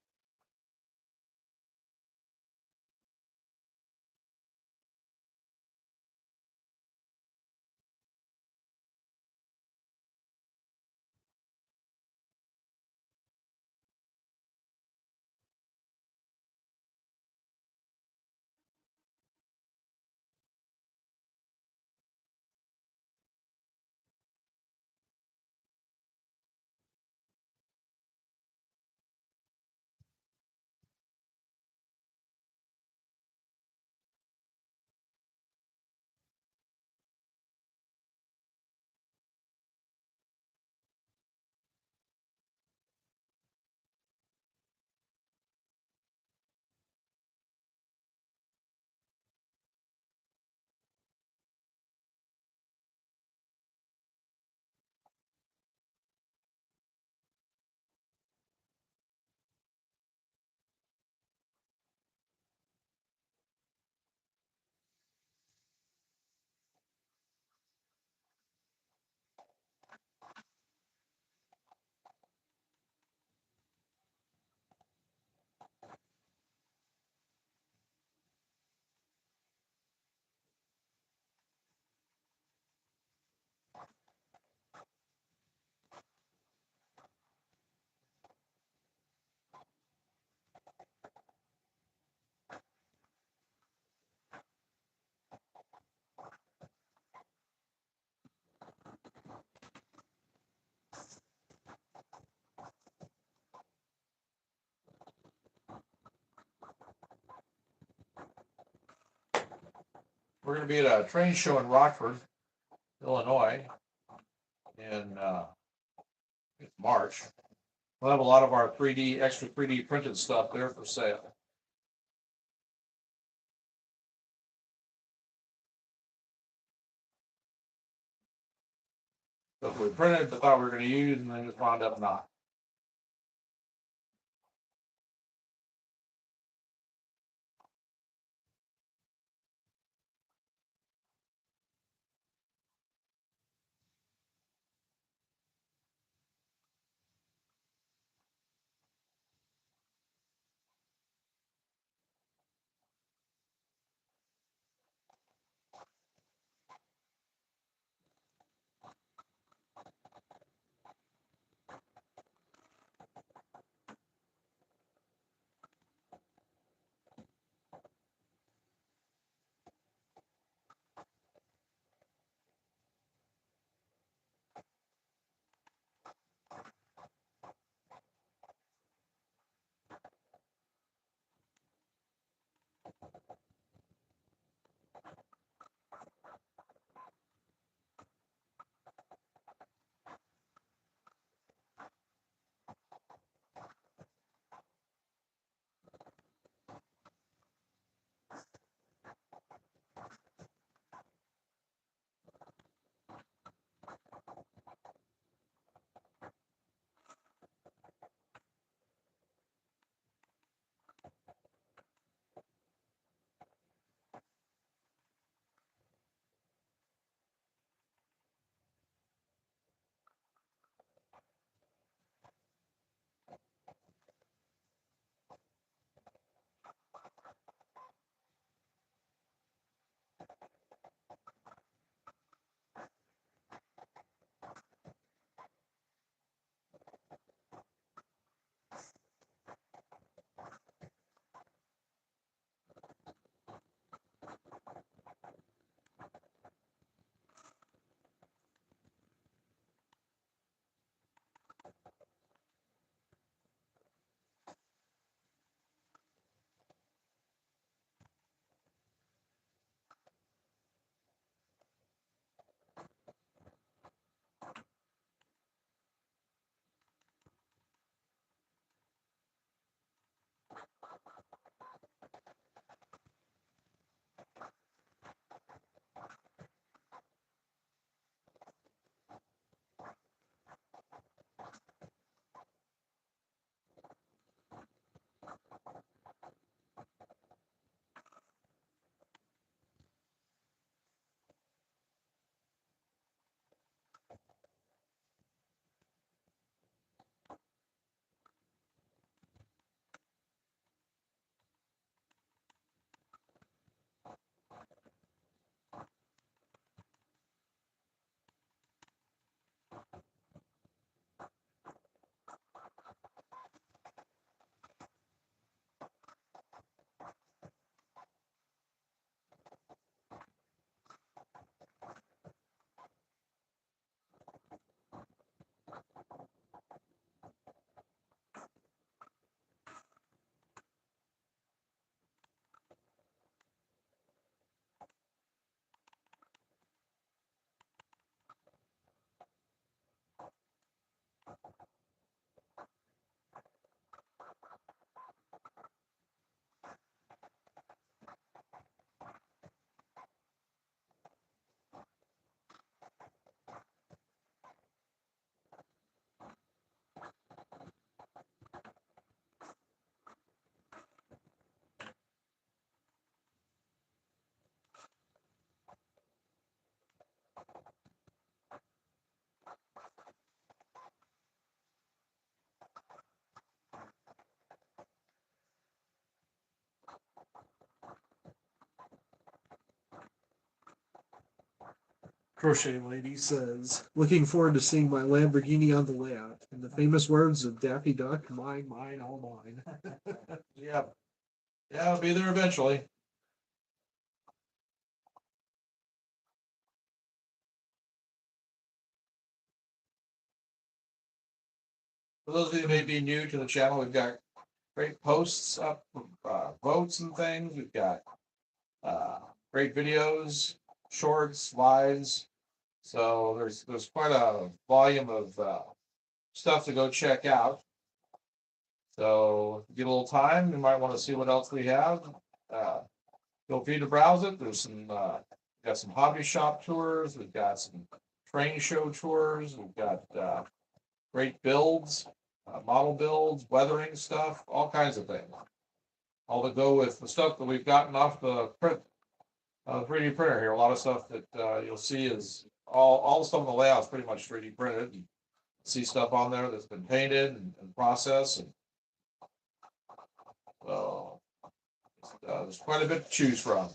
We're going to be at a train show in Rockford, Illinois, in March. We'll have a lot of our extra 3D printed stuff there for sale. Stuff we printed, but thought we were going to use, and then just wound up not. Crochet Lady says, looking forward to seeing my Lamborghini on the layout. In the famous words of Daffy Duck, mine, mine, all mine. Yeah. Yeah, I'll be there eventually. For those of you who may be new to the channel, we've got great posts up, votes and things. We've got uh, great videos, shorts, lives. So there's quite a volume of stuff to go check out. So if you get a little time, you might want to see what else we have. Uh, feel free to browse it. There's some got some hobby shop tours. We've got some train show tours. We've got great builds, model builds, weathering stuff, all kinds of things. All to go with the stuff that we've gotten off the print, 3D printer here. A lot of stuff that you'll see is all the stuff on the layout is pretty much 3D printed. You see stuff on there that's been painted and processed, and there's quite a bit to choose from.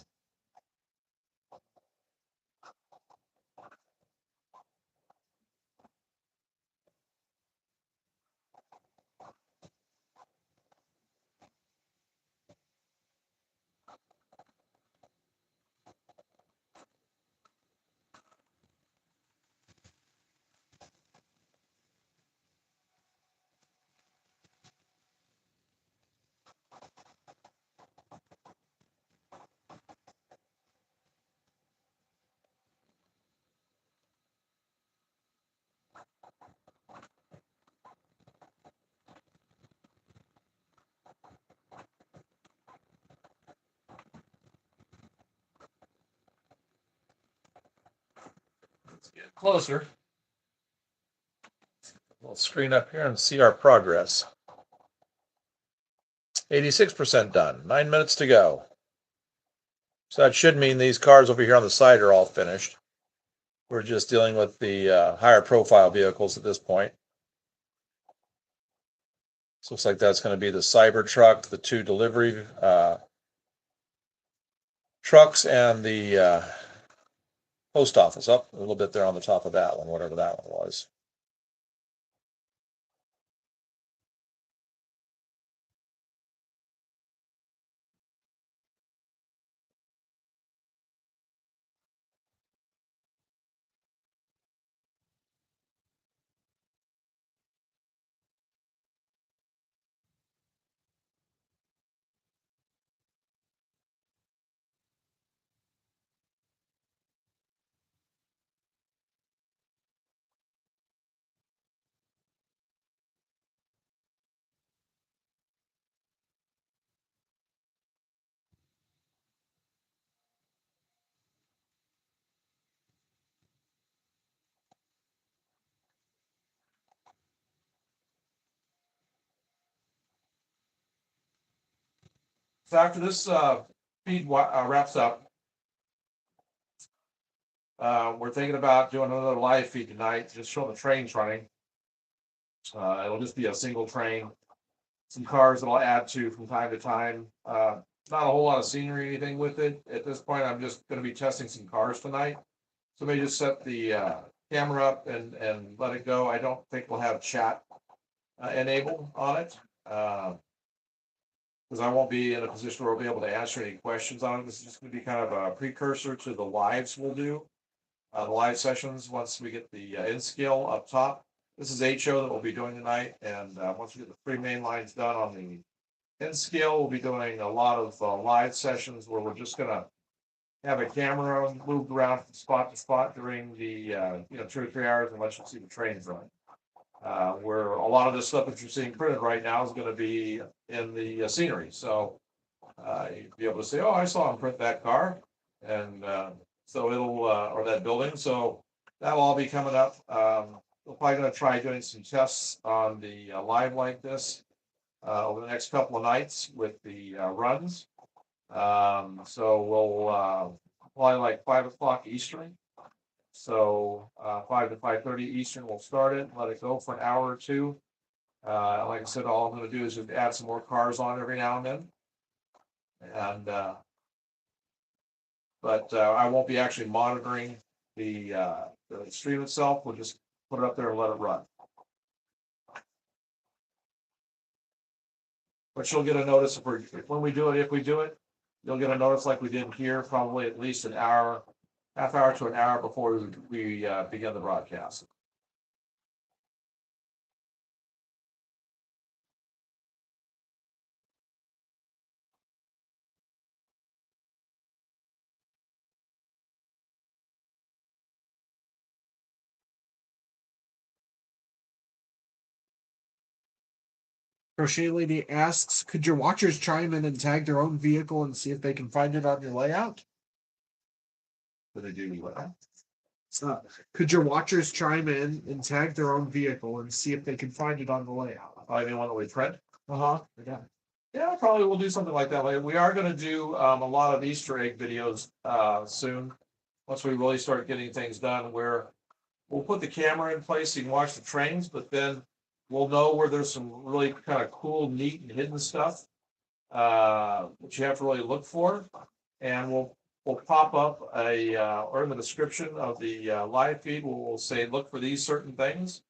Get closer. We'll screen up here and see our progress. 86% done. 9 minutes to go. So that should mean these cars over here on the side are all finished. We're just dealing with the higher profile vehicles at this point. So looks like that's going to be the Cybertruck, the 2 delivery trucks, and the post office. Up a little bit there on the top of that one, whatever that one was. So after this feed wraps up, we're thinking about doing another live feed tonight, just show the trains running. It'll just be a single train, some cars that I'll add to from time to time. Not a whole lot of scenery or anything with it. At this point, I'm just going to be testing some cars tonight. So maybe just set the camera up and let it go. I don't think we'll have chat enabled on it. Because I won't be in a position where I'll be able to answer any questions on it. This is just going to be kind of a precursor to the lives we'll do. The live sessions once we get the in scale up top. This is HO that we'll be doing tonight, and once we get the 3 main lines done on the in scale, we'll be doing a lot of live sessions where we're just going to have a camera moved around from spot to spot during the 2 or 3 hours and let you see the trains run. Where a lot of this stuff that you're seeing printed right now is going to be in the scenery. So you'll be able to say, oh, I saw him print that car. And so it'll, or that building. So that'll all be coming up. We're probably going to try doing some tests on the live like this over the next couple of nights with the runs. So we'll probably like 5 o'clock Eastern. So 5 to 5:30 Eastern, we'll start it, let it go for an hour or two. Like I said, all I'm going to do is just add some more cars on every now and then. And but I won't be actually monitoring the stream itself. We'll just put it up there and let it run. But you'll get a notice when we do it. If we do it, you'll get a notice like we did here, probably at least an hour, half hour to an hour before we begin the broadcast. Crochet Lady asks, could your watchers chime in and tag their own vehicle and see if they can find it on your layout? Do they do what? Could your watchers chime in and tag their own vehicle and see if they can find it on the layout? Oh, you mean one that we print? Uh-huh. Yeah. Yeah, probably we'll do something like that later. We are going to do a lot of Easter egg videos soon. Once we really start getting things done, where we'll put the camera in place so you can watch the trains, but then we'll know where there's some really kind of cool, neat, and hidden stuff that you have to really look for, and we'll pop up or in the description of the live feed, we'll say look for these certain things,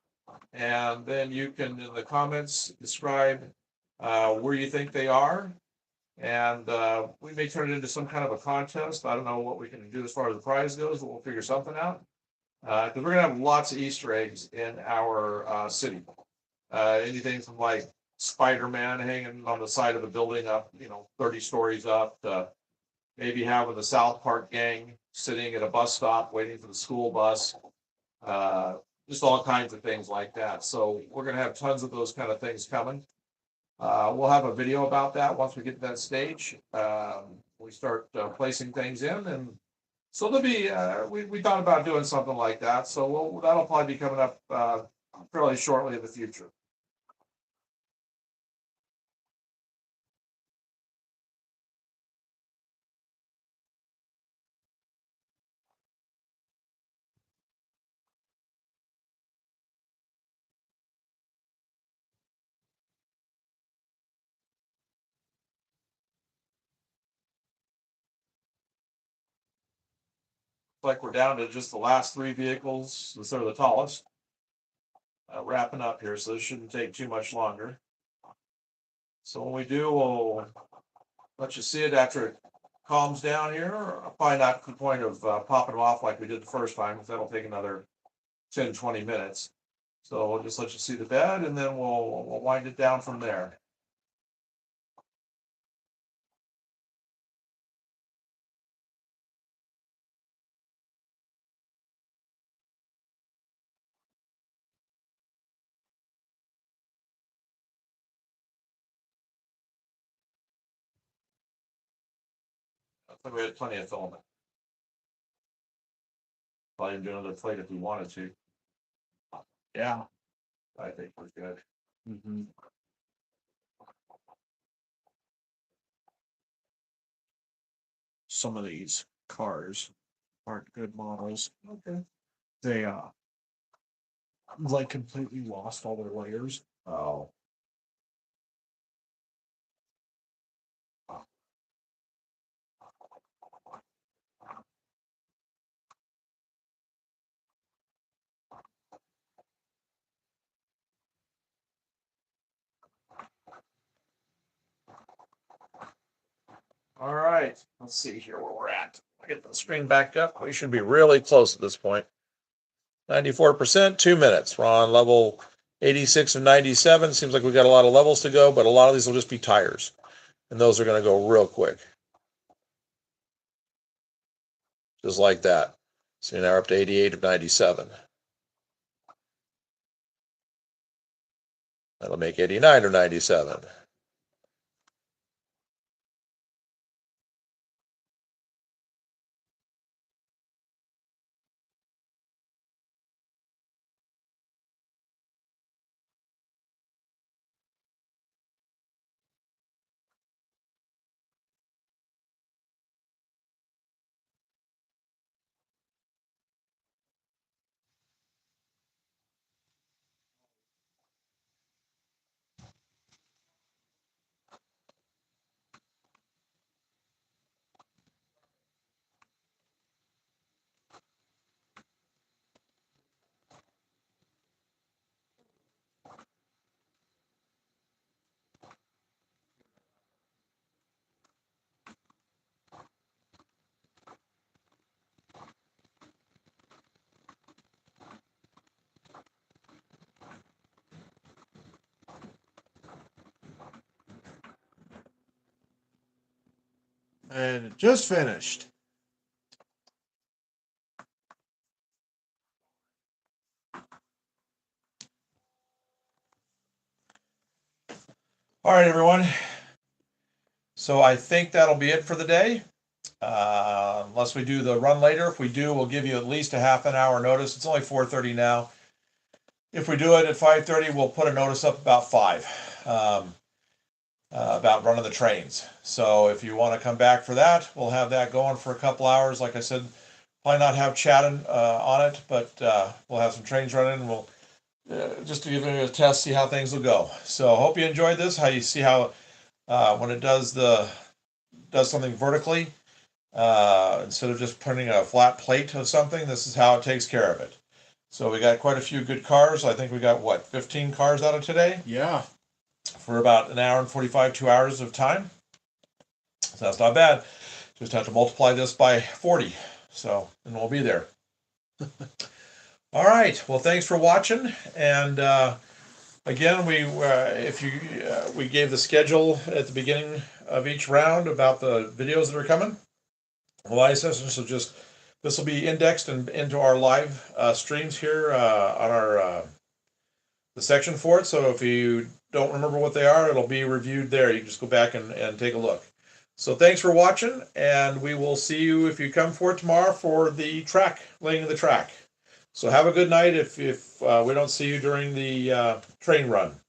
and then you can in the comments describe where you think they are, and we may turn it into some kind of a contest. I don't know what we can do as far as the prize goes, but we'll figure something out. Because we're gonna have lots of Easter eggs in our city. Anything from like Spider-Man hanging on the side of the building up, 30 stories up, maybe having the South Park gang sitting at a bus stop waiting for the school bus. Just all kinds of things like that. So we're gonna have tons of those kind of things coming. We'll have a video about that once we get to that stage. We start placing things in and So there'll be, we thought about doing something like that. So that'll probably be coming up fairly shortly in the future. Like we're down to just the last three vehicles instead of the tallest. Wrapping up here, so this shouldn't take too much longer. So when we do, we'll let you see it after it calms down here. Probably not to the point of popping them off like we did the first time, because that'll take another 10, 20 minutes. So we'll just let you see the bed, and then we'll wind it down from there. I think we had plenty of filament. Probably do another plate if we wanted to. Yeah. I think we're good. Mm-hmm. Some of these cars aren't good models. Okay. They like completely lost all their layers. Oh. All right, let's see here where we're at. I'll get the screen back up. We should be really close at this point. 94%, 2 minutes. We're on level 86 of 97. Seems like we've got a lot of levels to go, but a lot of these will just be tires. And those are going to go real quick. Just like that. So now we're up to 88 of 97. That'll make 89 of 97. And it just finished. All right, everyone. So I think that'll be it for the day. Unless we do the run later. If we do, we'll give you at least a half an hour notice. It's only 4:30 now. If we do it at 5:30, we'll put a notice up about 5 about running the trains. So if you want to come back for that, we'll have that going for a couple hours. Like I said, probably not have chatting on it, but we'll have some trains running, and we'll just to give you a test, see how things will go. So hope you enjoyed this. How you see how when it does something vertically, instead of just putting a flat plate of something, this is how it takes care of it. So we got quite a few good cars. I think we got 15 cars out of today Yeah. for about an hour and 45, 2 hours of time. So that's not bad. Just have to multiply this by 40. So, and we'll be there. All right. Well, thanks for watching. And again, we gave the schedule at the beginning of each round about the videos that are coming. Live sessions. So this will be indexed into our live streams here on our the section for it. So if you don't remember what they are, it'll be reviewed there. You can just go back and take a look. So thanks for watching, and we will see you if you come for it tomorrow for the track, laying of the track. So have a good night if we don't see you during the train run.